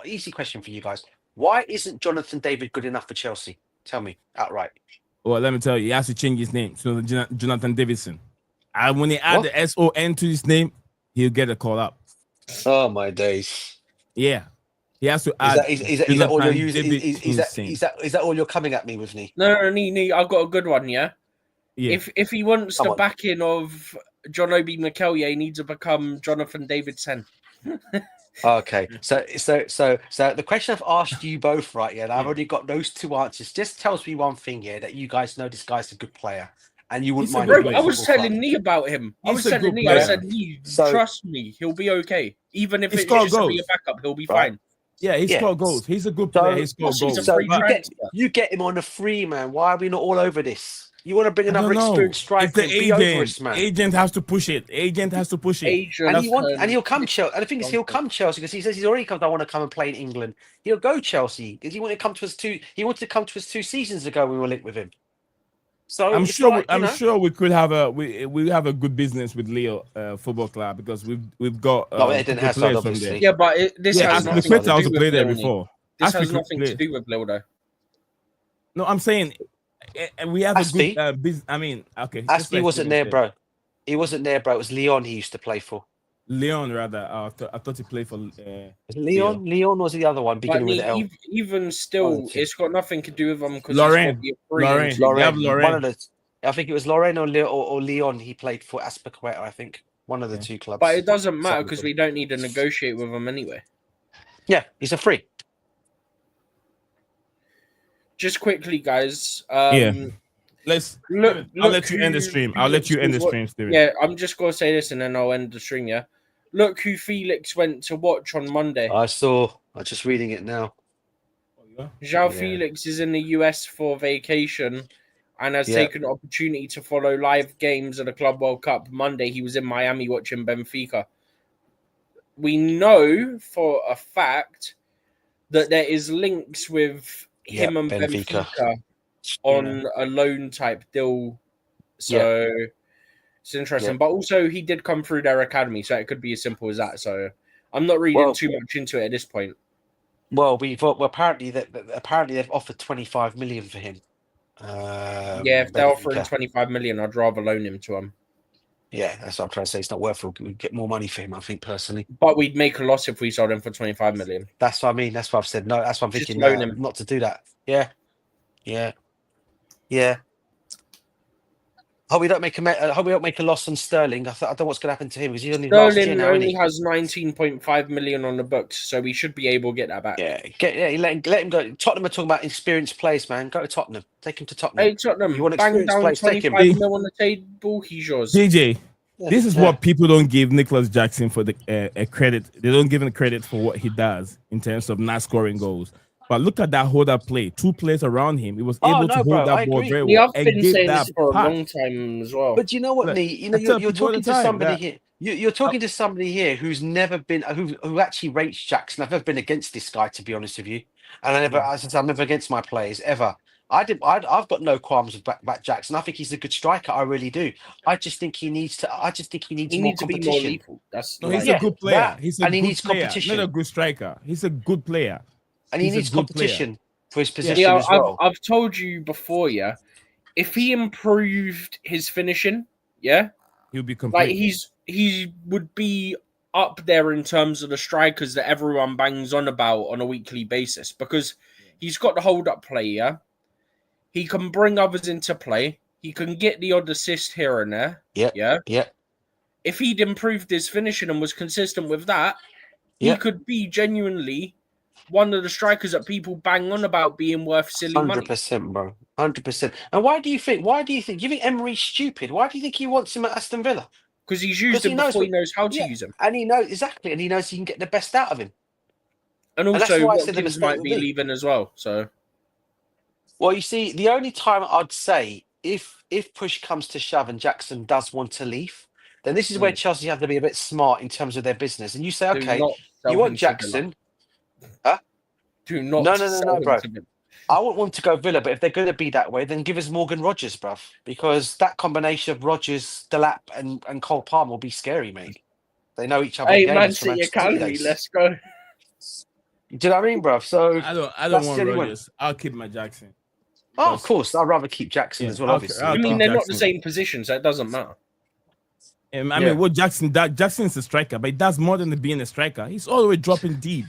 Easy question for you guys. Why isn't Jonathan David good enough for Chelsea? Tell me outright. Well, let me tell you, he has to change his name to Jonathan Davidson. And when he add the SON to his name, he'll get a call up. Oh my days. Yeah. He has to add. Is that all you're using? Is that all you're coming at me with, Nee? No, I've got a good one, yeah? Yeah. If he wants Come the on. backing of John Obi Mikelye, he needs to become Jonathan Davidson. Okay, so the question I've asked you both, right? Yeah, and I've already got those two answers. Just tells me one thing here, that you guys know this guy's a good player, and you wouldn't He's a mind. good him player. at I was Football telling Club. Nee about him. I He's was a telling good Nee, I player. said, Nee, So- trust me, he'll be okay. Even if He it's scored just to be a goals. backup, he'll be Right. fine. Yeah, he Yeah. scored goals. He's a good So- player. He scored Plus, he's a goals. So free transfer. you get him on a free, man. Why are we not all over this? You want to bring I another don't know. experienced striker? It's the And be over agent. us, man. Agent has to push it. Agent has to push it. Agent And he'll come Chelsea. And the thing is, he'll come Chelsea because he says he's already come. I want to come and play in England. He'll go Chelsea because he wanted to come to us He wanted to come to us 2 seasons ago. We were linked with him. So I'm it's sure. like, I'm sure we could have we have a good business with Leo Football Club because we've got No, Eden good Hazard, players from obviously. there. Yeah, but this Yeah, has nothing Aspilicueta to also do with played there Lil, Nee. before. This has Aspilicueta nothing to played. do with Lil, though. No, I'm saying we have Aspie? a good business. I mean, okay. just Aspie like wasn't Steven there, said. bro. He wasn't there, bro. It was Leon he used to play for. Leon rather. I thought he played for. Was it Leon? Leon was the other one, But beginning with the L. even One still, of the two. it's got nothing to do with him because Lorraine. he's got free Lorraine. into- You have Lorraine. Lorraine. One of the. I think it was Lorraine or Leon. He played for Aspilicueta, I think. One of the two clubs. But it doesn't matter Something because like we don't need to negotiate with him anyway. Yeah, he's a free. Just quickly, guys. Yeah. I'll let you end the who stream. I'll let you end the Felix stream, Steven. Yeah, I'm just gonna say this and then I'll end the stream. Yeah, look who Felix went to watch on Monday. I'm just reading it now. João yeah. Felix is in the US for vacation and has Yeah. taken the opportunity to follow live games of the Club World Cup. Monday, he was in Miami watching Benfica. We know for a fact that there is links with him and Benfica on a loan type deal. So it's interesting. Yeah. But also, he did come through their academy, so it could be as simple as that. So I'm not reading too much into it at this point. Well, apparently they've offered 25 million for him. Yeah, if they're offering 25 million, I'd rather loan him to him. Yeah, that's what I'm trying to say. It's not worth it. We'd get more money for him, I think, personally. But we'd make a loss if we sold him for 25 million. That's what I mean. That's what I've said. No, that's what I'm Just thinking. loan him. Not to do that. Yeah. I hope we don't make a loss on Sterling. I don't know what's going to happen to him because he's only last year Sterling now, isn't only he? has 19.5 million on the books, so we should be able to get that back. Let him go. Tottenham are talking about experienced players, man. Go to Tottenham. Take him to Tottenham. Hey, Tottenham, You want bang experienced down players? Take 25 him. mil on the table, he's yours. JJ, this is Yeah. what people don't give Nicholas Jackson for the credit. They don't give him credit for what he does in terms of not scoring goals. But look at that hold-up play. 2 players around him. He was able to hold that ball very Yeah, well. I've been give saying that this for a pass. long time as well. But you know what, Look, Nee? I tell You're people all talking the to time somebody that- here. You're talking to somebody here who's never been, who actually rates Jackson. I've never been against this guy, to be honest with you, and I'm never against my players ever. I've got no qualms with back Jackson. I think he's a good striker. I really do. I just think he needs to. he more needs to be more competition. lethal. That's No, he's Yeah, a good player. that, He's a and he good needs player, competition. not a good striker. He's a good player. And he he's a needs good player. competition for his position Yeah, as well. I've told you before, yeah. If he improved his finishing, yeah, He'll be complete. like he would be up there in terms of the strikers that everyone bangs on about on a weekly basis because he's got the hold up play, yeah. He can bring others into play. He can get the odd assist here and there. Yeah. If he'd improved his finishing and was consistent with that, he could be genuinely one of the strikers that people bang on about being worth silly money. 100%, bro. 100%. And why do you think? You think Emery's stupid? Why do you think he wants him at Aston Villa? Because he's used 'Cause he him knows before he what- knows how to Yeah, use him. and he knows exactly, and he knows he can get the best out of him. And that's also, why I said the Watkins mistake might would be be. leaving as well. So Well, you see, the only time I'd say if push comes to shove and Jackson does want to leave, then this is where Chelsea have to be a bit smart in terms of their business. And you say, do okay, not sell you want him to Villa. Jackson? Do not No, sell him bro. to Villa. I wouldn't want to go Villa, but if they're going to be that way, then give us Morgan Rogers, bruv. Because that combination of Rogers, Delap, and Cole Palmer will be scary, mate. They know each other. Hey, in Man games from City Manchester Academy, days. let's go. Do you know what I mean, bruv? So I don't that's want the only one. Rodgers. I'll keep my Jackson. Oh, of course. I'd rather keep Jackson as well, obviously. I mean, keep they're not the Jackson. same position, so it doesn't matter. I mean, what Jackson is a striker, but he does more than being a striker. He's always dropping deep.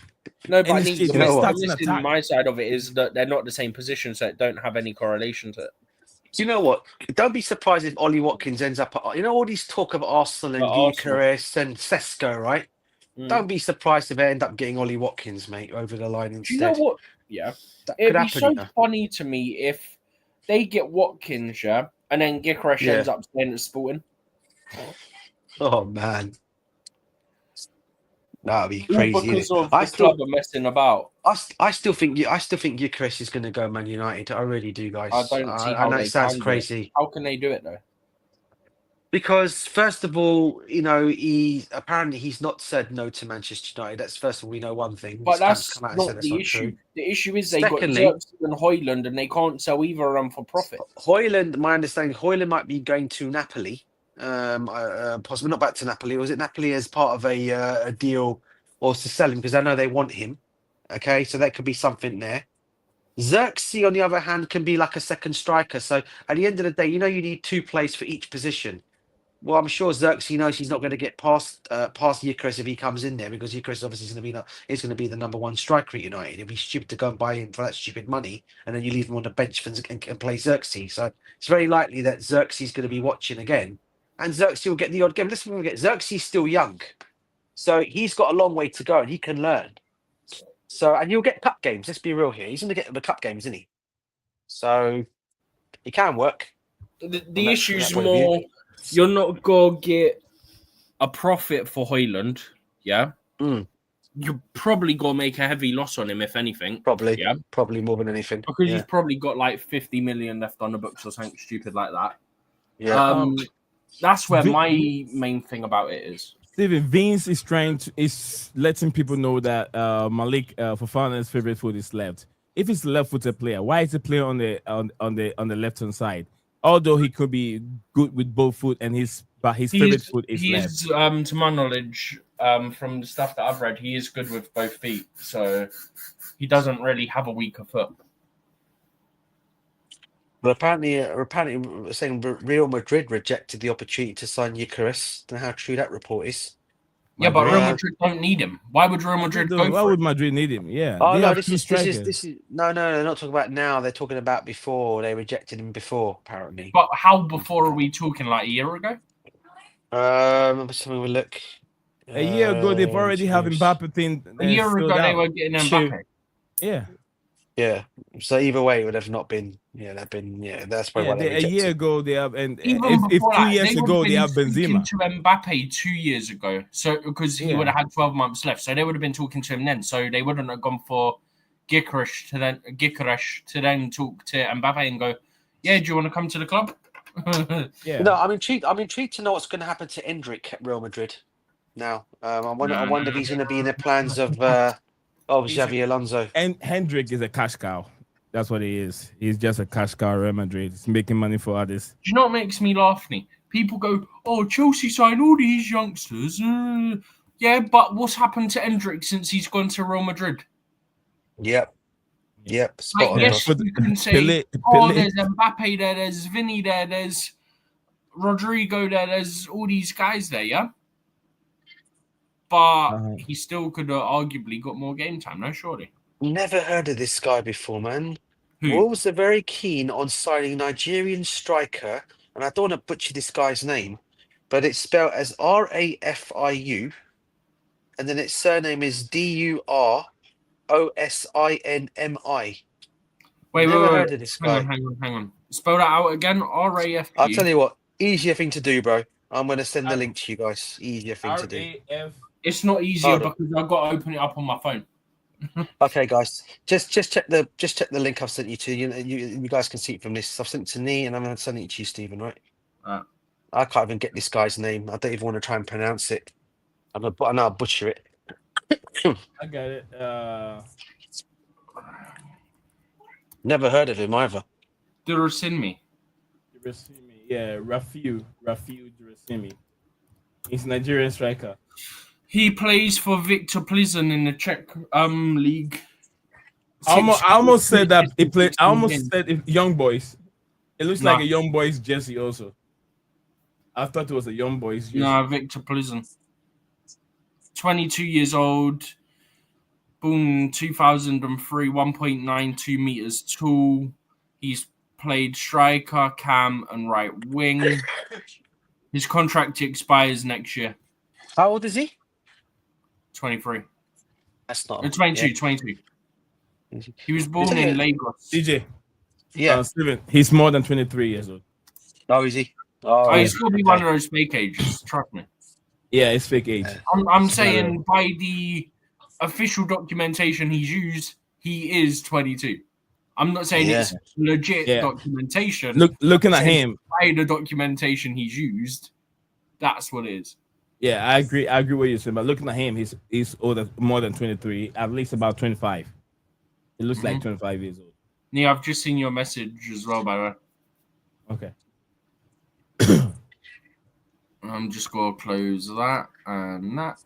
No, but And I he's- think you know what? the missing my side of it is that they're not the same position, so it don't have any correlation to it. Do you know what? Don't be surprised if Ollie Watkins ends up at, you know, all these talk of Arsenal and Gyökeres and Sesko, right? Don't be surprised if they end up getting Ollie Watkins, mate, over the line instead. Do you know what? Yeah. It'd be so funny to me if they get Watkins, yeah, and then Gyökeres ends up staying at Sporting. Oh, man. That would be crazy. Because of the club are messing about. I still think Gyökeres is going to go Man United. I really do, guys. I don't see how I know they it sounds can crazy. How can they do it though? Because first of all, you know, he's not said no to Manchester United. That's first of all, we know one thing. But that's not the issue. True. The issue is they got Xerxes and Højlund, and they can't sell either of them for profit. Højlund, my understanding, Højlund might be going to Napoli. Possibly not back to Napoli. Was it Napoli as part of a deal or to sell him? Because I know they want him. Okay, so that could be something there. Xerxes, on the other hand, can be like a second striker. So at the end of the day, you know, you need 2 players for each position. Well, I'm sure Xerxes knows he's not going to get past Gyökeres if he comes in there, because Gyökeres obviously is going to be the number 1 striker at United. It'd be stupid to go and buy him for that stupid money, and then you leave him on the bench and play Xerxes. So it's very likely that Xerxes is going to be watching again, and Xerxes will get the odd game. Let's not forget, Xerxes is still young, so he's got a long way to go, and he can learn. So, and you'll get cup games. Let's be real here. He's going to get the cup games, isn't he? So it can work. The issue's more. You're not going to get a profit for Højlund, yeah? You're probably going to make a heavy loss on him, if anything. Probably, yeah. Probably more than anything. Because he's probably got like 50 million left on the books or something stupid like that. Yeah. That's where my main thing about it is. Steven, Vince is letting people know that Malik Fofana's favorite foot is left. If it's a left-footed player, why is he playing on the left-hand side? Although he could be good with both foot, and his favorite foot is left. To my knowledge, from the stuff that I've read, he is good with both feet, so he doesn't really have a weaker foot. But apparently saying Real Madrid rejected the opportunity to sign Gyökeres. Don't know how true that report is. Yeah, but Real Madrid don't need him. Why would Real Madrid go? Why would Madrid need him? Yeah. Oh no, this is no. They're not talking about now. They're talking about before. They rejected him before, apparently. But how before are we talking? Like a year ago? Let's have a look. A year ago, they've already had Mbappe thing. A year ago, they were getting Mbappe. Yeah. Yeah. So either way, it would have not been. Yeah, that'd been. Yeah, that's probably why a year ago they have, and if 2 years ago they have Benzema. To Mbappe 2 years ago, so because he would have had 12 months left, so they would have been talking to him then. So they wouldn't have gone for Gyökeres to then talk to Mbappe and go, "Yeah, do you want to come to the club?" Yeah. No, I'm intrigued to know what's going to happen to Endrick at Real Madrid. Now, I wonder if he's going to be in the plans of Xavi Alonso. And Hendrick is a cash cow. That's what he is. He's just a cash cow. Real Madrid. He's making money for others. Do you know what makes me laugh? People go, "Oh, Chelsea signed all these youngsters." Yeah, but what's happened to Endrick since he's gone to Real Madrid? Yep. Spot on. Yes, you can say, there's Mbappe there, there's Vinny there, there's Rodrigo there, there's all these guys there, yeah? But he still could have arguably got more game time, no, surely? Never heard of this guy before, man. Who? Wolves are very keen on signing Nigerian striker, and I don't want to butcher this guy's name, but it's spelled as Rafiu, and then its surname is Durosinmi. Wait, heard of this guy. Hang on. Spell that out again, Rafu. I'll tell you what, easier thing to do, bro. I'm going to send the link to you guys. Easier thing to do. It's not easier because I've got to open it up on my phone. Okay, guys, just check the link I've sent you to. You guys can see it from this. I've sent it to me, and I'm going to send it to you, Stephen. Right? I can't even get this guy's name. I don't even want to try and pronounce it. I know I'll butcher it. I got it. Never heard of him either. Durosinmi. Yeah, Rafiu Durosinmi. He's a Nigerian striker. He plays for Victor Plzeň in the Czech league. I almost said that he played. I 16 almost games. said Young Boys. It looks Nah. like a Young Boys jersey also. I thought it was a Young Boys jersey. No, Victor Plzen. 22 years old. Born 2003, 1.92 meters tall. He's played striker, cam, and right wing. His contract expires next year. How old is he? 23. That's not 22, yeah. 22. He was born in Lagos. DJ. Yeah. Steven, he's more than 23 years old. Oh, is he? Oh, He's got to be one of those fake ages. Trust me. Yeah, it's fake age. I'm saying by the official documentation he's used, he is 22. I'm not saying it's legit documentation. Looking at him, by the documentation he's used, that's what it is. Yeah, I agree. I agree with you saying, but looking at him, he's older, more than 23, at least about 25. It looks like 25 years old. Yeah, I've just seen your message as well, by the way. Okay. I'm just gonna close that and that.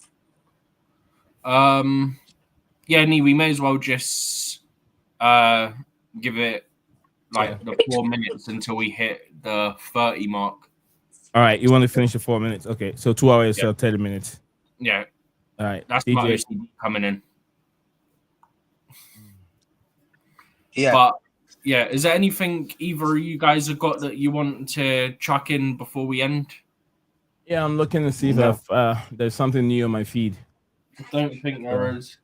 Yeah, we may as well just give it like the 4 minutes until we hit the 30 mark. All right, you want to finish the 4 minutes? Okay, so 2 hours, so 30 minutes. Yeah. All right, that's my OCD coming in. Yeah. But yeah, is there anything either of you guys have got that you want to chuck in before we end? Yeah, I'm looking to see if there's something new on my feed. I don't think there is.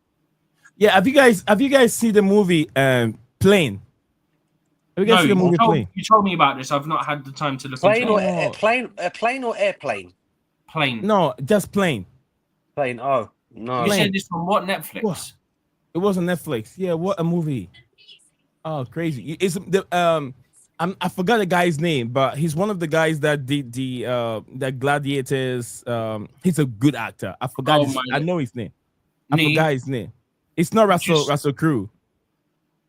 Yeah, have you guys seen the movie Plane? Have you guys seen the movie Plane? You told me about this. I've not had the time to look plane into or it. plane or airplane? Plane. No, just Plane. Plane. Oh no. You said this on what Netflix? What? It was on Netflix. Yeah, what a movie. Oh, crazy. It's the I forgot the guy's name, but he's one of the guys that did the Gladiators. He's a good actor. I forgot. I know his name. I forgot his name. It's not Russell Crowe.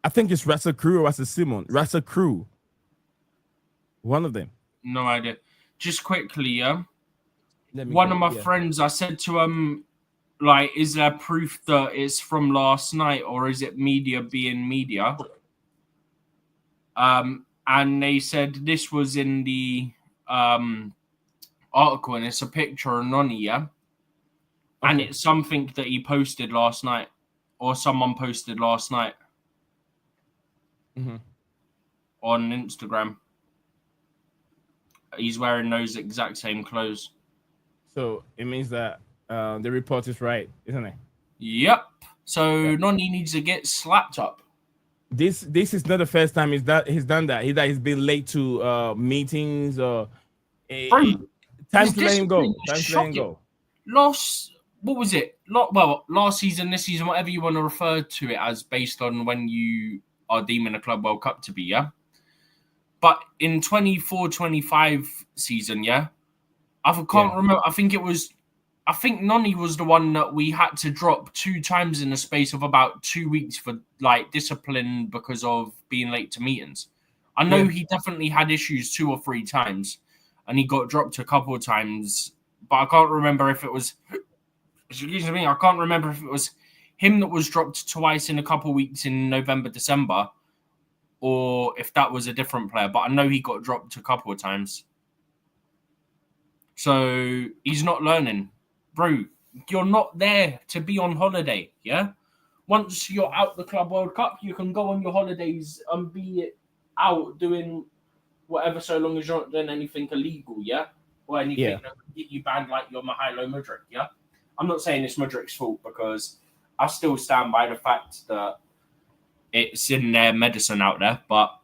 I think it's Russell Crowe or Russell Simon. Russell Crowe. One of them. No idea. Just quickly, yeah. One of my friends, I said to him, like, is there proof that it's from last night or is it media being media? And they said this was in the article and it's a picture of Noni, yeah? Okay. And it's something that he posted last night or someone posted last night on Instagram. He's wearing those exact same clothes. So it means that the report is right, isn't it? Yep. So Noni needs to get slapped up. This is not the first time he's done that. He's been late to meetings or time to let him go. Time to let him go. What was it? Last season, this season, whatever you want to refer to it as, based on when you are deeming a Club World Cup to be, yeah. But in 24-25 season, yeah, I can't remember. I think Noni was the one that we had to drop 2 times in the space of about 2 weeks for like discipline because of being late to meetings. I know he definitely had issues 2 or 3 times and he got dropped a couple of times, but I can't remember if it was, excuse me, I can't remember if it was him that was dropped twice in a couple of weeks in November, December, or if that was a different player, but I know he got dropped a couple of times. So he's not learning. Bro, you're not there to be on holiday, yeah? Once you're out the Club World Cup, you can go on your holidays and be out doing whatever, so long as you're not doing anything illegal, yeah? Or anything that could get you banned like your Mihailo Mudryk, yeah? I'm not saying it's Mudryk's fault because I still stand by the fact that it's in their medicine out there, but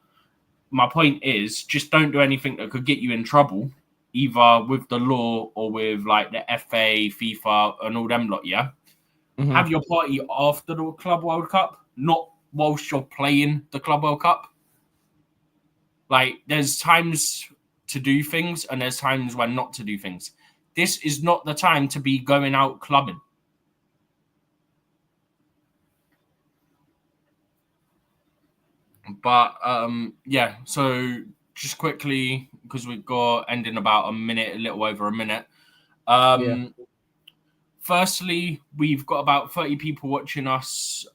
my point is just don't do anything that could get you in trouble, either with the law or with like the FA, FIFA, and all them lot, yeah? Have your party after the Club World Cup, not whilst you're playing the Club World Cup. Like, there's times to do things and there's times when not to do things. This is not the time to be going out clubbing. But, yeah, so just quickly, because we've got ending about a little over a minute. Firstly, we've got about 30 people watching us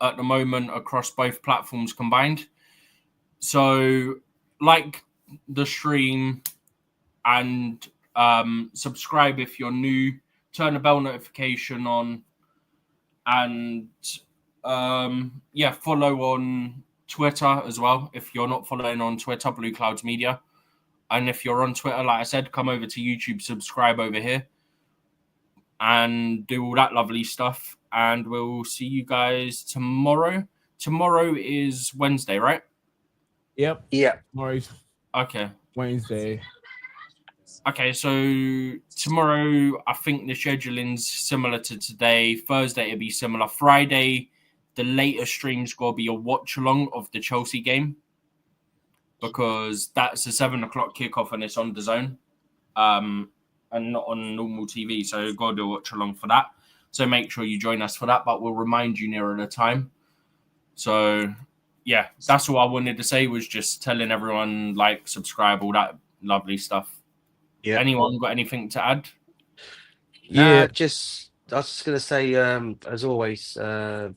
at the moment across both platforms combined. So like the stream and subscribe if you're new, turn the bell notification on, and follow on Twitter as well if you're not following on Twitter, BlueClouds Media. And if you're on Twitter, like I said, come over to YouTube, subscribe over here, and do all that lovely stuff. And we'll see you guys tomorrow. Tomorrow is Wednesday, right? Yep. Yeah. Tomorrow's Okay. Wednesday. Okay, so tomorrow, I think the scheduling's similar to today. Thursday, it'll be similar. Friday, the later stream's going to be a watch-along of the Chelsea game because that's a 7 o'clock kickoff and it's on DAZN and not on normal TV. So got to do a watch-along for that. So make sure you join us for that, but we'll remind you nearer the time. So, yeah, that's all I wanted to say was just telling everyone, like, subscribe, all that lovely stuff. Yeah. Anyone got anything to add? Yeah. I was just going to say, as always, go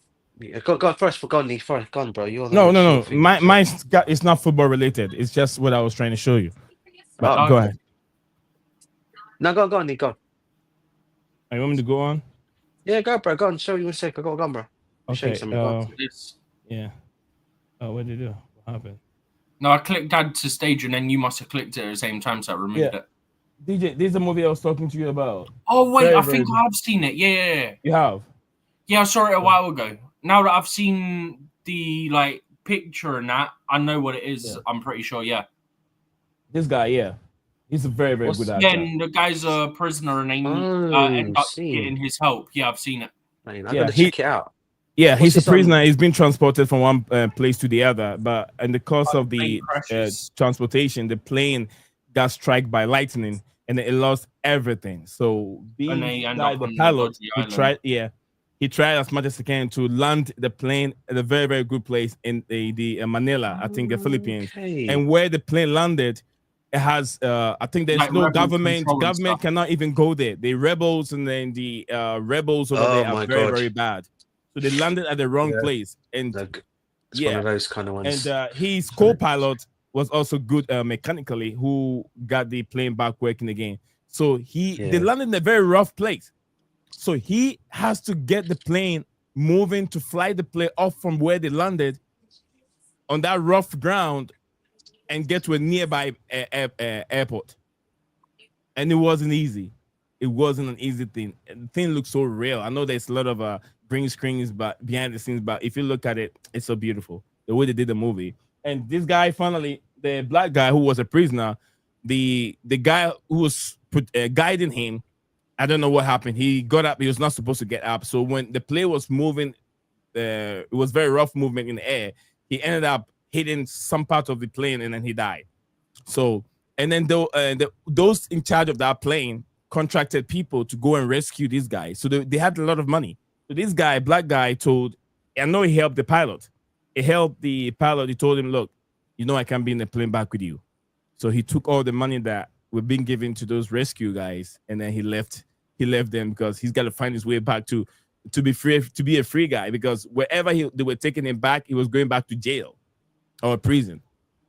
first for Lee. Go on, bro. You're the No. thing, It's not football related. It's just what I was trying to show you. But Oh, go okay. ahead. No, go on, Lee. Go on. You want me to go on? Yeah, go, bro. Go on. Show you a sec. Go on, bro. I'll show you Okay. something. Go on. Yeah. Oh, what did you do? What happened? No, I clicked add to stage and then you must have clicked it at the same time, so I removed it. DJ, this is the movie I was talking to you about. Oh, wait, Very, I very think good. I've seen it. Yeah. You have? Yeah, I saw it a while ago. Now that I've seen the like picture and that, I know what it is. Yeah. I'm pretty sure, yeah. This guy, yeah. He's a very, very good Yeah, actor. and the guy's a prisoner and they end up getting his help. Yeah, I've seen it. Man, I gotta check it out. Yeah, What's he's a this on? prisoner. He's been transported from one place to the other, but in the course of the crashes. transportation, the plane got struck by lightning and it lost everything. So And they end guy, up the on the pilot, dodgy island. he tried as much as he can to land the plane at a very, very good place in the Manila, I think the Philippines. Okay. And where the plane landed, it has I think there's Like no rebel government. control and Government stuff. cannot even go there. The rebels and then the rebels over there my are very, God. very bad. So they landed at the wrong Yeah. place. And It's one of those kind of ones. and his co-pilot was also good mechanically, who got the plane back working again. So they landed in a very rough place. So he has to get the plane moving to fly the plane off from where they landed on that rough ground and get to a nearby airport. And it wasn't easy. It wasn't an easy thing. The thing looks so real. I know there's a lot of green screens but behind the scenes, but if you look at it, it's so beautiful the way they did the movie. And this guy, finally, the black guy who was a prisoner, the guy who was guiding him, I don't know what happened. He got up. He was not supposed to get up. So when the plane was moving, it was very rough movement in the air. He ended up hitting some part of the plane and then he died. So, and then those in charge of that plane contracted people to go and rescue this guy. So they had a lot of money. So this guy, black guy, I know he helped the pilot. He helped the pilot. He told him, look, I can't be in the plane back with you. So he took all the money that were being given to those rescue guys, and then he left them because he's got to find his way back to be free, to be a free guy, because wherever they were taking him back, he was going back to jail or prison.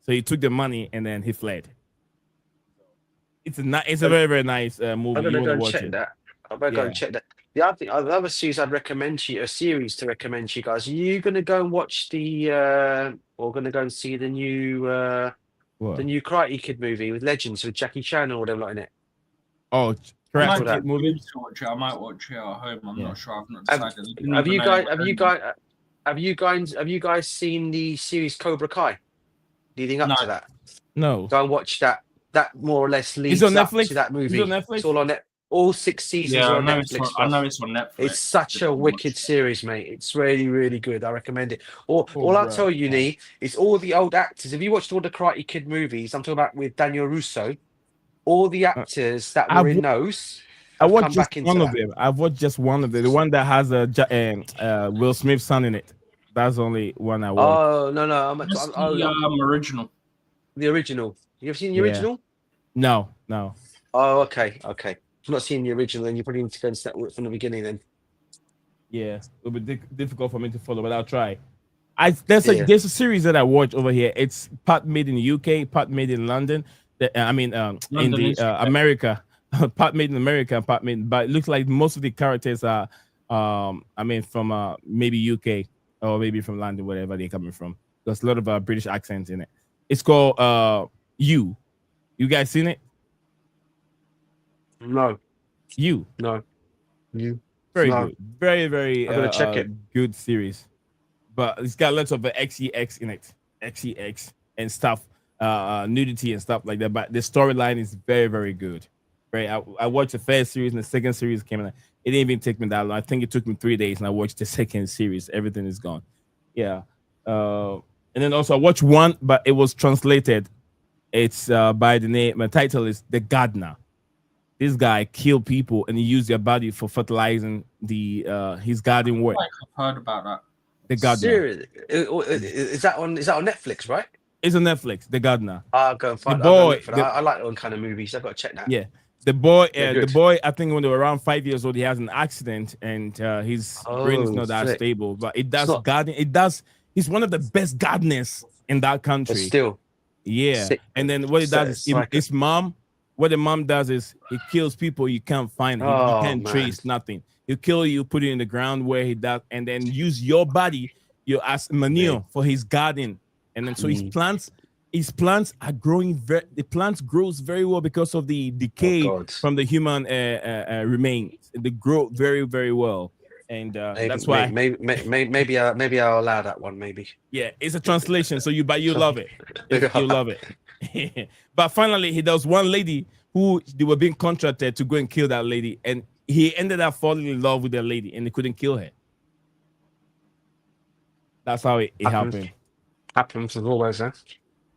So he took the money and then he fled. It's a very, very nice movie. I'm gonna You go want and to watch check it. that. I'm gonna go and check that. The other series I'd recommend to you, a series to recommend to you guys. Are you gonna go and watch or gonna go and see the new Karate Kid movie with Legends with Jackie Chan or whatever like in it? Oh, I might Karate get Kid movie. to watch it. I might watch it at home. I'm not sure. I've not Have, decided. have you guys seen the series Cobra Kai? Leading up to that, No. go and watch that. That more or less leads on up Netflix? to that movie. It's on Netflix? It's all on it. All 6 seasons Yeah, are I on know Netflix. I know it's on Netflix. It's such a wicked series, mate. It's really, really good. I recommend it. All I'll tell you, Nee, is all the old actors. Have you watched all the Karate Kid movies? I'm talking about with Daniel Russo. All the actors that were in those have come back into one that. of them. I've watched just one of them. The one that has Will Smith's son in it. That's the only one I watched. Oh no, That's the original. The original. You ever seen the original? No. Oh, okay. If you've not seen the original, then you probably need to go and start from the beginning then. Yeah, it'll be difficult for me to follow, but I'll try. Yeah. There's a series that I watch over here. It's part made in the UK, part made in London. In London the is America, part made in America, part made. But it looks like most of the characters are, from maybe UK or maybe from London, wherever they're coming from. There's a lot of British accents in it. It's called You. You guys seen it? No, You. no, you, Very no. good. Very very I'm gonna check it. good series. But it's got lots of XEX in it, XEX and stuff, nudity and stuff like that. But the storyline is very, very good. Right, I watched the first series and the second series came in. It didn't even take me that long. I think it took me 3 days, and I watched the second series. Everything is gone. Yeah, and then also I watched one, but it was translated. It's by the name. My title is The Gardener. This guy killed people and he used their body for fertilizing his garden work. I've heard about that. The Gardener. Seriously? Is that on Netflix, right? It's on Netflix. The Gardener. I'll go and find The boy. I like those kind of movies. I've got to check that. Yeah. The boy. Yeah, the good. boy. I think when they were around 5 years old, he has an accident and his brain is not that sick. stable. But it does not- garden. It does. He's one of the best gardeners in that But country. still, Yeah. sick. And then what he does is Psycho. his mom. What the mom does is he kills people you can't find. He Oh, can't man. trace nothing. He'll kill you, put it in the ground where he does, and then use your body, as manure for his garden. And then so his plants are growing. The plants grows very well because of the decay God. from the human remains. They grow very, very well, and that's why. Maybe I'll allow that one. Maybe. Yeah, it's a translation, so you love it. You love it. But finally, he does one lady who they were being contracted to go and kill that lady, and he ended up falling in love with that lady, and they couldn't kill her. That's how it happened. Happens as always, huh?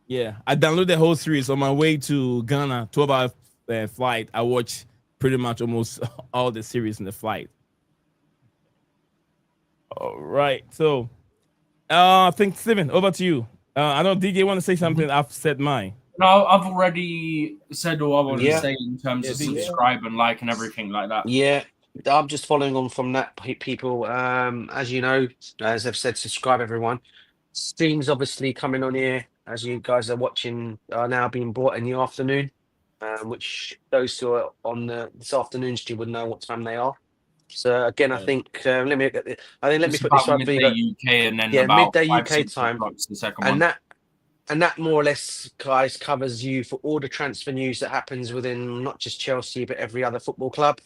Yeah, I downloaded the whole series on my way to Ghana. 12-hour flight. I watched pretty much almost all the series in the flight. All right, so I think Steven, over to you. I know DJ want to say something. I've said mine. No, I've already said all I want to say in terms of Yeah. subscribe and like and everything like that. Yeah, I'm just following on from that, people. As you know, as I've said, subscribe everyone. Streams obviously coming on here as you guys are watching are now being brought in the afternoon, which those who are on this afternoon stream would know what time they are. So again, I think let me put this right for midday you. UK and then Yeah, about midday 5, UK 6 time. o'clock's the second And one. that more or less, guys, covers you for all the transfer news that happens within not just Chelsea but every other football club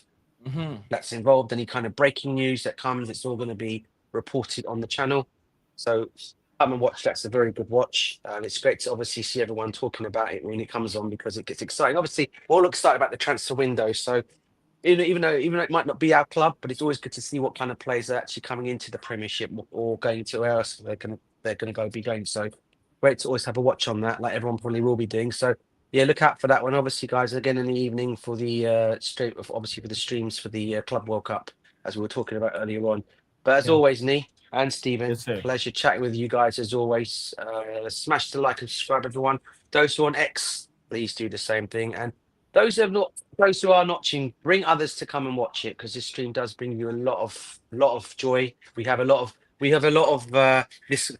that's involved. Any kind of breaking news that comes, it's all going to be reported on the channel. So come and watch. That's a very good watch. It's great to obviously see everyone talking about it when it comes on because it gets exciting. Obviously, we're all excited about the transfer window. So even though it might not be our club, but it's always good to see what kind of players are actually coming into the Premiership or going to where else they're going to be going. So great to always have a watch on that, like everyone probably will be doing. So yeah, look out for that one. Obviously, guys, again in the evening for the streams for the Club World Cup, as we were talking about earlier on. But as always, Nee and Stephen, Yes, sir. pleasure chatting with you guys as always. Smash the like and subscribe, everyone. Those who are on X, please do the same thing. And those who are watching, bring others to come and watch it because this stream does bring you a lot of joy. We have a lot of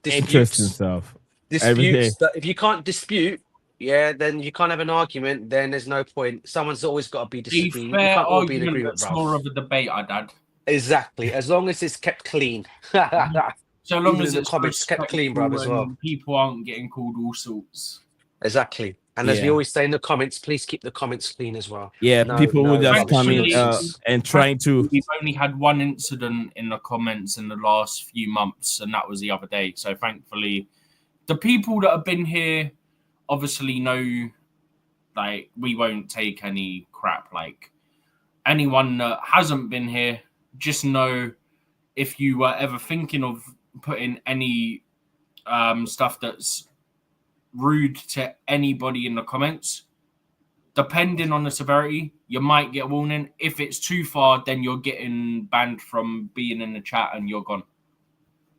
Interesting stuff. Every day. disputes that if you can't dispute, then you can't have an argument. Then there's no point. Someone's always got to be The disagreeing. You fair can't all be in argument agreement, that's bro. more of a debate, Dad. Exactly. As long as it's kept clean. So long Even as the it's comments kept clean, bruv, as respectful well. and people aren't getting called all sorts. Exactly. And as we Yeah. always say in the comments, please keep the comments clean as well. Yeah, No- people no would just rubbish. come in Thankfully, and trying to. We've only had one incident in the comments in the last few months, and that was the other day. So thankfully, the people that have been here obviously know, like, we won't take any crap. Like, anyone that hasn't been here, just know if you were ever thinking of putting any stuff that's rude to anybody in the comments, depending on the severity, you might get a warning. If it's too far, then you're getting banned from being in the chat and you're gone.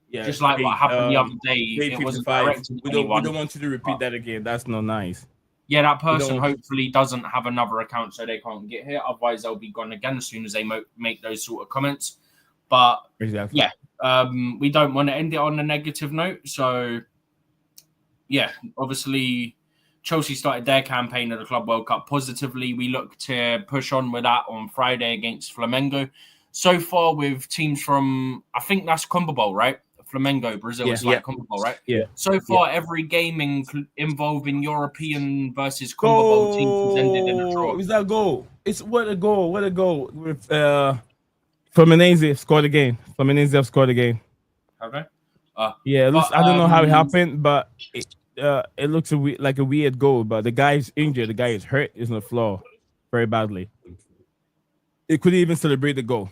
Yeah, Just like what happened the other day. Grade It wasn't 55. directed We at don't anyone. want you to repeat that again. That's not nice. Yeah, that person don't- hopefully doesn't have another account so they can't get here. Otherwise, they'll be gone again as soon as they make those sort of comments. But Exactly. yeah, we don't want to end it on a negative note. So yeah, obviously Chelsea started their campaign at the Club World Cup positively. We look to push on with that on Friday against Flamengo. So far with teams from, I think that's CONMEBOL, right? Flamengo, Brazil is like CONMEBOL, right? Yeah. So far, every game involving European versus CONMEBOL teams has ended in a draw. Is that goal? It's what a goal! What a goal! With Fluminense scored again. Fluminense have scored again. Okay. Yeah, I don't know how it happened, but it looks like a weird goal. But the guy is injured. The guy is hurt. He's on the floor very badly. It couldn't even celebrate the goal.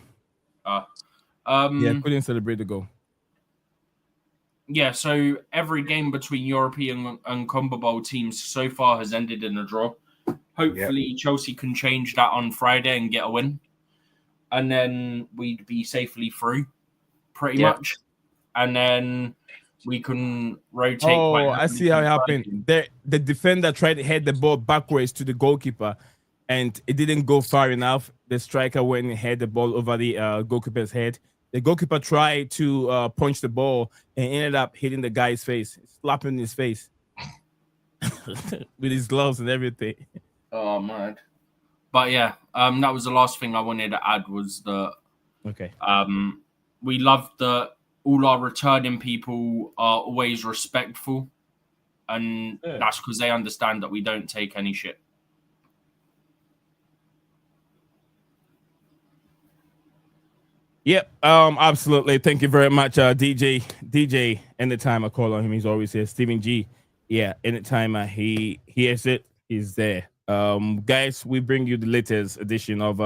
Couldn't celebrate the goal. Yeah, so every game between European and CONMEBOL teams so far has ended in a draw. Hopefully, Chelsea can change that on Friday and get a win. And then we'd be safely through, pretty much. And then we can rotate. Oh, I see how it happened. The defender tried to head the ball backwards to the goalkeeper, and it didn't go far enough. The striker went and head the ball over the goalkeeper's head. The goalkeeper tried to punch the ball and ended up hitting the guy's face, slapping his face with his gloves and everything. Oh man! But yeah, that was the last thing I wanted to add was that. Okay. We love that all our returning people are always respectful, and that's because they understand that we don't take any shit. Yep, absolutely. Thank you very much, DJ. Anytime I call on him, he's always here. Stephen G. Yeah, anytime he hears it, he's there. Guys, we bring you the latest edition of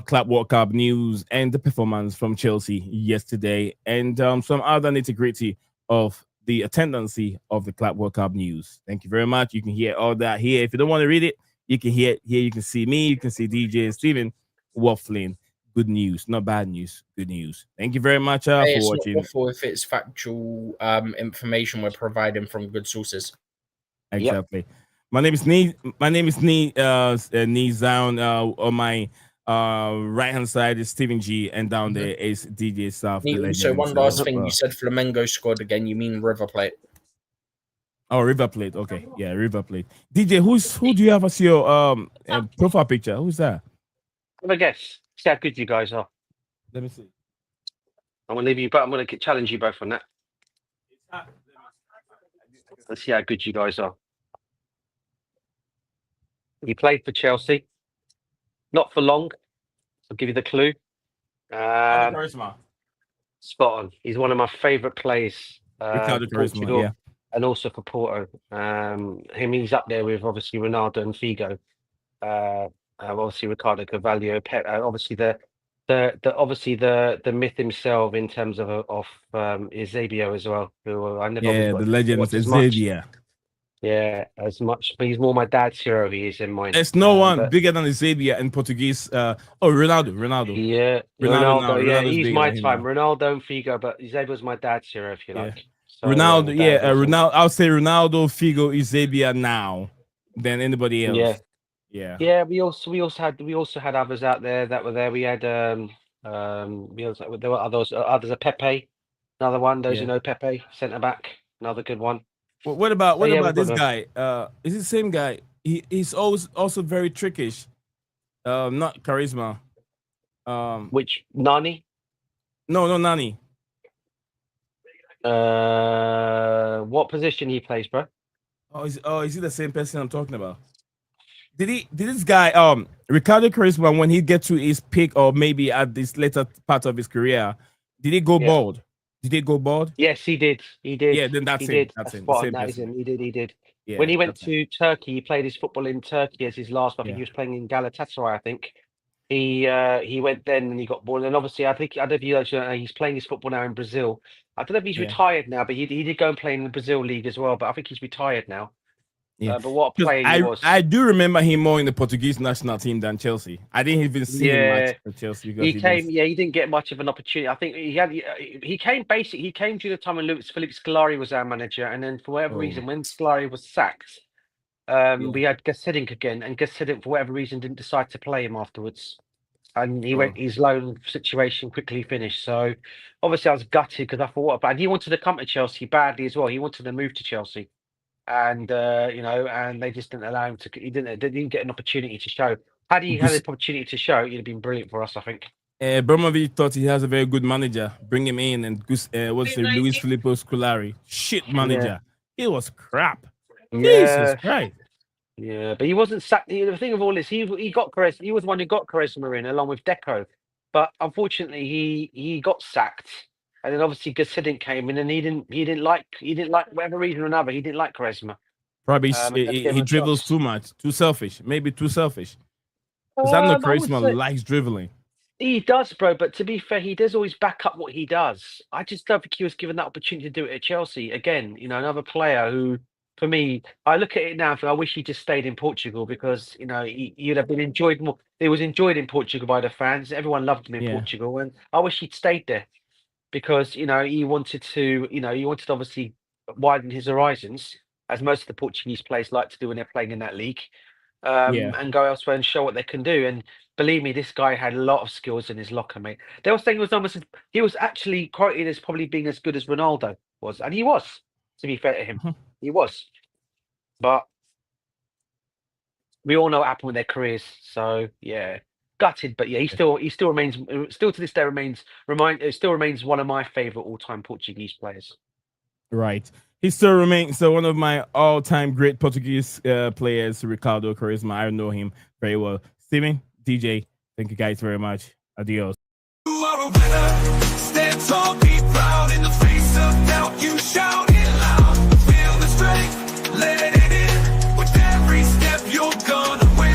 Club World Cup news and the performance from Chelsea yesterday, and some other nitty-gritty of the attendance of the Club World Cup news. Thank you very much. You can hear all that here. If you don't want to read it, you can hear it here. You can see me. You can see DJ and Steven waffling. Good news, not bad news. Good news. Thank you very much for watching. Not waffle if it's factual information we're providing from good sources. Exactly. Yep. My name is Nizan. On my right hand side is Stephen G, and down there is DJ South. So one last thing, you said Flamengo scored again. You mean River Plate? Oh, River Plate. Okay, yeah, River Plate. DJ, who do you have as your profile picture? Who's that? Have a guess. See how good you guys are. Let me see. I'm gonna leave you, but I'm gonna challenge you both on that. Let's see how good you guys are. He played for Chelsea, not for long. I'll give you the clue. Charisma. Spot on. He's one of my favourite players. Charisma, yeah. And also for Porto. He's up there with obviously Ronaldo and Figo. Obviously Ricardo Carvalho, Pep, obviously the myth himself in terms of Eusebio as well. Who I never the legend is Eusebio. Yeah, as much, but he's more my dad's hero. He is in mine. There's no one bigger than Eusebio in Portuguese. Ronaldo. Yeah, Ronaldo. He's my time. Ronaldo and Figo, but Eusebio's my dad's hero, if you like. So, Ronaldo, Ronaldo. I'll say Ronaldo, Figo, Eusebio now than anybody else. Yeah. We also had others out there that were there. We had there were others. A Pepe, another one. Those who know Pepe, centre back, another good one. What about this guy? Is it the same guy? He's always also very trickish. Not charisma. Which Nani? No, Nani. What position he plays, bro? Is he the same person I'm talking about? Did this guy Ricardo Charisma, when he gets to his peak or maybe at this later part of his career, did he go bald? Did he go bald? Yes, he did. Yeah, then that's him. That's him. He did. Yeah, when he went to Turkey, he played his football in Turkey as his last. I think he was playing in Galatasaray. I think he went then and he got bored. And obviously, I don't know if you know, he's playing his football now in Brazil. I don't know if he's retired now, but he did go and play in the Brazil league as well. But I think he's retired now. Yeah, but what a player he was. I do remember him more in the Portuguese national team than Chelsea. I didn't even see him much for Chelsea. He didn't get much of an opportunity. I think he came during the time when Philippe Scolari was our manager, and then for whatever reason, when Scolari was sacked, we had Gasedink again, and Gasedink for whatever reason didn't decide to play him afterwards. and he went his loan situation quickly finished. So obviously I was gutted because I thought, what? But he wanted to come to Chelsea badly as well. He wanted to move to Chelsea, and and they just didn't allow him to. They didn't get an opportunity to show. Had he had an opportunity to show, it'd have been brilliant for us, I think. Bromovich thought he has a very good manager. Bring him in, and Luis Filippo Scolari, shit manager. He was crap. Jesus Christ. Yeah, but he wasn't sacked. The thing of all this, he got Charisma. He was the one who got Charisma in along with Deco, but unfortunately he got sacked. And then obviously Gasidin came in, and he didn't like whatever reason or another, he didn't like Charisma. Probably he dribbles too much, too selfish, maybe too selfish. Because I know Charisma likes dribbling. He does, bro. But to be fair, he does always back up what he does. I just don't think he was given that opportunity to do it at Chelsea. Again, another player who, for me, I look at it now. I wish he just stayed in Portugal because he'd have been enjoyed more. He was enjoyed in Portugal by the fans. Everyone loved him in Portugal, and I wish he'd stayed there because he wanted to. He wanted to obviously widen his horizons, as most of the Portuguese players like to do when they're playing in that league, and go elsewhere and show what they can do. And believe me, this guy had a lot of skills in his locker, mate. They were saying he was actually quoted as probably being as good as Ronaldo was, and he was. To be fair to him, he was. But we all know what happened with their careers, so yeah, gutted. But yeah, he still remains to this day remains one of my favorite all-time Portuguese players. Right. He still remains one of my all-time great Portuguese players, Ricardo Quaresma. I know him very well. Steven, DJ, thank you guys very much. Adios. You are a winner. Stand tall, be proud. In the face of doubt, you shout it loud. Feel the strength, let it in. With every step, you're gonna win.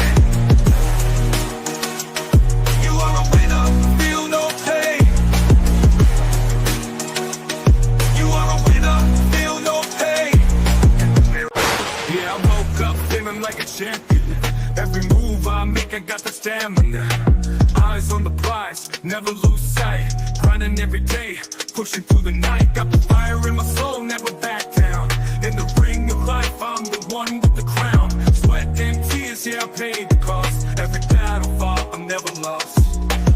You are a winner, feel no pain. You are a winner, feel no pain. Yeah, I woke up feeling like a champion. Every move I make, I got the stamina. Eyes on the prize, never lose sight. Grinding every day, pushing through the night. Got the fire in my soul, never back down. In the ring of life, I'm the one with the crown. Sweat and tears, yeah, I paid the cost. Every battle fought, I'm never lost.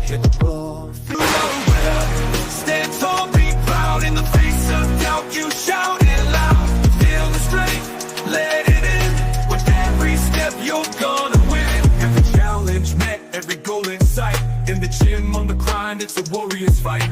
Hit the ball, you are a winner. Stand tall, be proud. In the face of doubt, you shout it loud. Feel the strength, let it in. With every step, you're gonna win. Every challenge met, every goal in sight. In the gym, on the grind, it's a warrior's fight.